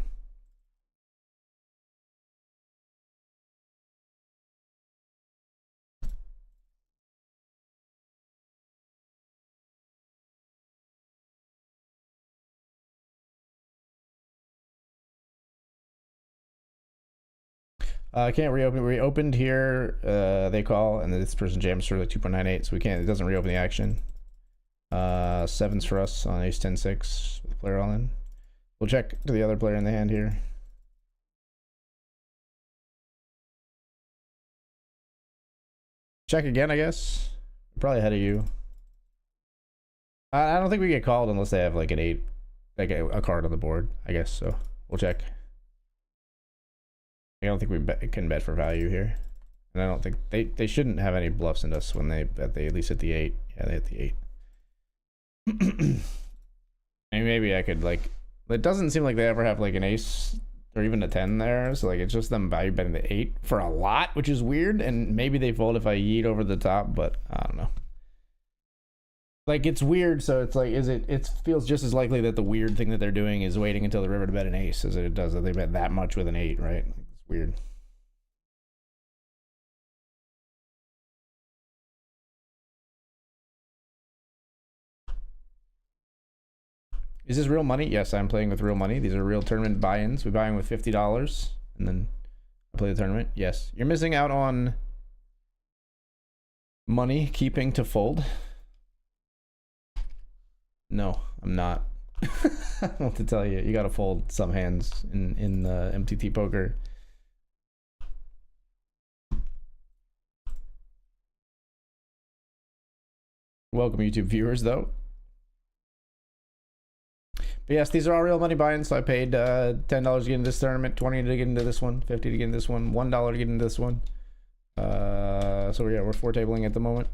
S1: I can't reopen. We opened here. They call, and this person jams for like 2.98, so we can't. It doesn't reopen the action. 7s for us on ace 10-6 with the player all in. We'll check to the other player in the hand here. Check again, I guess. Probably ahead of you. I don't think we get called unless they have like an 8, like a card on the board, I guess. So we'll check. I don't think we can bet for value here, and I don't think they shouldn't have any bluffs in us when they bet. They at least hit the 8. Yeah, they hit the 8. And maybe I could like It doesn't seem like they ever have like an ace or even a 10 there. So like it's just them value betting the 8 for a lot, which is weird. And maybe they fold if I yeet over the top, but I don't know. Like it's weird, so it's like, it feels just as likely that the weird thing that they're doing is waiting until the river to bet an ace as it does that they bet that much with an 8, right? It's weird. Is this real money? Yes, I'm playing with real money. These are real tournament buy-ins. We buy in with $50 and then I play the tournament. Yes. You're missing out on money keeping to fold. No, I'm not. I don't know what to tell you. You gotta fold some hands in MTT poker. Welcome, YouTube viewers, though. But yes, these are all real money buy-ins. So I paid $10 to get into this tournament, $20 to get into this one, $50 to get into this one, $1 to get into this one. So yeah, we're 4-tabling at the moment.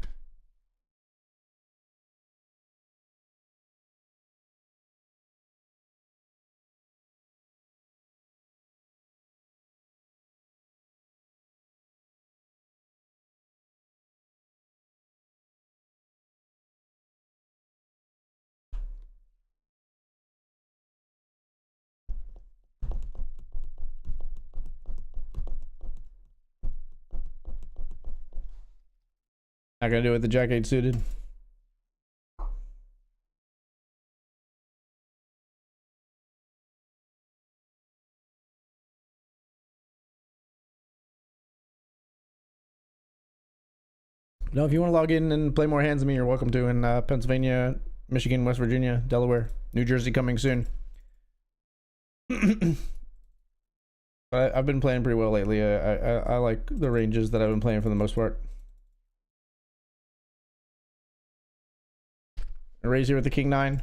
S1: Not gonna do it with the Jack 8 suited. No, if you want to log in and play more hands than me, you're welcome to in Pennsylvania, Michigan, West Virginia, Delaware, New Jersey coming soon. But I've been playing pretty well lately. I like the ranges that I've been playing for the most part. I raise here with the King 9.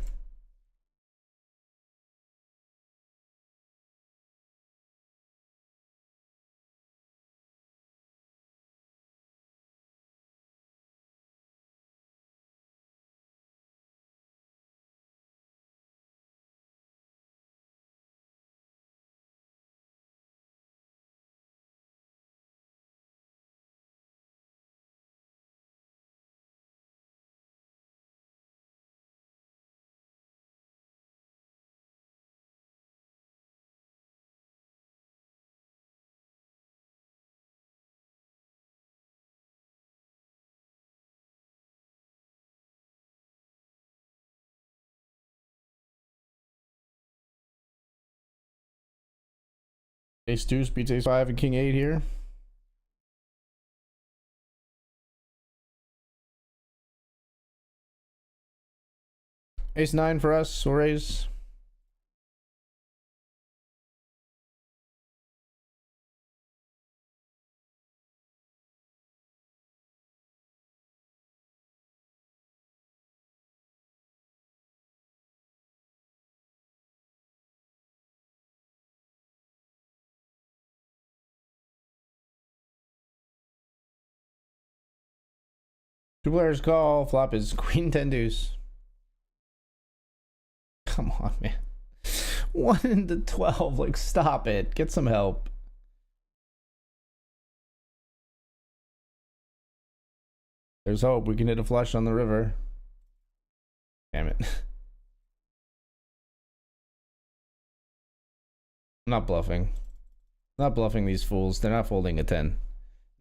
S1: Ace deuce beats ace 5 and King 8 here. Ace 9 for us, we'll raise. Two players call, flop is Queen 10 deuce. Come on, man. 1 into 12, like stop it. Get some help. There's hope. We can hit a flush on the river. Damn it. I'm not bluffing. I'm not bluffing these fools. They're not folding a 10.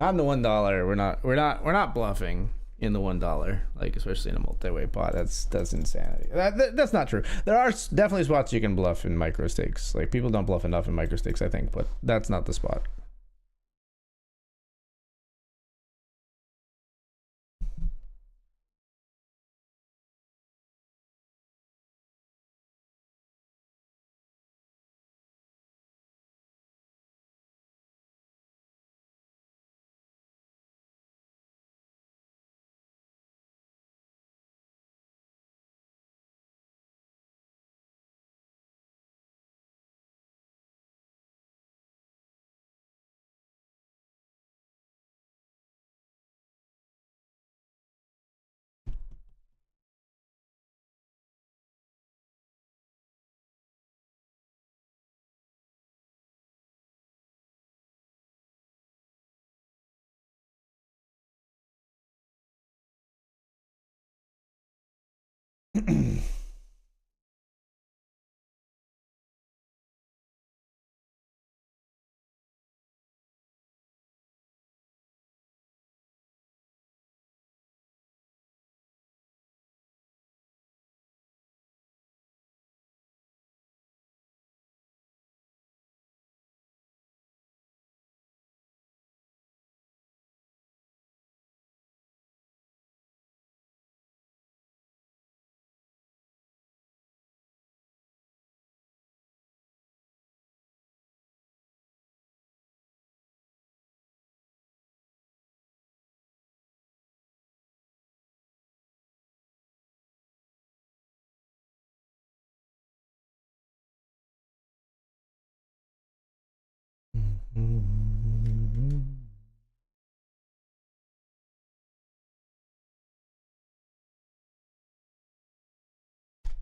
S1: Not in the $1. We're not bluffing in the $1. Like especially in a multi-way pot. That's insanity. That's not true. There are definitely spots you can bluff in micro stakes. Like people don't bluff enough in micro stakes, I think, but that's not the spot.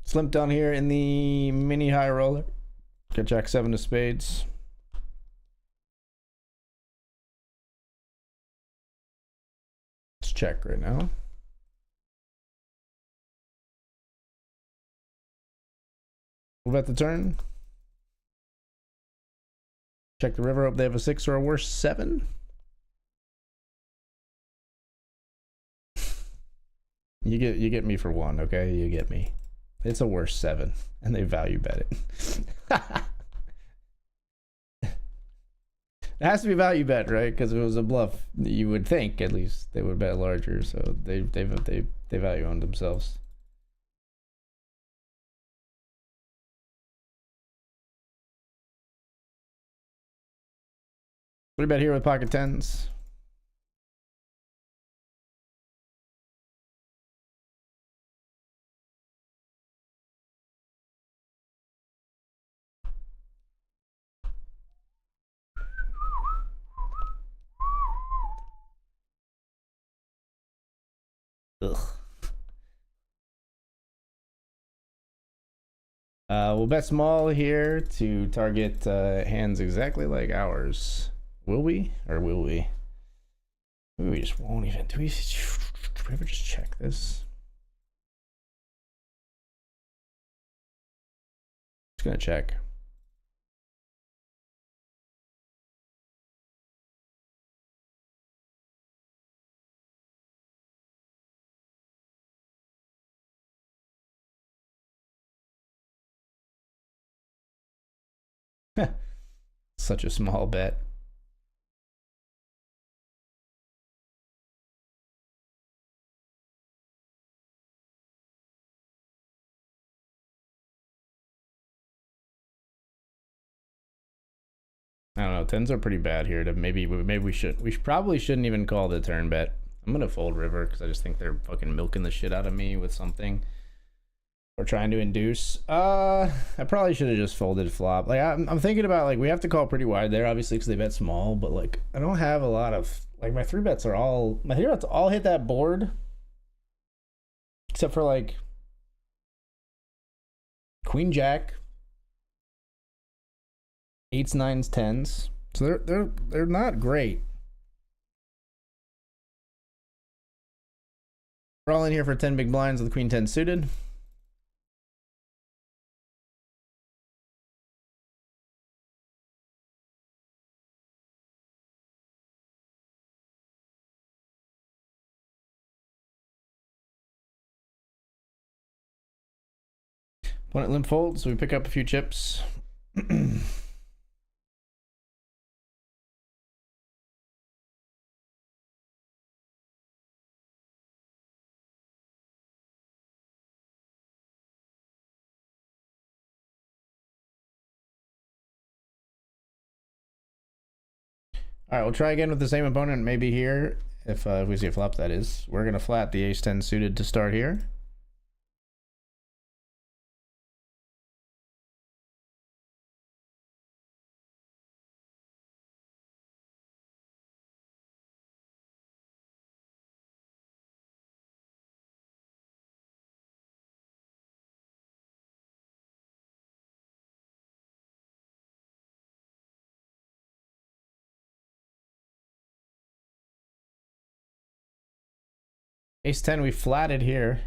S1: Slimp down here in the mini high roller. Got Jack 7 of spades. Let's check right now. Move at the turn. Check the river. Hope they have a 6 or a worse 7. You get me for 1, okay? You get me. It's a worse 7, and they value bet it. It has to be value bet, right? Because if it was a bluff, you would think at least they would bet larger. So they value on themselves. What about here with pocket 10s? Ugh. We'll bet small here to target hands exactly like ours. Will we? Or will we? Maybe we just won't even. Do we ever just check this? Just gonna check. Such a small bet. I don't know. 10s are pretty bad here. To maybe we probably shouldn't even call the turn bet. I'm gonna fold river because I just think they're fucking milking the shit out of me with something. Or trying to induce. I probably should have just folded flop. Like I'm thinking about, like, we have to call pretty wide there, obviously, because they bet small. But like I don't have a lot of, like, my 3-bets are all, my 3-bets all hit that board, except for like queen jack, 8s, 9s, 10s. So they're not great. We're all in here for 10 big blinds with queen 10 suited. Opponent limp folds, so we pick up a few chips. All right, we'll try again with the same opponent, maybe here, if we see a flop, that is. We're going to flat the ace-10 suited to start here. Ace-10, we flatted here.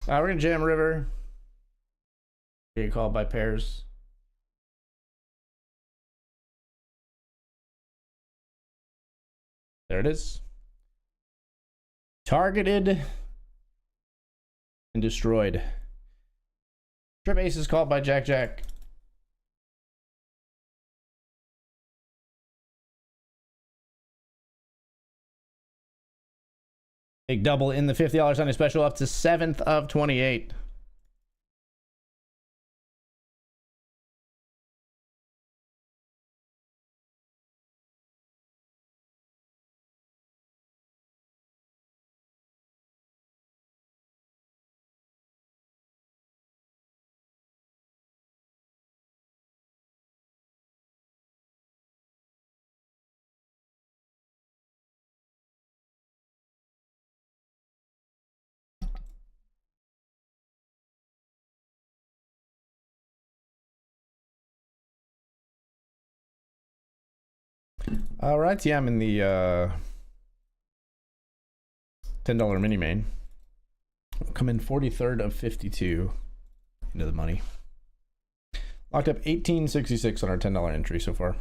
S1: We're gonna jam river. Get called by pairs. There it is. Targeted and destroyed. Trip ace is called by Jack Jack. Big double in the $50 Sunday special up to 7th of 28. All right, yeah, I'm in the $10 mini main. Come in 43rd of 52 into the money. Locked up 1866 on our $10 entry so far.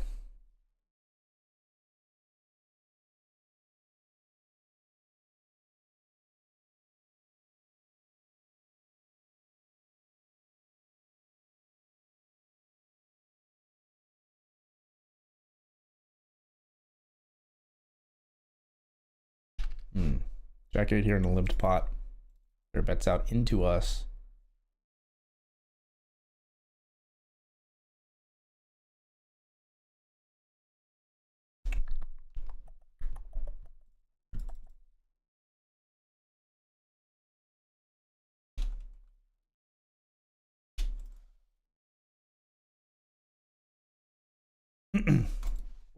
S1: Jack 8 here in the limped pot. Their bets out into us.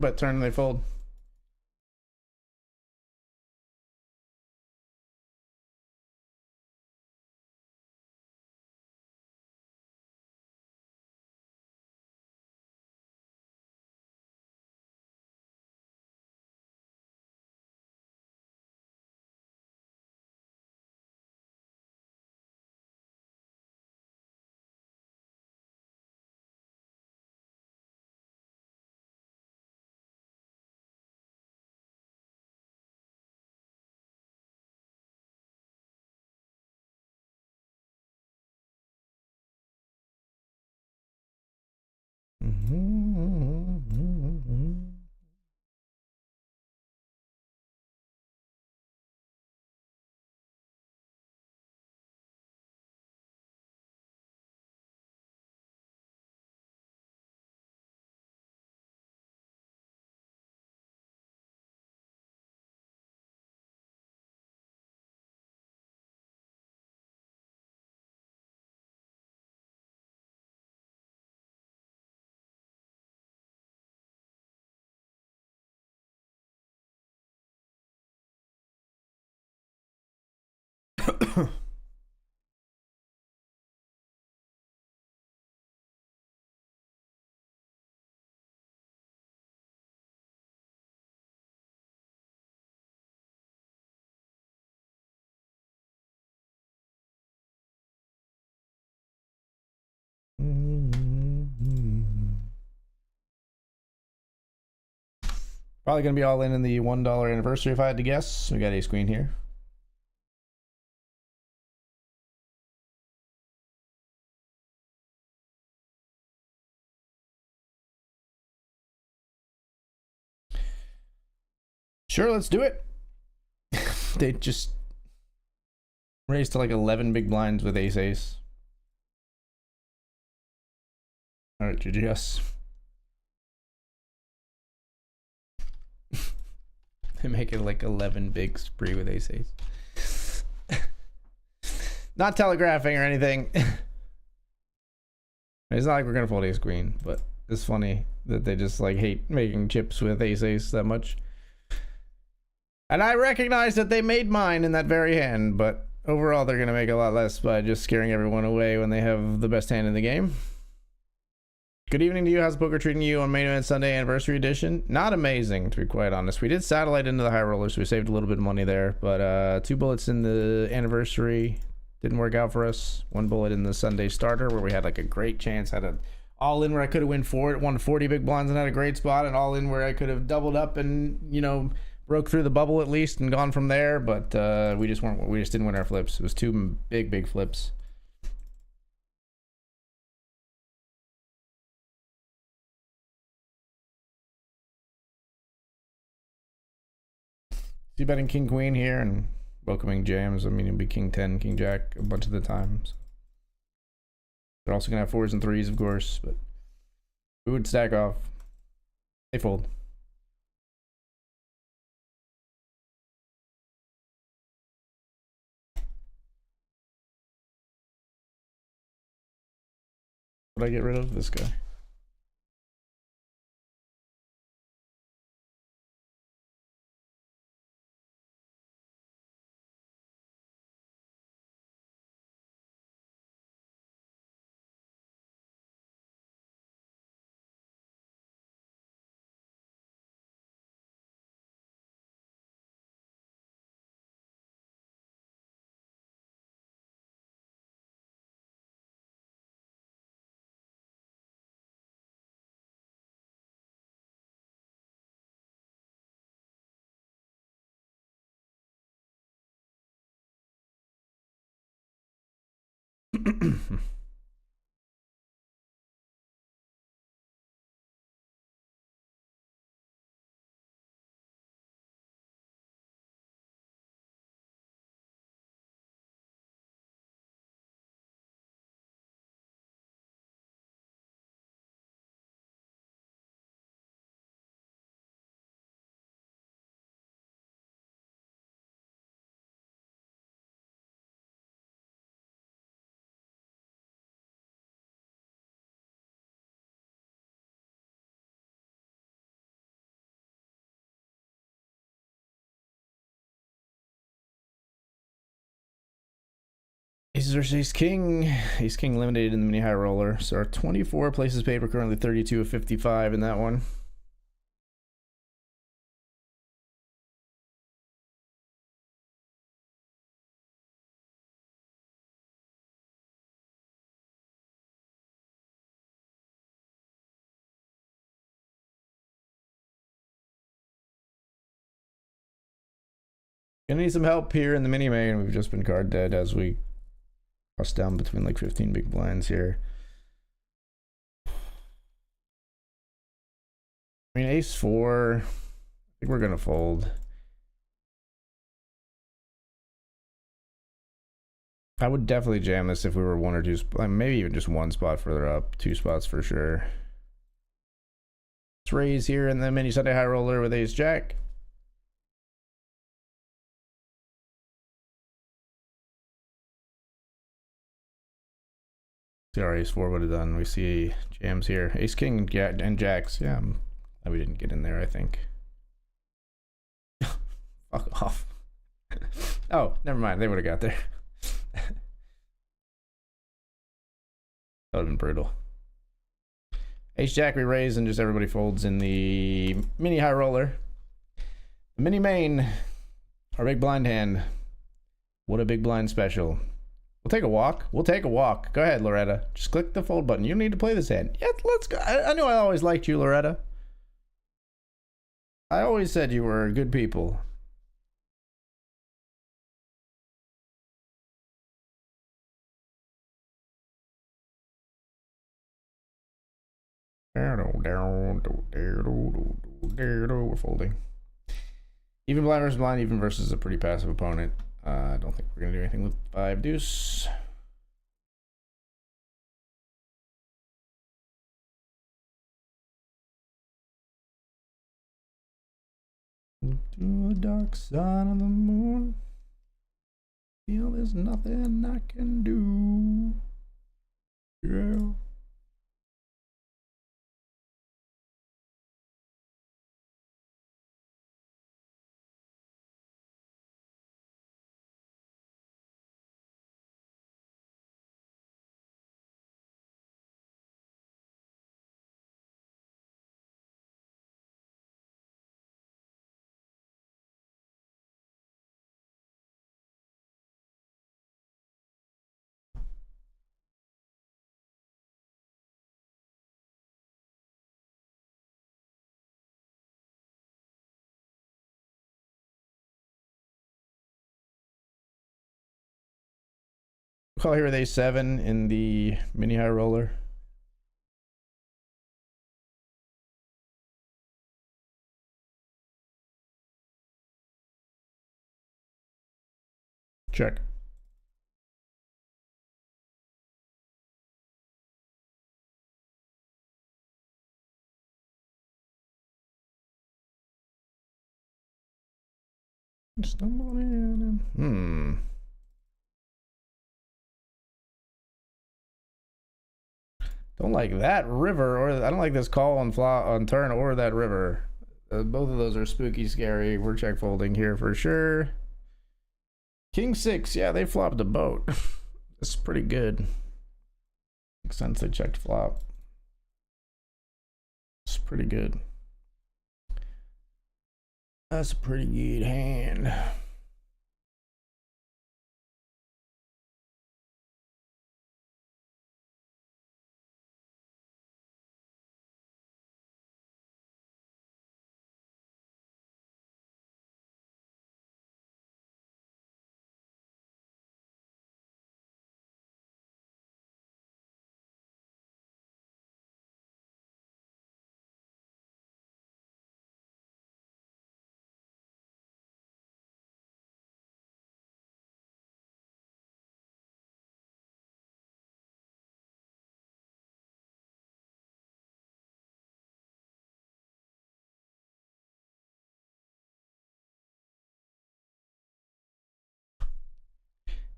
S1: Bet turn, they fold. Probably going to be all in the $1 anniversary if I had to guess. We got ace queen here. Sure, let's do it. They just raised to like 11 big blinds with ace ace. All right, GGS. They make it like 11 big spree with ace ace. Not telegraphing or anything. It's not like we're gonna fold ace queen, but it's funny that they just like hate making chips with ace ace that much. And I recognize that they made mine in that very hand, but overall they're gonna make a lot less by just scaring everyone away when they have the best hand in the game. Good evening to you. How's poker treating you on main event Sunday anniversary edition? Not amazing, to be quite honest. We did satellite into the high roller, so we saved a little bit of money there. But 2 bullets in the anniversary didn't work out for us. 1 bullet in the Sunday starter, where we had like a great chance. Had a all in where I could have won 40 big blinds and had a great spot, and all in where I could have doubled up and, you know, broke through the bubble at least and gone from there. But we just didn't win our flips. It was 2 big flips. See, betting king queen here and welcoming jams. I mean, it'll be king 10, king jack a bunch of the times. They're also gonna have 4s and 3s, of course, but we would stack off. They fold. What did I get rid of? This guy. Aces versus ace king. Ace king eliminated in the mini high roller. So our 24 places paid. We're currently 32 of 55 in that one. Gonna need some help here in the mini main. We've just been card dead as we cross down between like 15 big blinds here. I mean, ace 4. I think we're gonna fold. I would definitely jam this if we were 1 or 2, maybe even just 1 spot further up. 2 spots for sure. Let's raise here in the mini Sunday high roller with ace jack. See our ace 4 would have done. We see jams here. Ace king and jacks. Yeah, we didn't get in there, I think. Fuck off. Oh, never mind. They would have got there. That would have been brutal. Ace jack we raise and just everybody folds in the mini high roller. The mini main. Our big blind hand. What a big blind special. We'll take a walk. We'll take a walk. Go ahead, Loretta. Just click the fold button. You don't need to play this hand. Yeah, let's go. I knew I always liked you, Loretta. I always said you were good people. We're folding. Even blind versus blind, even versus a pretty passive opponent. I don't think we're gonna do anything with 5 deuce. To a dark side of the moon. Feel there's nothing I can do. Yeah. call here with A7 in the mini high roller. Check. Stumble in. Don't like that river, or I don't like this call on turn or that river. Both of those are spooky, scary. We're check folding here for sure. King 6, yeah, they flopped a boat. That's pretty good. Makes sense they checked flop. It's pretty good. That's a pretty good hand.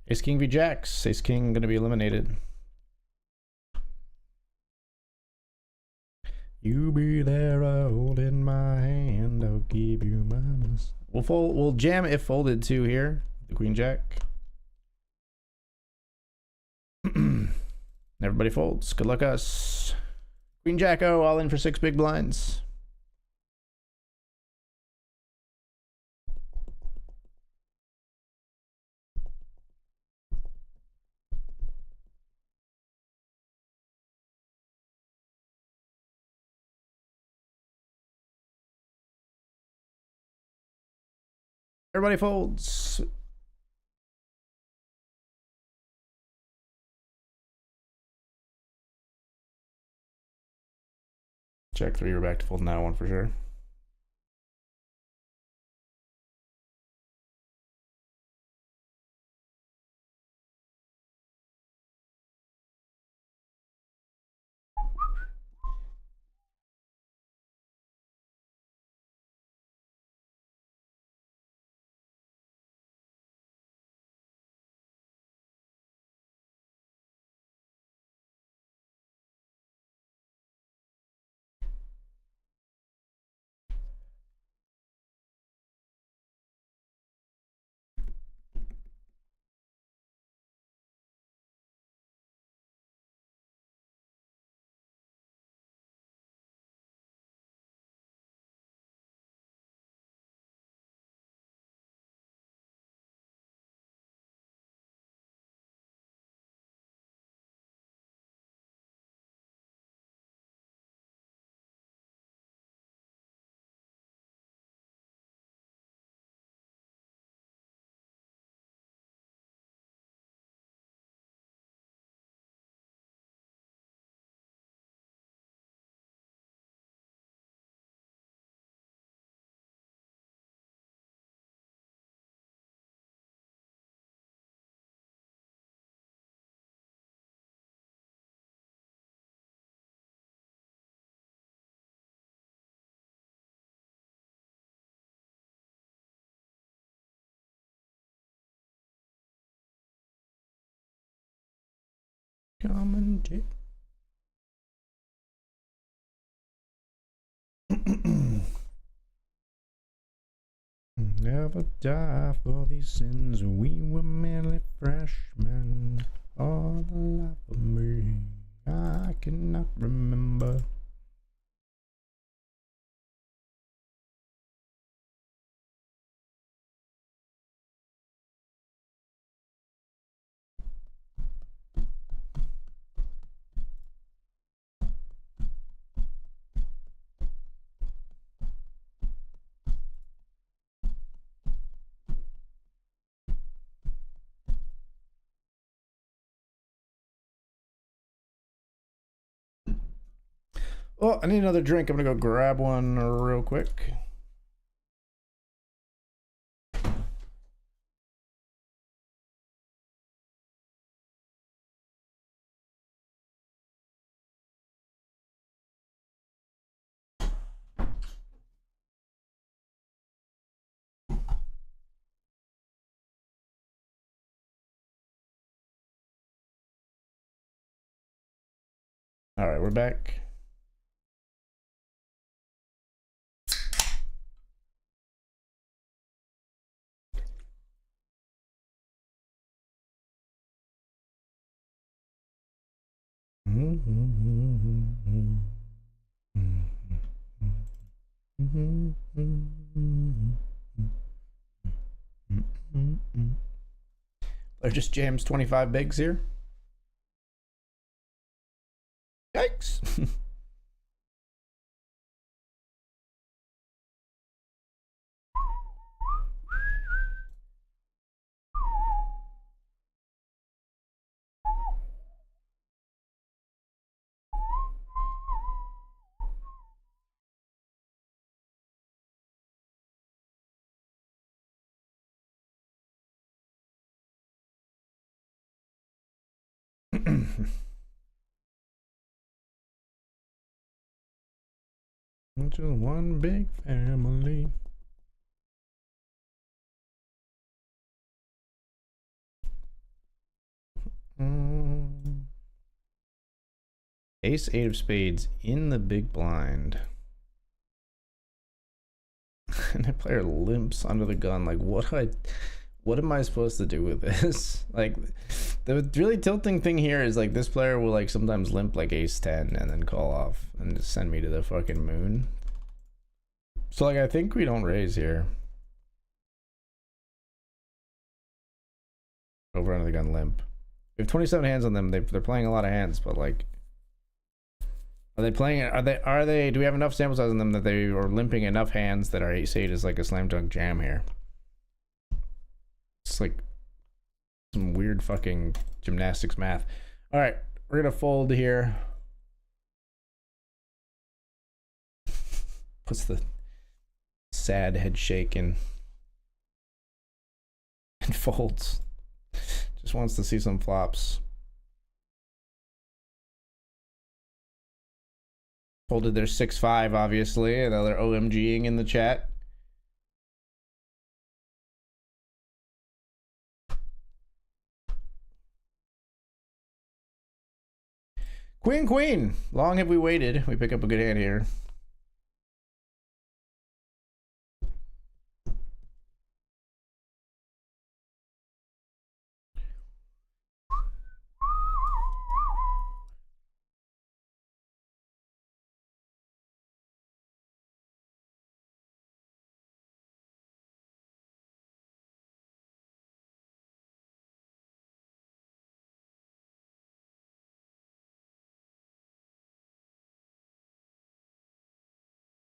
S1: Ace King v Jacks. Ace King gonna be eliminated. You be there holding my hand, I'll give you minus. We'll jam if folded too here. The Queen Jack. Everybody folds. Good luck us. Queen Jack O, all in for 6 big blinds. Everybody folds. Check 3, we're back to folding that one for sure. Commentate. Never die for these sins. We were merely freshmen. All the life of me, I cannot remember. Oh, I need another drink. I'm gonna go grab one real quick. All right, we're back. Or just jams 25 bigs here. Yikes. Just one big family. Ace 8 of spades in the big blind. And the player limps under the gun. Like, what am I supposed to do with this? Like, the really tilting thing here is like this player will like sometimes limp like ace 10 and then call off and just send me to the fucking moon. So like I think we don't raise here. Over under the gun limp. We have 27 hands on them. They're playing a lot of hands, but like, are they playing? Are they? Do we have enough sample size on them that they are limping enough hands that our ace 8 is like a slam dunk jam here? It's like some weird fucking gymnastics math. All right, we're gonna fold here. Puts the sad head shaking and folds. Just wants to see some flops. Folded their 6-5, obviously. Another OMGing in the chat. Queen, queen. Long have we waited. We pick up a good hand here.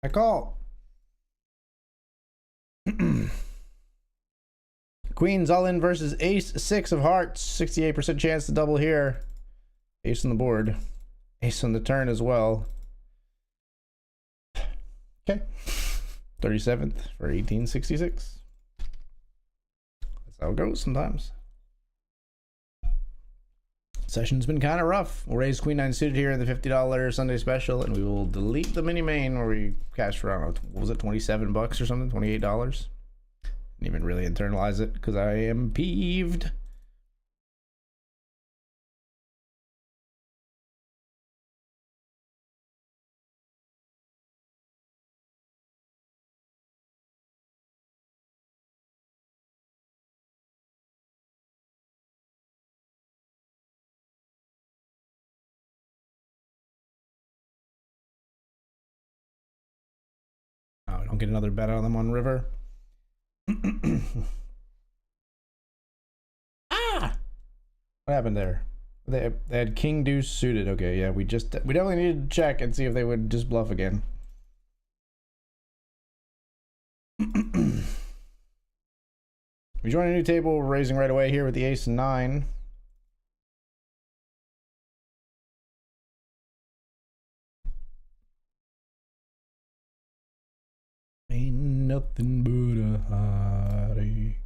S1: I call. Queens all in versus ace 6 of hearts. 68% chance to double here. Ace on the board. Ace on the turn as well. Okay. 37th for 1866. That's how it goes sometimes. Session's been kind of rough. We'll raise Queen 9 suited here in the $50 Sunday special, and we will delete the mini main where we cashed for, I don't know, what was it, 27 bucks or something? $28? Didn't even really internalize it because I am peeved. Oh, don't get another bet on them on river. Ah! What happened there? They had king deuce suited. Okay, yeah, we definitely needed to check and see if they would just bluff again. We join a new table. We're raising right away here with the ace 9. nothing but a heartache.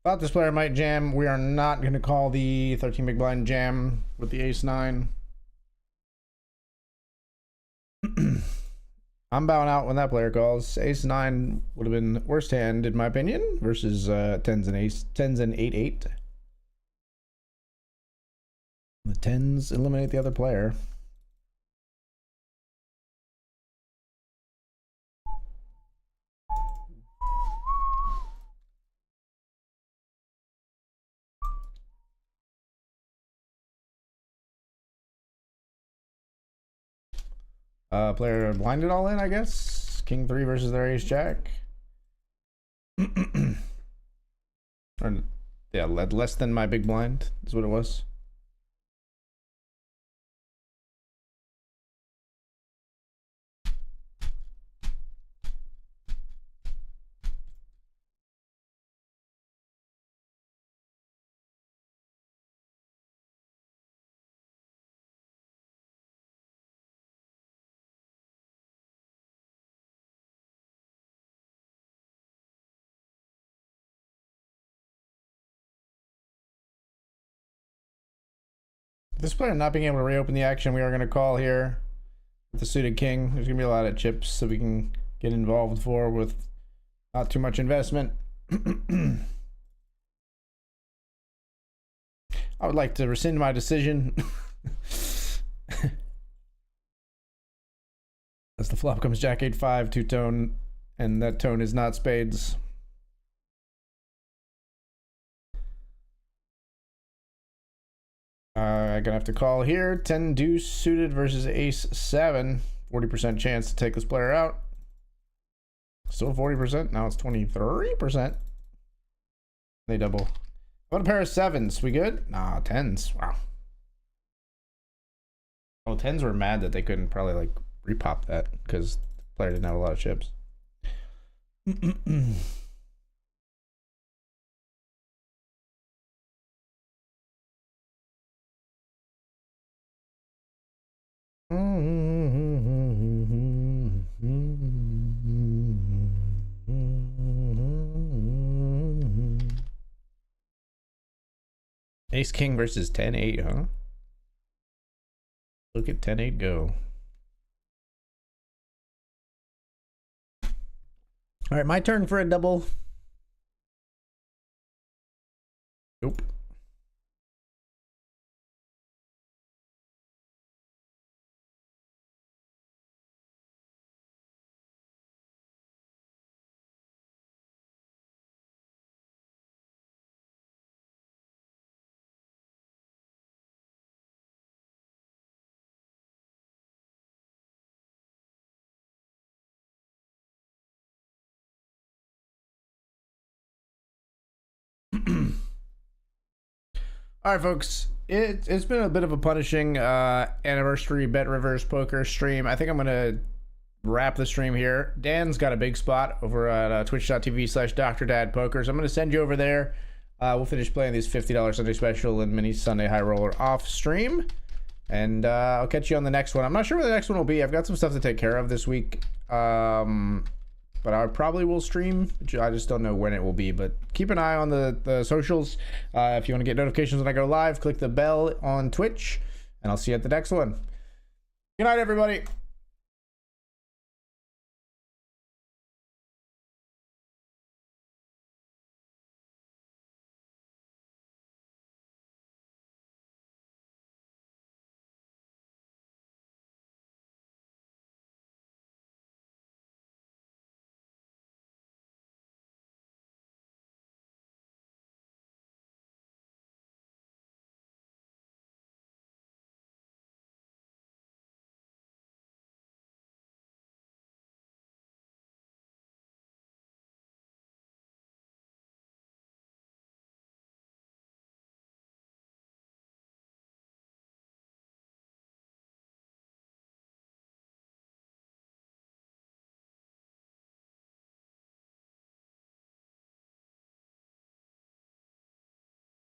S1: Thought this player might jam. We are not going to call the 13 big blind jam with the ace-9. I'm bowing out when that player calls. Ace-9 would have been worst hand, in my opinion, versus 10s and 8-8. The 10s eliminate the other player. Player blinded all in, I guess. King 3 versus their ace jack. Or, yeah, less than my big blind is what it was. This player not being able to reopen the action, we are going to call here with the suited king. There's going to be a lot of chips that we can get involved for with not too much investment. I would like to rescind my decision. As the flop comes jack 8-5, two-tone, and that tone is not spades. I'm gonna have to call here. 10 deuce suited versus ace 7. 40% chance to take this player out. Still 40%. Now it's 23%. They double. What a pair of 7s? We good? Nah, 10s. Wow. Oh, 10s were mad that they couldn't probably like repop that because the player didn't have a lot of chips. Ace king versus 10-8, huh? Look at 10-8 go. All right, my turn for a double. Nope. All right, folks, it's been a bit of a punishing anniversary BetRiversPoker stream. I think I'm gonna wrap the stream here. Dan's got a big spot over at twitch.tv/DrDadPoker, so I'm gonna send you over there. We'll finish playing these $50 Sunday special and mini Sunday high roller off stream, and I'll catch you on the next one. I'm not sure where the next one will be. I've got some stuff to take care of this week. But I probably will stream. I just don't know when it will be. But keep an eye on the socials. If you want to get notifications when I go live, click the bell on Twitch. And I'll see you at the next one. Good night, everybody.